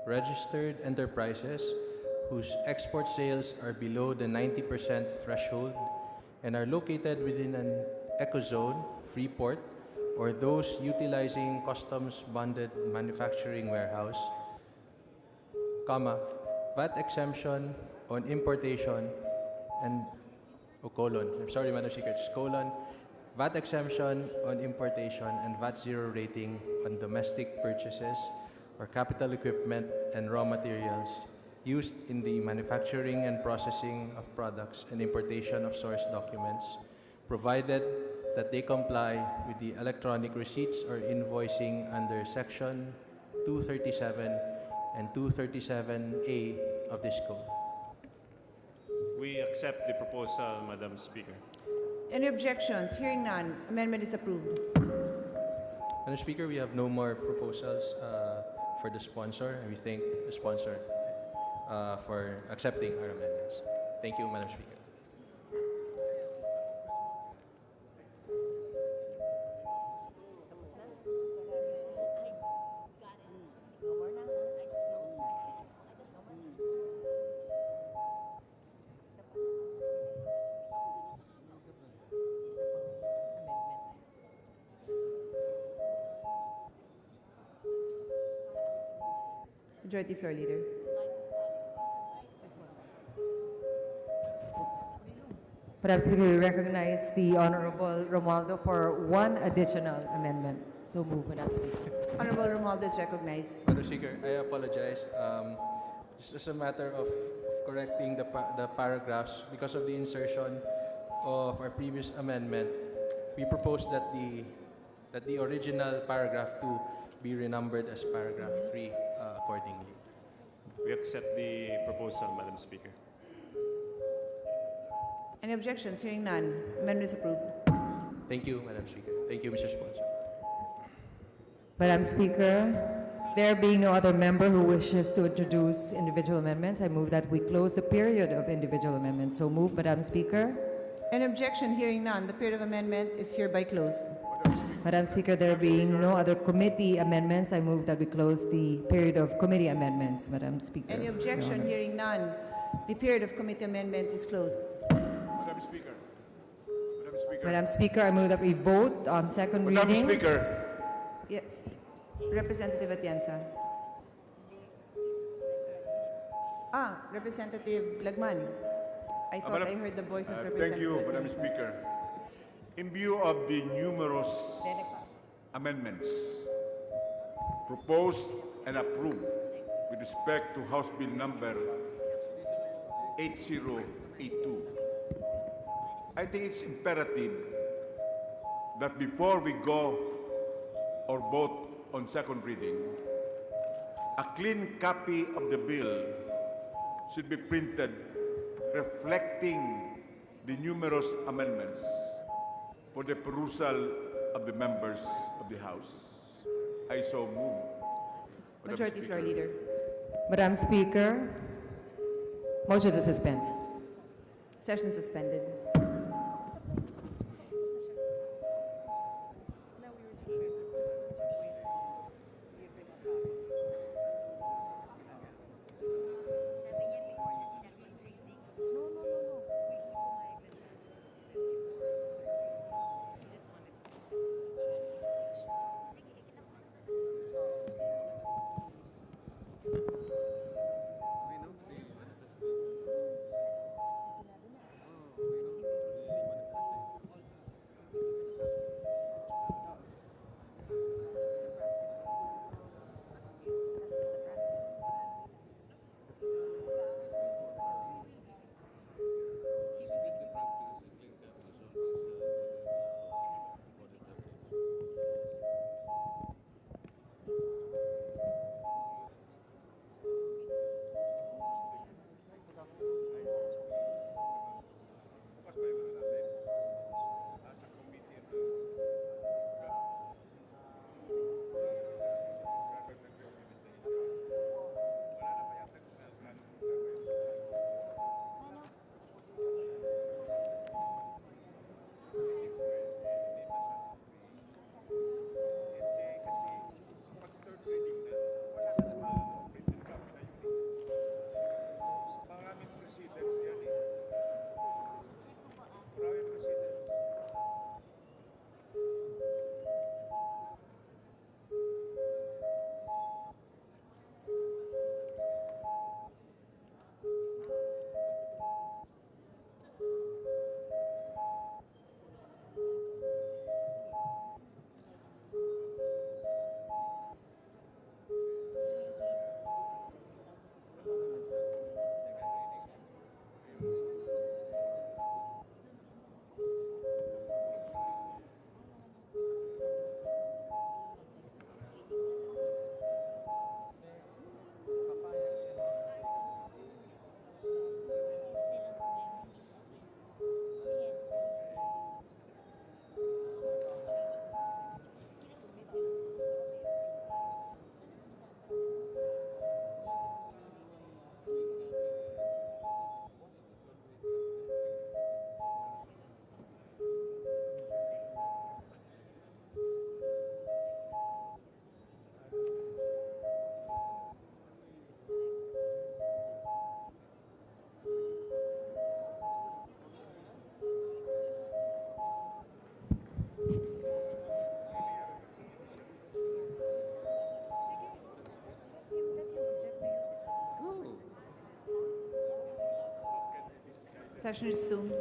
registered enterprises whose export sales are below the 90% threshold and are located within an ecozone, free port, or those utilizing customs bonded manufacturing warehouse, comma, VAT exemption on importation and I'm sorry, Madam Speaker, it's colon, VAT exemption on importation and VAT zero rating on domestic purchases or capital equipment and raw materials used in the manufacturing and processing of products and importation of source documents, provided that they comply with the electronic receipts or invoicing under Section 237 and 237A of this code. We accept the proposal, Madam Speaker. Any objections? Hearing none, amendment is approved. Madam Speaker, we have no more proposals for the sponsor, and we thank the sponsor for accepting our amendments. Thank you, Madam Speaker. Majority Floor Leader. Madam Speaker, we recognize the Honorable Romualdo for one additional amendment. So move, Madam Speaker. Honorable Romualdo is recognized. Madam Speaker, I apologize. Just as a matter of correcting the paragraphs, because of the insertion of our previous amendment, we propose that the original paragraph 2 be renumbered as paragraph 3 accordingly. We accept the proposal, Madam Speaker. Any objections? Hearing none. Amendment is approved. Thank you, Madam Speaker. Thank you, Mr. Sponsor. Madam Speaker, there being no other member who wishes to introduce individual amendments, I move that we close the period of individual amendments. So move, Madam Speaker. Any objection? Hearing none. The period of amendment is hereby closed. Madam Speaker, there being no other committee amendments, I move that we close the period of committee amendments, Madam Speaker. Any Your objection? Honor. Hearing none. The period of committee amendments is closed. Madam Speaker. Madam Speaker. Madam Speaker, I move that we vote on second Madam reading. Speaker. Yeah. Representative Atienza. Representative Lagman. I thought I heard the voice of Representative Thank you, Madam Atienza. Speaker. In view of the numerous amendments proposed and approved with respect to House Bill number 8082, I think it's imperative that before we go or vote on second reading, a clean copy of the bill should be printed reflecting the numerous amendments for the perusal of the members of the House. I so move. Madam Majority Speaker. Floor Leader. Madam Speaker, motion to suspend. Session suspended. Session is resumed.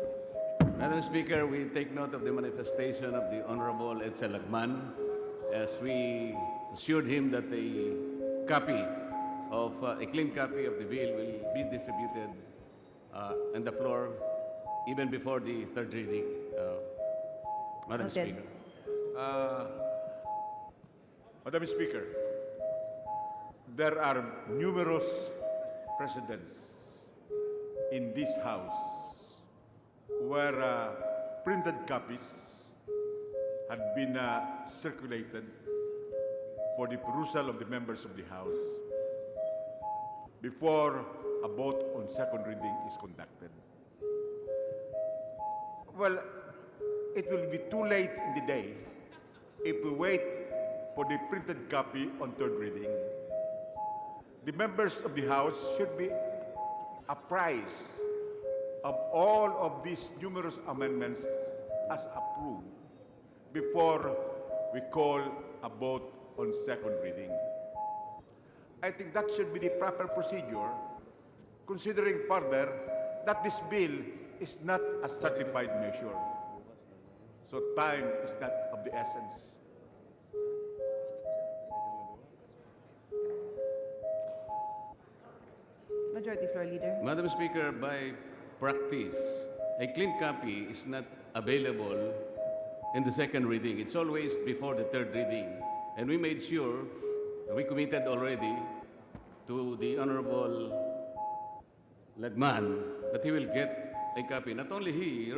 Madam Speaker, we take note of the manifestation of the Honorable Edsel Lagman as we assured him that a copy of a clean copy of the bill will be distributed on the floor even before the third reading. Madam Noted. Speaker. Madam Speaker, there are numerous precedents in this House where printed copies had been circulated for the perusal of the members of the House before a vote on second reading is conducted. Well, it will be too late in the day if we wait for the printed copy on third reading. The members of the House should be apprised of all of these numerous amendments as approved before we call a vote on second reading. I think that should be the proper procedure, considering further that this bill is not a certified measure. So time is not of the essence. Majority Floor Leader. Madam Speaker, by practice, a clean copy is not available in the second reading. It's always before the third reading. And we made sure, we committed already to the Honorable Lagman that he will get a copy. Not only he,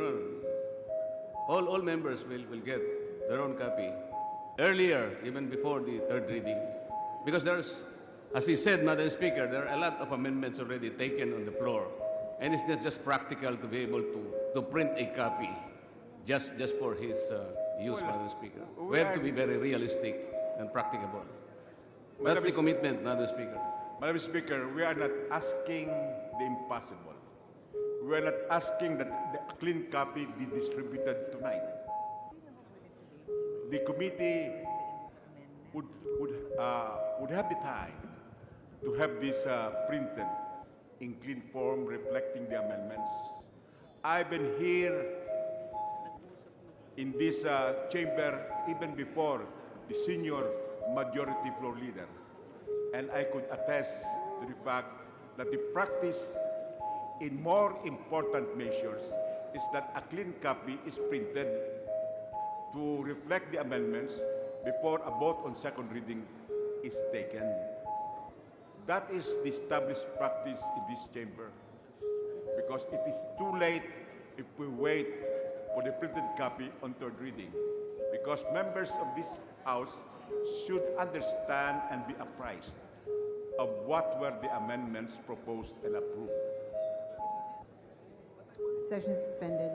all members will get their own copy earlier, even before the third reading. Because there's, as he said, Madam Speaker, there are a lot of amendments already taken on the floor. And it's not just practical to be able to print a copy just for his use, Madam Speaker. We have to be very realistic and practicable. That's the commitment, Madam Speaker. Madam Speaker, we are not asking the impossible. We are not asking that the clean copy be distributed tonight. The committee would have the time to have this printed in clean form reflecting the amendments. I've been here in this chamber even before the senior majority floor leader, and I could attest to the fact that the practice in more important measures is that a clean copy is printed to reflect the amendments before a vote on second reading is taken. That is the established practice in this chamber, because it is too late if we wait for the printed copy on third reading, because members of this House should understand and be apprised of what were the amendments proposed and approved. Session suspended.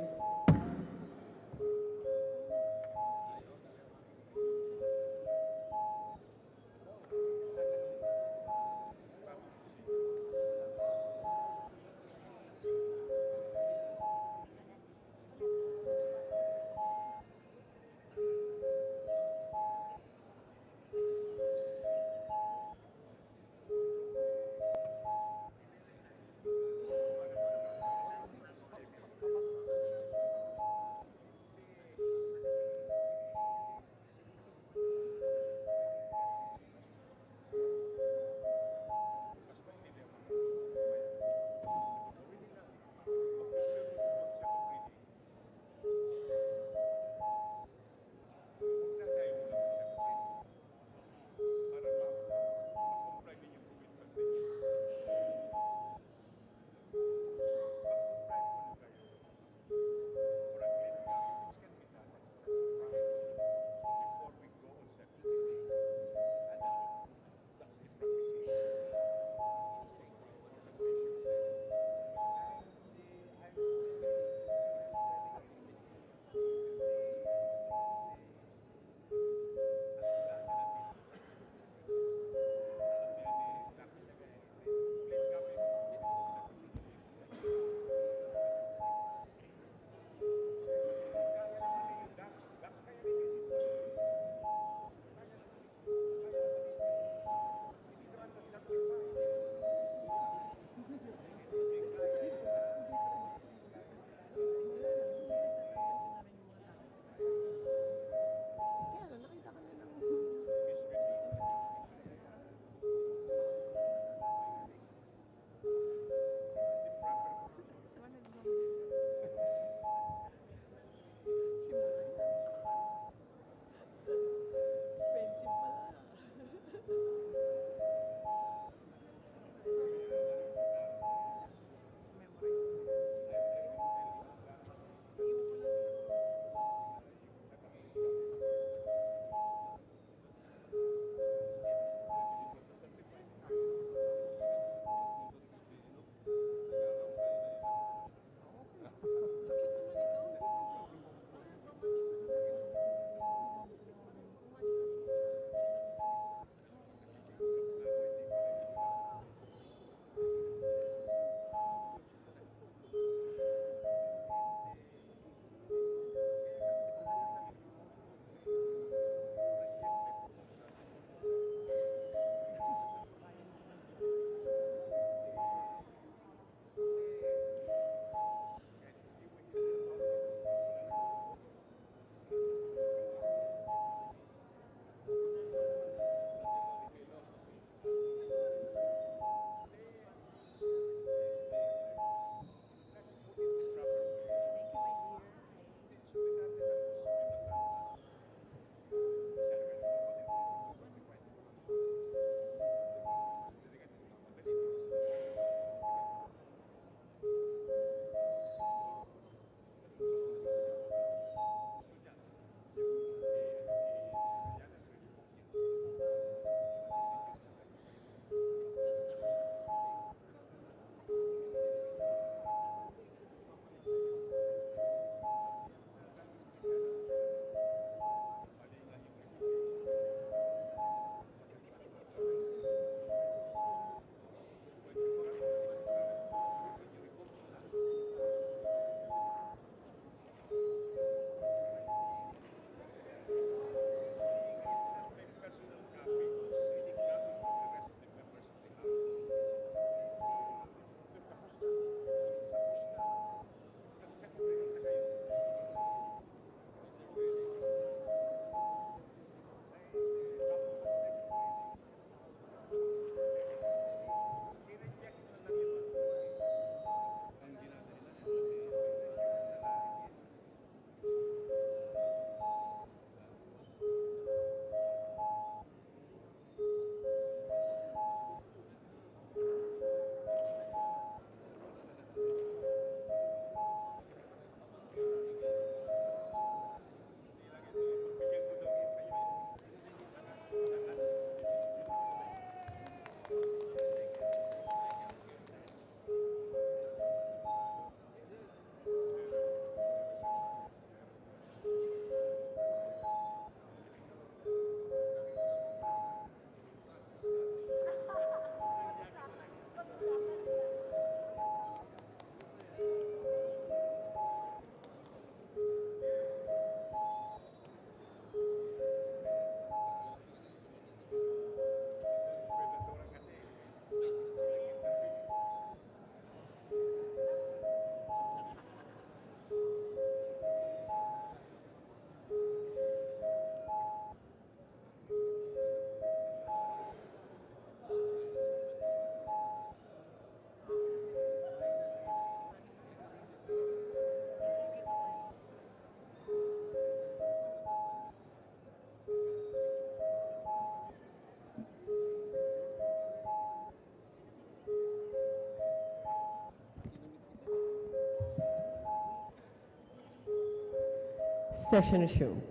Session resumed.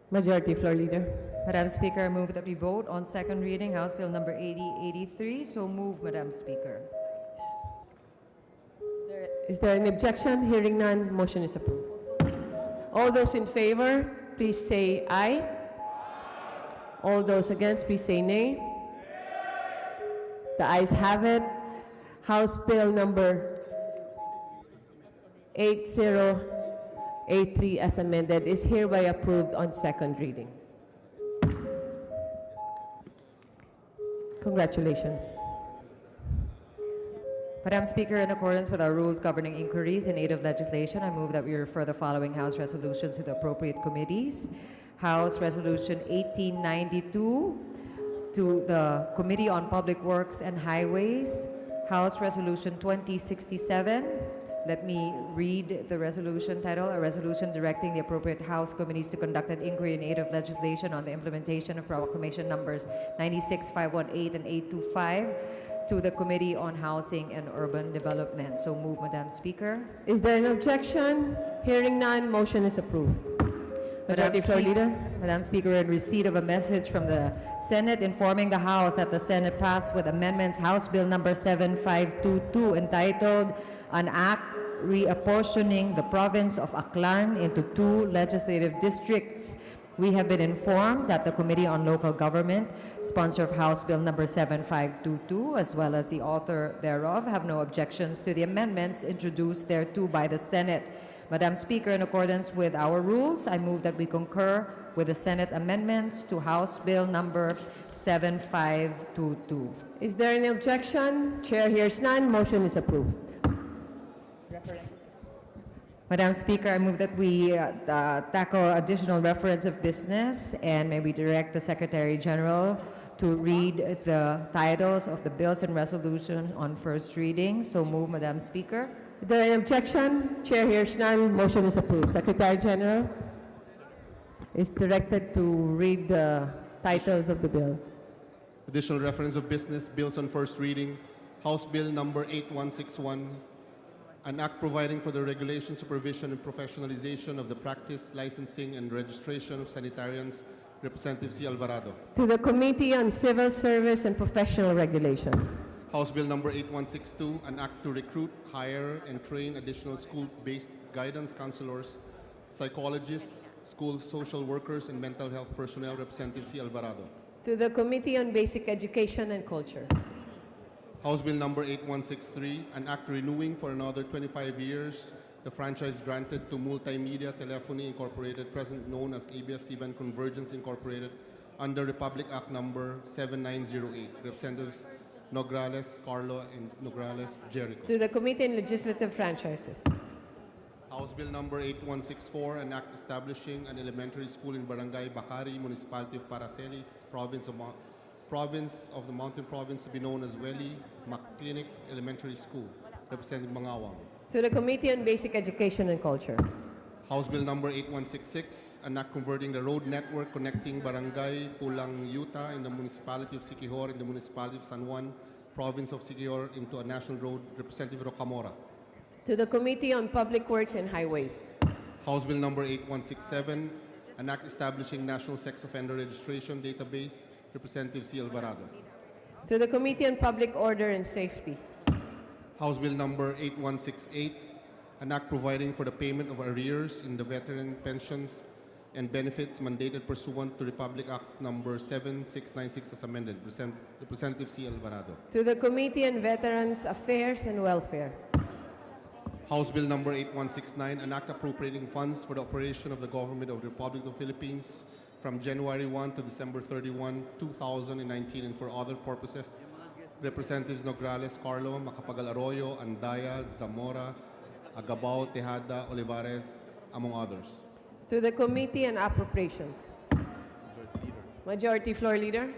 Majority Floor Leader. Madam Speaker, I move that we vote on second reading House Bill number 8083. So move, Madam Speaker. Is there any objection? Hearing none, motion is approved. All those in favor, please say aye. All those against, please say nay. The ayes have it. House Bill number 8083 as amended is hereby approved on second reading. Congratulations. Madam Speaker, in accordance with our rules governing inquiries in aid of legislation, I move that we refer the following House resolutions to the appropriate committees. House Resolution 1892 to the Committee on Public Works and Highways. House Resolution 2067. Let me read the resolution title. A resolution directing the appropriate House committees to conduct an inquiry in aid of legislation on the implementation of Proclamation numbers 96518 and 825 to the Committee on Housing and Urban Development. So move, Madam Speaker. Is there an objection? Hearing none, motion is approved. Majority Floor Leader. Madam Speaker, in receipt of a message from the Senate informing the House that the Senate passed with amendments House Bill number 7522 entitled An Act Reapportioning the Province of Aklan into 2 legislative districts, we have been informed that the Committee on Local Government, sponsor of House Bill number 7522, as well as the author thereof, have no objections to the amendments introduced thereto by the Senate. Madam Speaker, in accordance with our rules, I move that we concur with the Senate amendments to House Bill number 7522. Is there any objection? Chair hears none, motion is approved. Madam Speaker, I move that we tackle additional reference of business, and may we direct the Secretary General to read the titles of the bills and resolution on first reading. So move, Madam Speaker. Is there any objection? Chair hears none, motion is approved. Secretary General is directed to read the titles of the bill. Additional reference of business, bills on first reading. House Bill number 8161, an act providing for the regulation, supervision, and professionalization of the practice, licensing, and registration of sanitarians. Representative C. Alvarado. To the Committee on Civil Service and Professional Regulation. House Bill number 8162, an act to recruit, hire, and train additional school-based guidance counselors, psychologists, school social workers, and mental health personnel. Representative C. Alvarado. To the Committee on Basic Education and Culture. House Bill number 8163, an act renewing for another 25 years the franchise granted to Multimedia Telephony Incorporated, present known as ABS-CBN Convergence Incorporated, under Republic Act number 7908. Representatives Nograles, Carlo, and Nograles, Jericho. To the Committee on Legislative Franchises. House Bill number 8164, an act establishing an elementary school in Barangay Bakari, Municipality of Paracelis, Province of the Mountain Province, to be known as Weli Maclinic Elementary School. Representative Mangawang. To the Committee on Basic Education and Culture. House Bill number 8166, an act converting the road network connecting Barangay Pulang Yuta in the Municipality of Siquijor in the Municipality of San Juan, Province of Siquijor, into a national road. Representative Rocamora. To the Committee on Public Works and Highways. House Bill number 8167, an act establishing National Sex Offender Registration Database. Representative C. Alvarado. To the Committee on Public Order and Safety. House Bill number 8168, an act providing for the payment of arrears in the veteran pensions and benefits mandated pursuant to Republic Act number 7696 as amended. Representative C. Alvarado. To the Committee on Veterans Affairs and Welfare. House Bill number 8169, an act appropriating funds for the operation of the Government of the Republic of the Philippines from January 1 to December 31, 2019, and for other purposes. Representatives Nograles, Carlo, Macapagal Arroyo, Andaya, Zamora, Agabao, Tejada, Olivares, among others. To the Committee on Appropriations. Majority Floor Leader.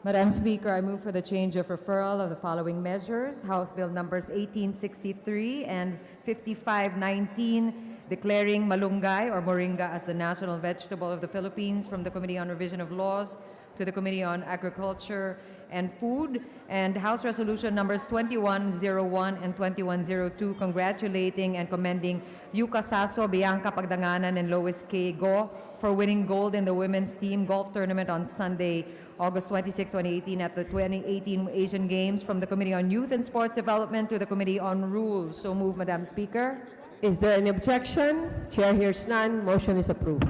Madam Speaker, I move for the change of referral of the following measures: House Bill numbers 1863 and 5519 declaring malunggay or moringa as the national vegetable of the Philippines, from the Committee on Revision of Laws to the Committee on Agriculture and Food, and House Resolution numbers 2101 and 2102, congratulating and commending Yuka Saso, Bianca Pagdanganan, and Lois K. Go for winning gold in the women's team golf tournament on Sunday, August 26, 2018 at the 2018 Asian Games, from the Committee on Youth and Sports Development to the Committee on Rules. So move, Madam Speaker. Is there any objection? Chair hears none. Motion is approved.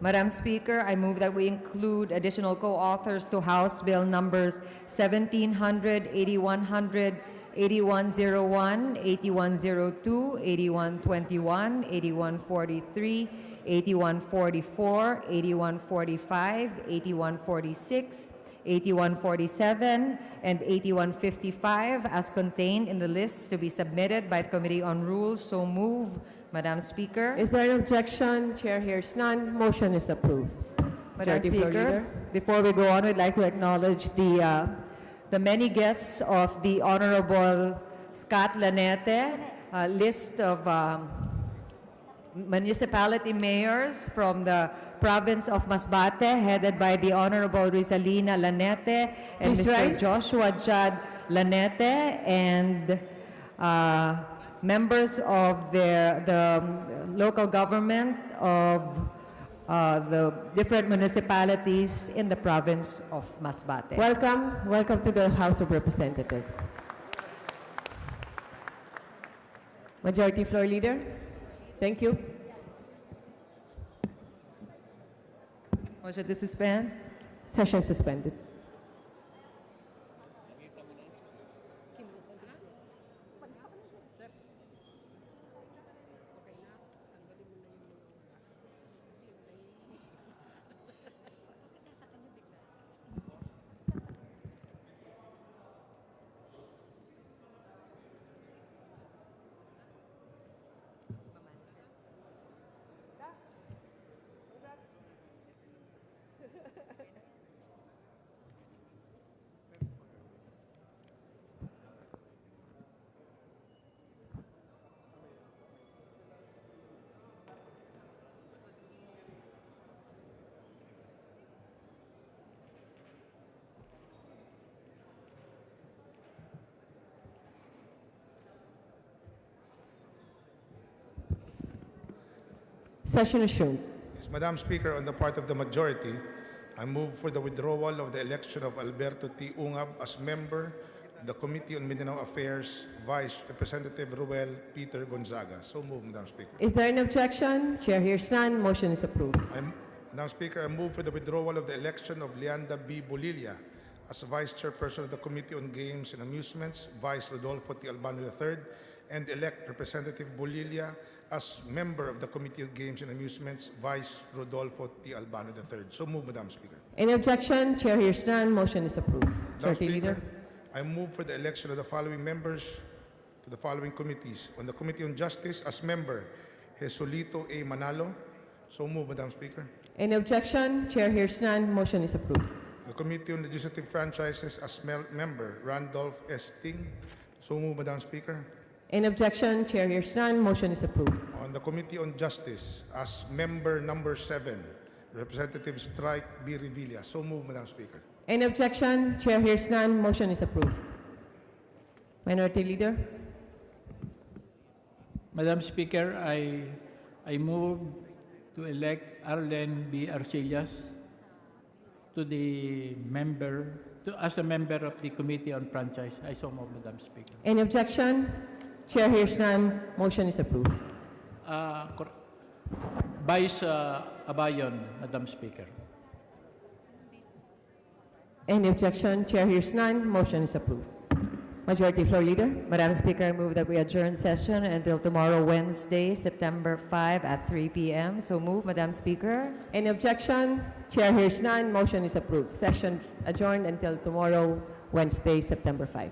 Madam Speaker, I move that we include additional co-authors to House Bill numbers 1700, 8100, 8101, 8102, 8121, 8143, 8144, 8145, 8146, 8147, and 8155 as contained in the list to be submitted by the Committee on Rules. So move, Madam Speaker. Is there an objection? Chair hears none. Motion is approved. Madam Majority Floor Speaker, Leader. before we go on, we'd like to acknowledge the many guests of the Honorable Scott Lanete, list of municipality mayors from the province of Masbate, headed by the Honorable Rizalina Lanete and Please Mr. rise. Joshua Judd Lanete, and members of the local government of the different municipalities in the province of Masbate. Welcome. Welcome to the House of Representatives. Majority Floor Leader. Thank you. Motion to suspend. Session suspended. Session assumed. Yes, Madam Speaker, on the part of the majority, I move for the withdrawal of the election of Alberto T. Ungab as member of the Committee on Mindanao Affairs, Vice Representative Ruel Peter Gonzaga. So move, Madam Speaker. Is there an objection? Chair hears none. Motion is approved. Madam Speaker, I move for the withdrawal of the election of Leanda B. Bolilla as Vice Chairperson of the Committee on Games and Amusements, Vice Rodolfo T. Albano III, and elect Representative Bolilla as member of the Committee on Games and Amusements, Vice Rodolfo T. Albano III. So move, Madam Speaker. Any objection? Chair hears none. Motion is approved. Madam Majority Speaker, Leader. I move for the election of the following members to the following committees. On the Committee on Justice, as member, Jesolito A. Manalo. So move, Madam Speaker. Any objection? Chair hears none. Motion is approved. The Committee on Legislative Franchises, as member, Randolph S. Ting. So move, Madam Speaker. Any objection? Chair hears none. Motion is approved. On the Committee on Justice, as member number 7, Representative Strike B. Revilla. So move, Madam Speaker. Any objection? Chair hears none. Motion is approved. Minority Leader. Madam Speaker, I move to elect Arlen B. Arcillas to the as a member of the Committee on Franchise. I so move, Madam Speaker. Any objection? Chair hears none. Motion is approved. Vice Abayon, Madam Speaker. Any objection? Chair hears none. Motion is approved. Majority Floor Leader. Madam Speaker, I move that we adjourn session until tomorrow, Wednesday, September 5 at 3 p.m. So move, Madam Speaker. Any objection? Chair hears none. Motion is approved. Session adjourned until tomorrow, Wednesday, September 5.